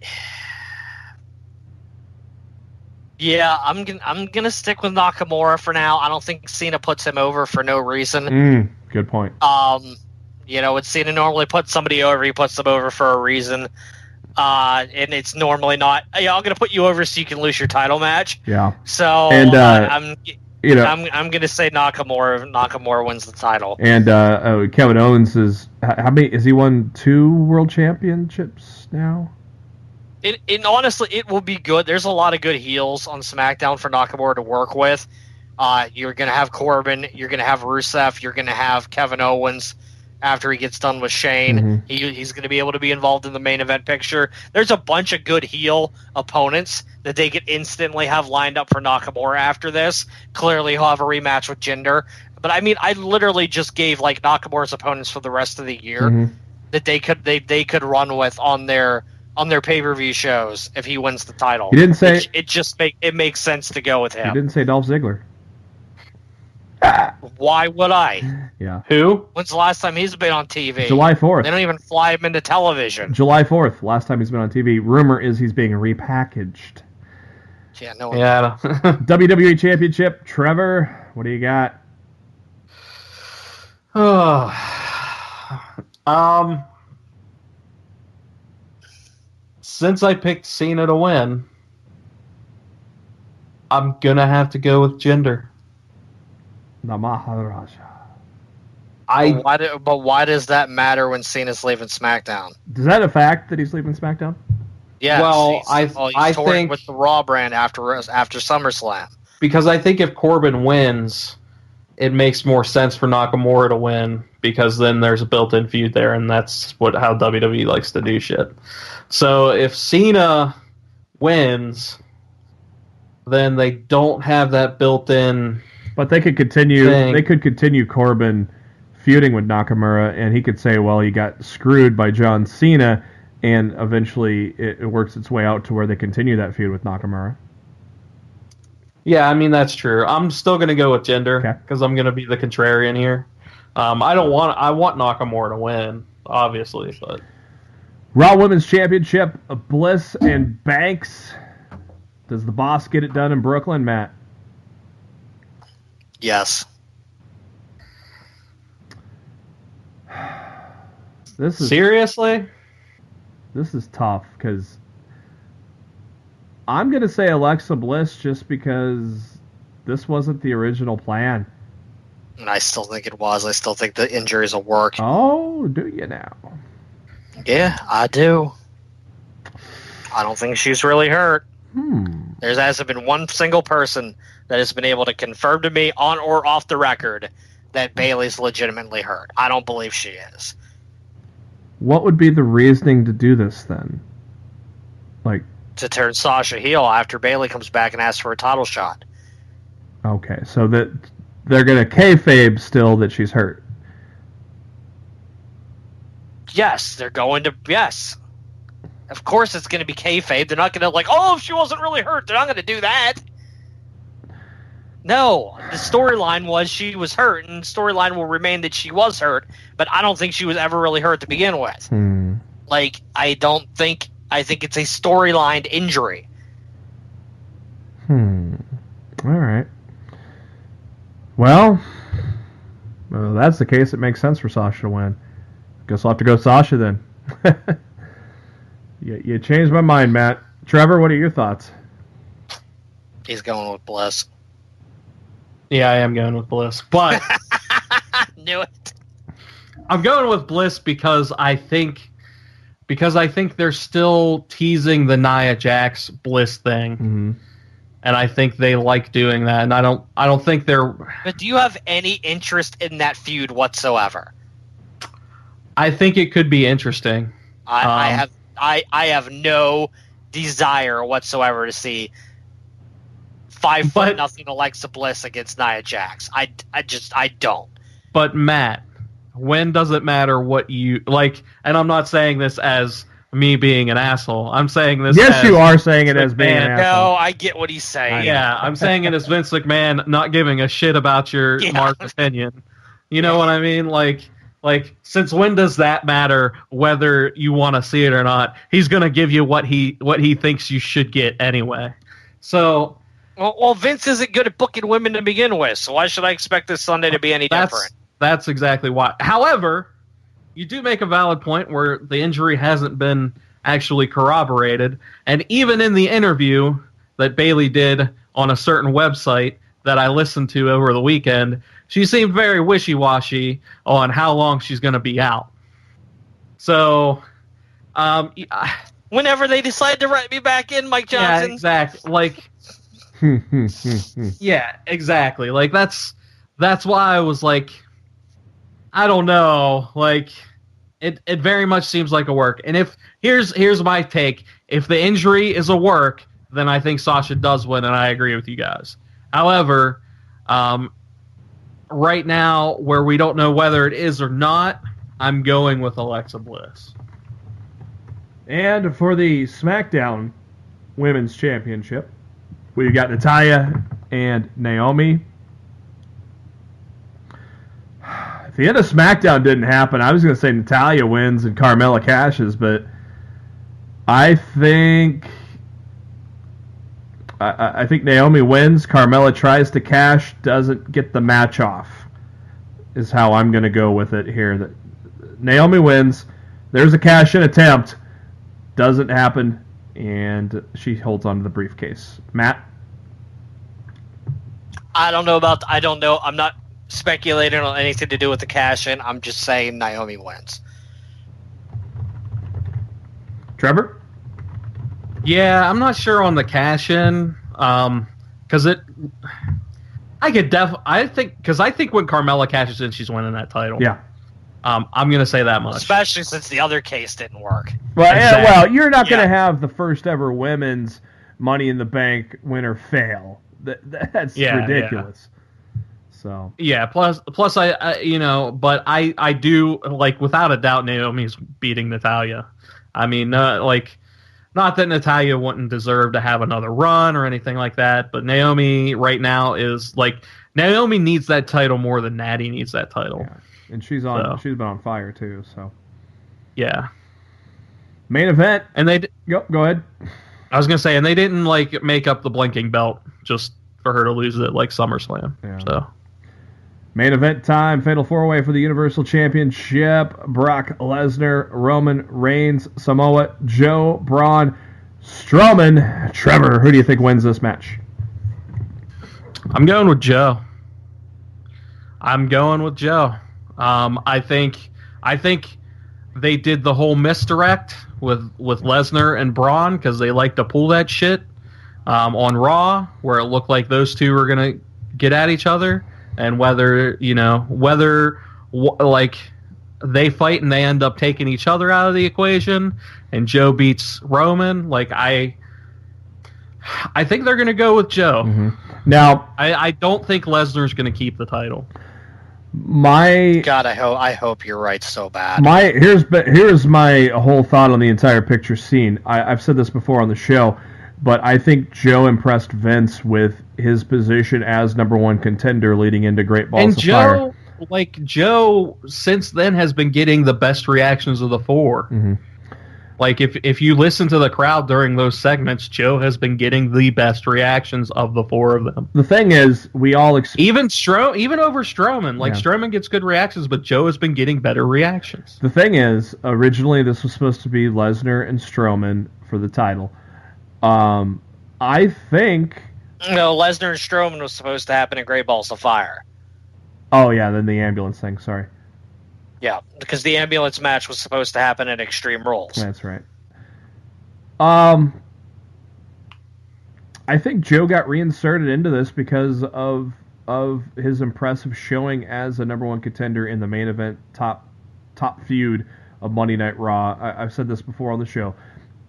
stick with Nakamura for now. I don't think Cena puts him over for no reason. Good point. When Cena normally puts somebody over, he puts them over for a reason. And it's normally not, I'm going to put you over so you can lose your title match. Yeah. So and, I'm going to say Nakamura wins the title. And Kevin Owens is how many? Is he won 2 world championships now? It honestly, it will be good. There's a lot of good heels on SmackDown for Nakamura to work with. You're going to have Corbin. You're going to have Rusev. You're going to have Kevin Owens. After he gets done with Shane, he's going to be able to be involved in the main event picture. There's a bunch of good heel opponents that they could instantly have lined up for Nakamura after this. Clearly, he'll have a rematch with Jinder. But I mean, I literally just gave like Nakamura's opponents for the rest of the year that they could run with on their pay-per-view shows if he wins the title. He didn't say it makes sense to go with him. He didn't say Dolph Ziggler. Why would I? Yeah. Who? When's the last time he's been on TV? July 4th. They don't even fly him into television. July 4th. Last time he's been on TV. Rumor is he's being repackaged. Yeah, no. Yeah. WWE Championship. Trevor, what do you got? Since I picked Cena to win, I'm gonna have to go with Jinder. The Maharaja. But why does that matter when Cena's leaving SmackDown? Is that a fact that he's leaving SmackDown? Yeah. Well, I touring think with the Raw brand after SummerSlam. Because I think if Corbin wins, it makes more sense for Nakamura to win because then there's a built-in feud there, and that's how WWE likes to do shit. So if Cena wins, then they don't have that built-in. But they could continue. Thing. They could continue Corbin feuding with Nakamura, and he could say, well, he got screwed by John Cena, and eventually it works its way out to where they continue that feud with Nakamura. Yeah, I mean, that's true. I'm still going to go with gender Okay. because I'm going to be the contrarian here. I want Nakamura to win, obviously, but Raw Women's Championship, Bliss and Banks. Does the boss get it done in Brooklyn, Matt? Yes. Seriously? This is tough because I'm going to say Alexa Bliss just because this wasn't the original plan. And I still think it was. I still think the injuries will work. Oh, do you now? Yeah, I do. I don't think she's really hurt. There hasn't been one single person that has been able to confirm to me on or off the record that Bayley's legitimately hurt. I don't believe she is. What would be the reasoning to do this then? Like, to turn Sasha heel after Bayley comes back and asks for a title shot. okay, so that they're going to kayfabe still that she's hurt. Yes, they're going to. Yes. Of course it's going to be kayfabe. They're not going to, like, oh, if she wasn't really hurt, they're not going to do that. No, the storyline was she was hurt, and the storyline will remain that she was hurt, but I don't think she was ever really hurt to begin with. Like, I think it's a storyline injury. All right. Well, if that's the case, it makes sense for Sasha to win. Guess I'll have to go Sasha then. You changed my mind, Matt. Trevor, what are your thoughts? He's going with Bliss. Yeah, I am going with Bliss. But Knew it. I'm going with Bliss because I think they're still teasing the Nia Jax Bliss thing. And I think they like doing that, and I don't think they're. But do you have any interest in that feud whatsoever? I think it could be interesting. I have no desire whatsoever to see 5'0" Alexa Bliss against Nia Jax. I don't. But Matt, when does it matter what you like? And I'm not saying this as me being an asshole. I'm saying this. Yes, as you are saying it as being an asshole. No, I get what he's saying. Yeah, I'm saying it as Vince McMahon not giving a shit about your Mark opinion. You know what I mean? Like, since when does that matter whether you want to see it or not? He's gonna give you what he thinks you should get anyway. So, well, Vince isn't good at booking women to begin with, so why should I expect this Sunday to be any different? That's exactly why. However, you do make a valid point where the injury hasn't been actually corroborated, and even in the interview that Bayley did on a certain website that I listened to over the weekend, she seemed very wishy-washy on how long she's going to be out. So, whenever they decide to write me back in, Mike Johnson. Yeah, exactly. Like, yeah, exactly. Like, that's why I was like, I don't know. Like, it very much seems like a work. And if here's my take: if the injury is a work, then I think Sasha does win, and I agree with you guys. However, right now, where we don't know whether it is or not, I'm going with Alexa Bliss. And for the SmackDown Women's Championship, we've got Natalya and Naomi. If the end of SmackDown didn't happen, I was going to say Natalya wins and Carmella cashes, but I think Naomi wins. Carmella tries to cash, doesn't get the match off, is how I'm going to go with it here. That Naomi wins. There's a cash-in attempt. Doesn't happen, and she holds on to the briefcase. Matt? I don't know. I'm not speculating on anything to do with the cash-in. I'm just saying Naomi wins. Trevor? Yeah, I'm not sure on the cash-in, because I think when Carmella cashes in, she's winning that title. Yeah. I'm going to say that much. Especially since the other case didn't work. Well, exactly. Well, you're not going to have the first ever women's Money in the Bank winner fail. That's ridiculous. So yeah, plus I you know, but I do like without a doubt Naomi's beating Natalya. I mean, like not that Natalya wouldn't deserve to have another run or anything like that, but Naomi right now is like Naomi needs that title more than Natty needs that title. yeah. And she's been on fire too, so. Yeah. Main event. And they Yep, go ahead. I was going to say and they didn't like make up the blinking belt just for her to lose it like SummerSlam. Yeah. So Main event time, Fatal 4-Way for the Universal Championship. Brock Lesnar, Roman Reigns, Samoa Joe, Braun Strowman. Trevor, who do you think wins this match? I'm going with Joe. I think they did the whole misdirect with Lesnar and Braun because they like to pull that shit on Raw where it looked like those two were gonna get at each other, and whether like they fight and they end up taking each other out of the equation, and Joe beats Roman. Like I think they're gonna go with Joe. Mm-hmm. Now I don't think Lesnar's gonna keep the title. God, I hope you're right so bad. Here's my whole thought on the entire picture scene. I've said this before on the show, but I think Joe impressed Vince with his position as number one contender leading into Great Balls of Fire. Joe since then has been getting the best reactions of the four. Mm-hmm. Like if you listen to the crowd during those segments, Joe has been getting the best reactions of the four of them. The thing is, we all even over Strowman. Like Strowman gets good reactions, but Joe has been getting better reactions. The thing is, originally this was supposed to be Lesnar and Strowman for the title. I think Lesnar and Strowman was supposed to happen in Great Balls of Fire. Oh yeah, then the ambulance thing. Sorry. Yeah, because the ambulance match was supposed to happen at Extreme Rules. That's right. I think Joe got reinserted into this because of his impressive showing as a number one contender in the main event top feud of Monday Night Raw. I've said this before on the show.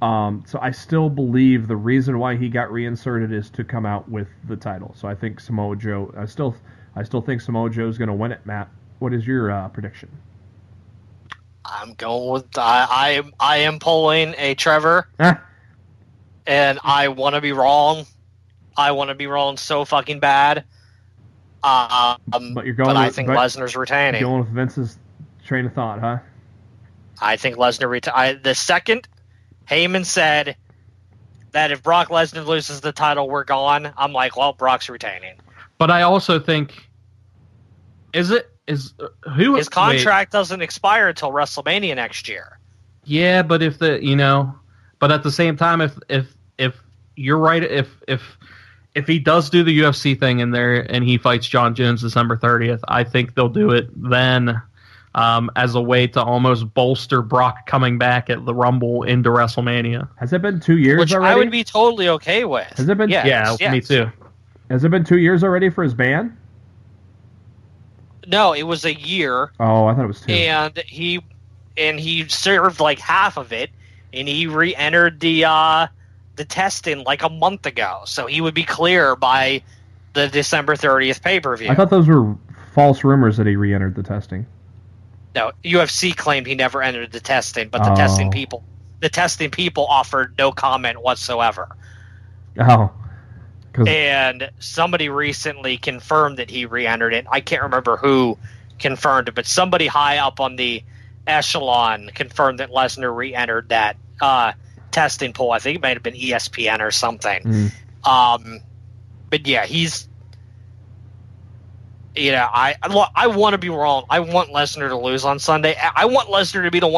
So I still believe the reason why he got reinserted is to come out with the title. So I think Samoa Joe. I still think Samoa Joe is going to win it. Matt, what is your prediction? I'm going with I am pulling a Trevor, and I want to be wrong. I want to be wrong so fucking bad. But I think Lesnar's retaining. Going with Vince's train of thought, huh? I think Lesnar the second Heyman said that if Brock Lesnar loses the title, we're gone. I'm like, well, Brock's retaining. But I also think his contract doesn't expire until WrestleMania next year. Yeah, but but at the same time, if you're right, if he does do the UFC thing in there and he fights John Jones December 30th, I think they'll do it then as a way to almost bolster Brock coming back at the Rumble into WrestleMania. Has it been 2 years Which already? I would be totally okay with. Has it been? Yes. Me too. Has it been 2 years already for his ban? No, it was a year. Oh, I thought it was 2. And he served like half of it, and he re-entered the testing like a month ago, so he would be clear by the December 30th pay-per-view. I thought those were false rumors that he re-entered the testing. No, UFC claimed he never entered the testing, but the testing people offered no comment whatsoever. Oh. And somebody recently confirmed that he re-entered it. I can't remember who confirmed it, but somebody high up on the echelon confirmed that Lesnar re-entered that testing pool. I think it might have been ESPN or something. But yeah, he's... I want to be wrong. I want Lesnar to lose on Sunday. I want Lesnar to be the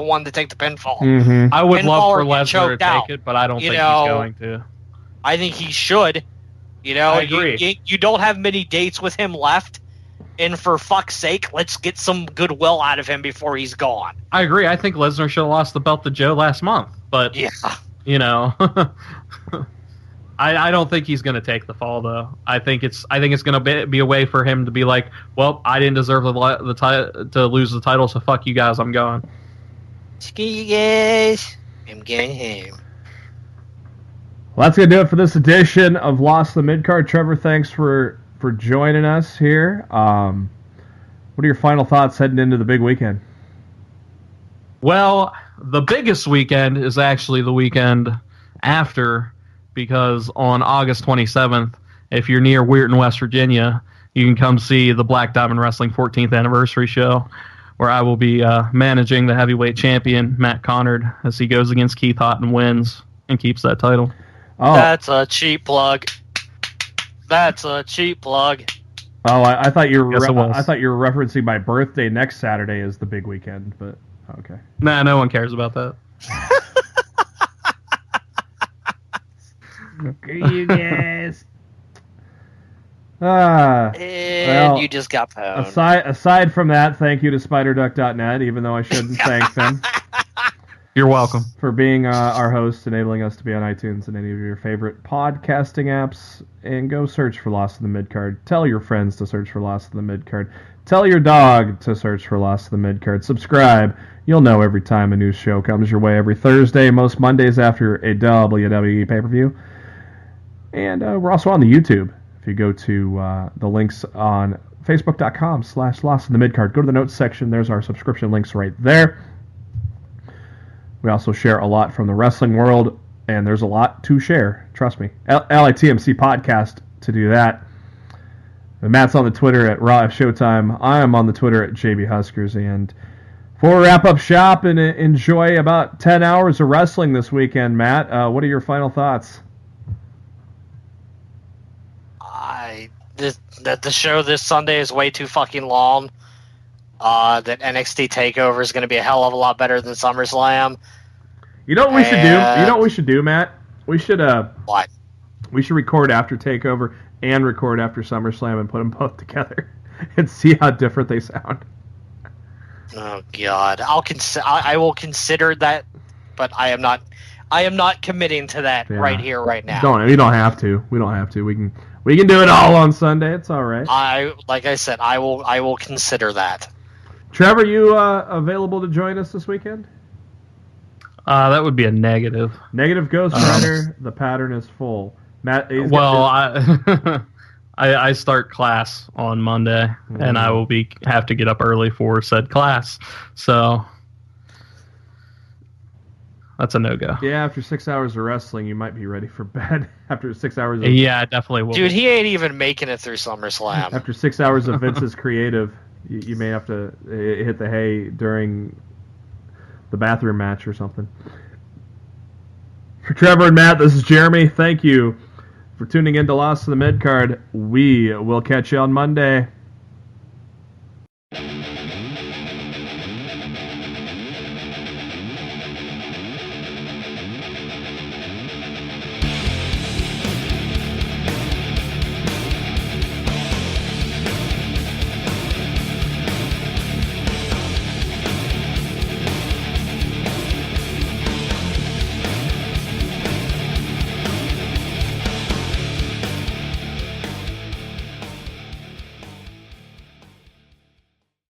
one to take the pinfall. Mm-hmm. I would love for Lesnar to take it, but I don't think he's going to. I think he should. I agree. You don't have many dates with him left, and for fuck's sake, let's get some goodwill out of him before he's gone. I agree. I think Lesnar should have lost the belt to Joe last month, but I don't think he's going to take the fall though. I think it's going to be a way for him to be like, well, I didn't deserve to lose the title, so fuck you guys, I'm going. Screw you guys, I'm going home. Well, that's going to do it for this edition of Lost the Midcard. Trevor, thanks for for joining us here. What are your final thoughts heading into the big weekend? Well, the biggest weekend is actually the weekend after, because on August 27th, if you're near Weirton, West Virginia, you can come see the Black Diamond Wrestling 14th anniversary show, where I will be managing the heavyweight champion, Matt Connard, as he goes against Keith Hott and wins and keeps that title. Oh, That's a cheap plug. That's a cheap plug. oh, I thought you were. Yes, it was. I thought you were referencing my birthday next Saturday as the big weekend, but okay. Nah, no one cares about that. You guys. And you just got pwned. Aside from that, thank you to SpiderDuck.net, even though I shouldn't thank them You're welcome. for being our host, enabling us to be on iTunes and any of your favorite podcasting apps. And go search for Lost in the Midcard. Tell your friends to search for Lost in the Midcard. Tell your dog to search for Lost in the Midcard. Subscribe. You'll know every time a new show comes your way every Thursday, most Mondays after a WWE pay-per-view. And we're also on the YouTube. If you go to the links on Facebook.com/Lost in the Midcard, go to the notes section. There's our subscription links right there. We also share a lot from the wrestling world, and there's a lot to share. Trust me. LITMC podcast to do that. And Matt's on the Twitter at Raw F Showtime. I am on the Twitter at JB Huskers. And before we wrap up shop and enjoy about 10 hours of wrestling this weekend, Matt, what are your final thoughts? That the show this Sunday is way too fucking long. That NXT Takeover is going to be a hell of a lot better than SummerSlam. You know what we should do? You know what we should do, Matt? We should What? we should record after Takeover and record after SummerSlam and put them both together and see how different they sound. Oh God, I will consider that, but I am not committing to that right here, right now. You don't have to. We don't have to. We can do it all on Sunday. It's all right. Like I said, I will consider that. Trevor, you available to join us this weekend? That would be a negative. Negative Ghost Rider. The pattern is full. Matt. I start class on Monday, and I will have to get up early for said class. So that's a no-go. Yeah, after 6 hours of wrestling, you might be ready for bed. After 6 hours of... Yeah, I definitely will. Dude, he ain't even making it through SummerSlam. After 6 hours of Vince's creative, you may have to hit the hay during the bathroom match or something. For Trevor and Matt, this is Jeremy. Thank you for tuning in to Lost in the Midcard. We will catch you on Monday.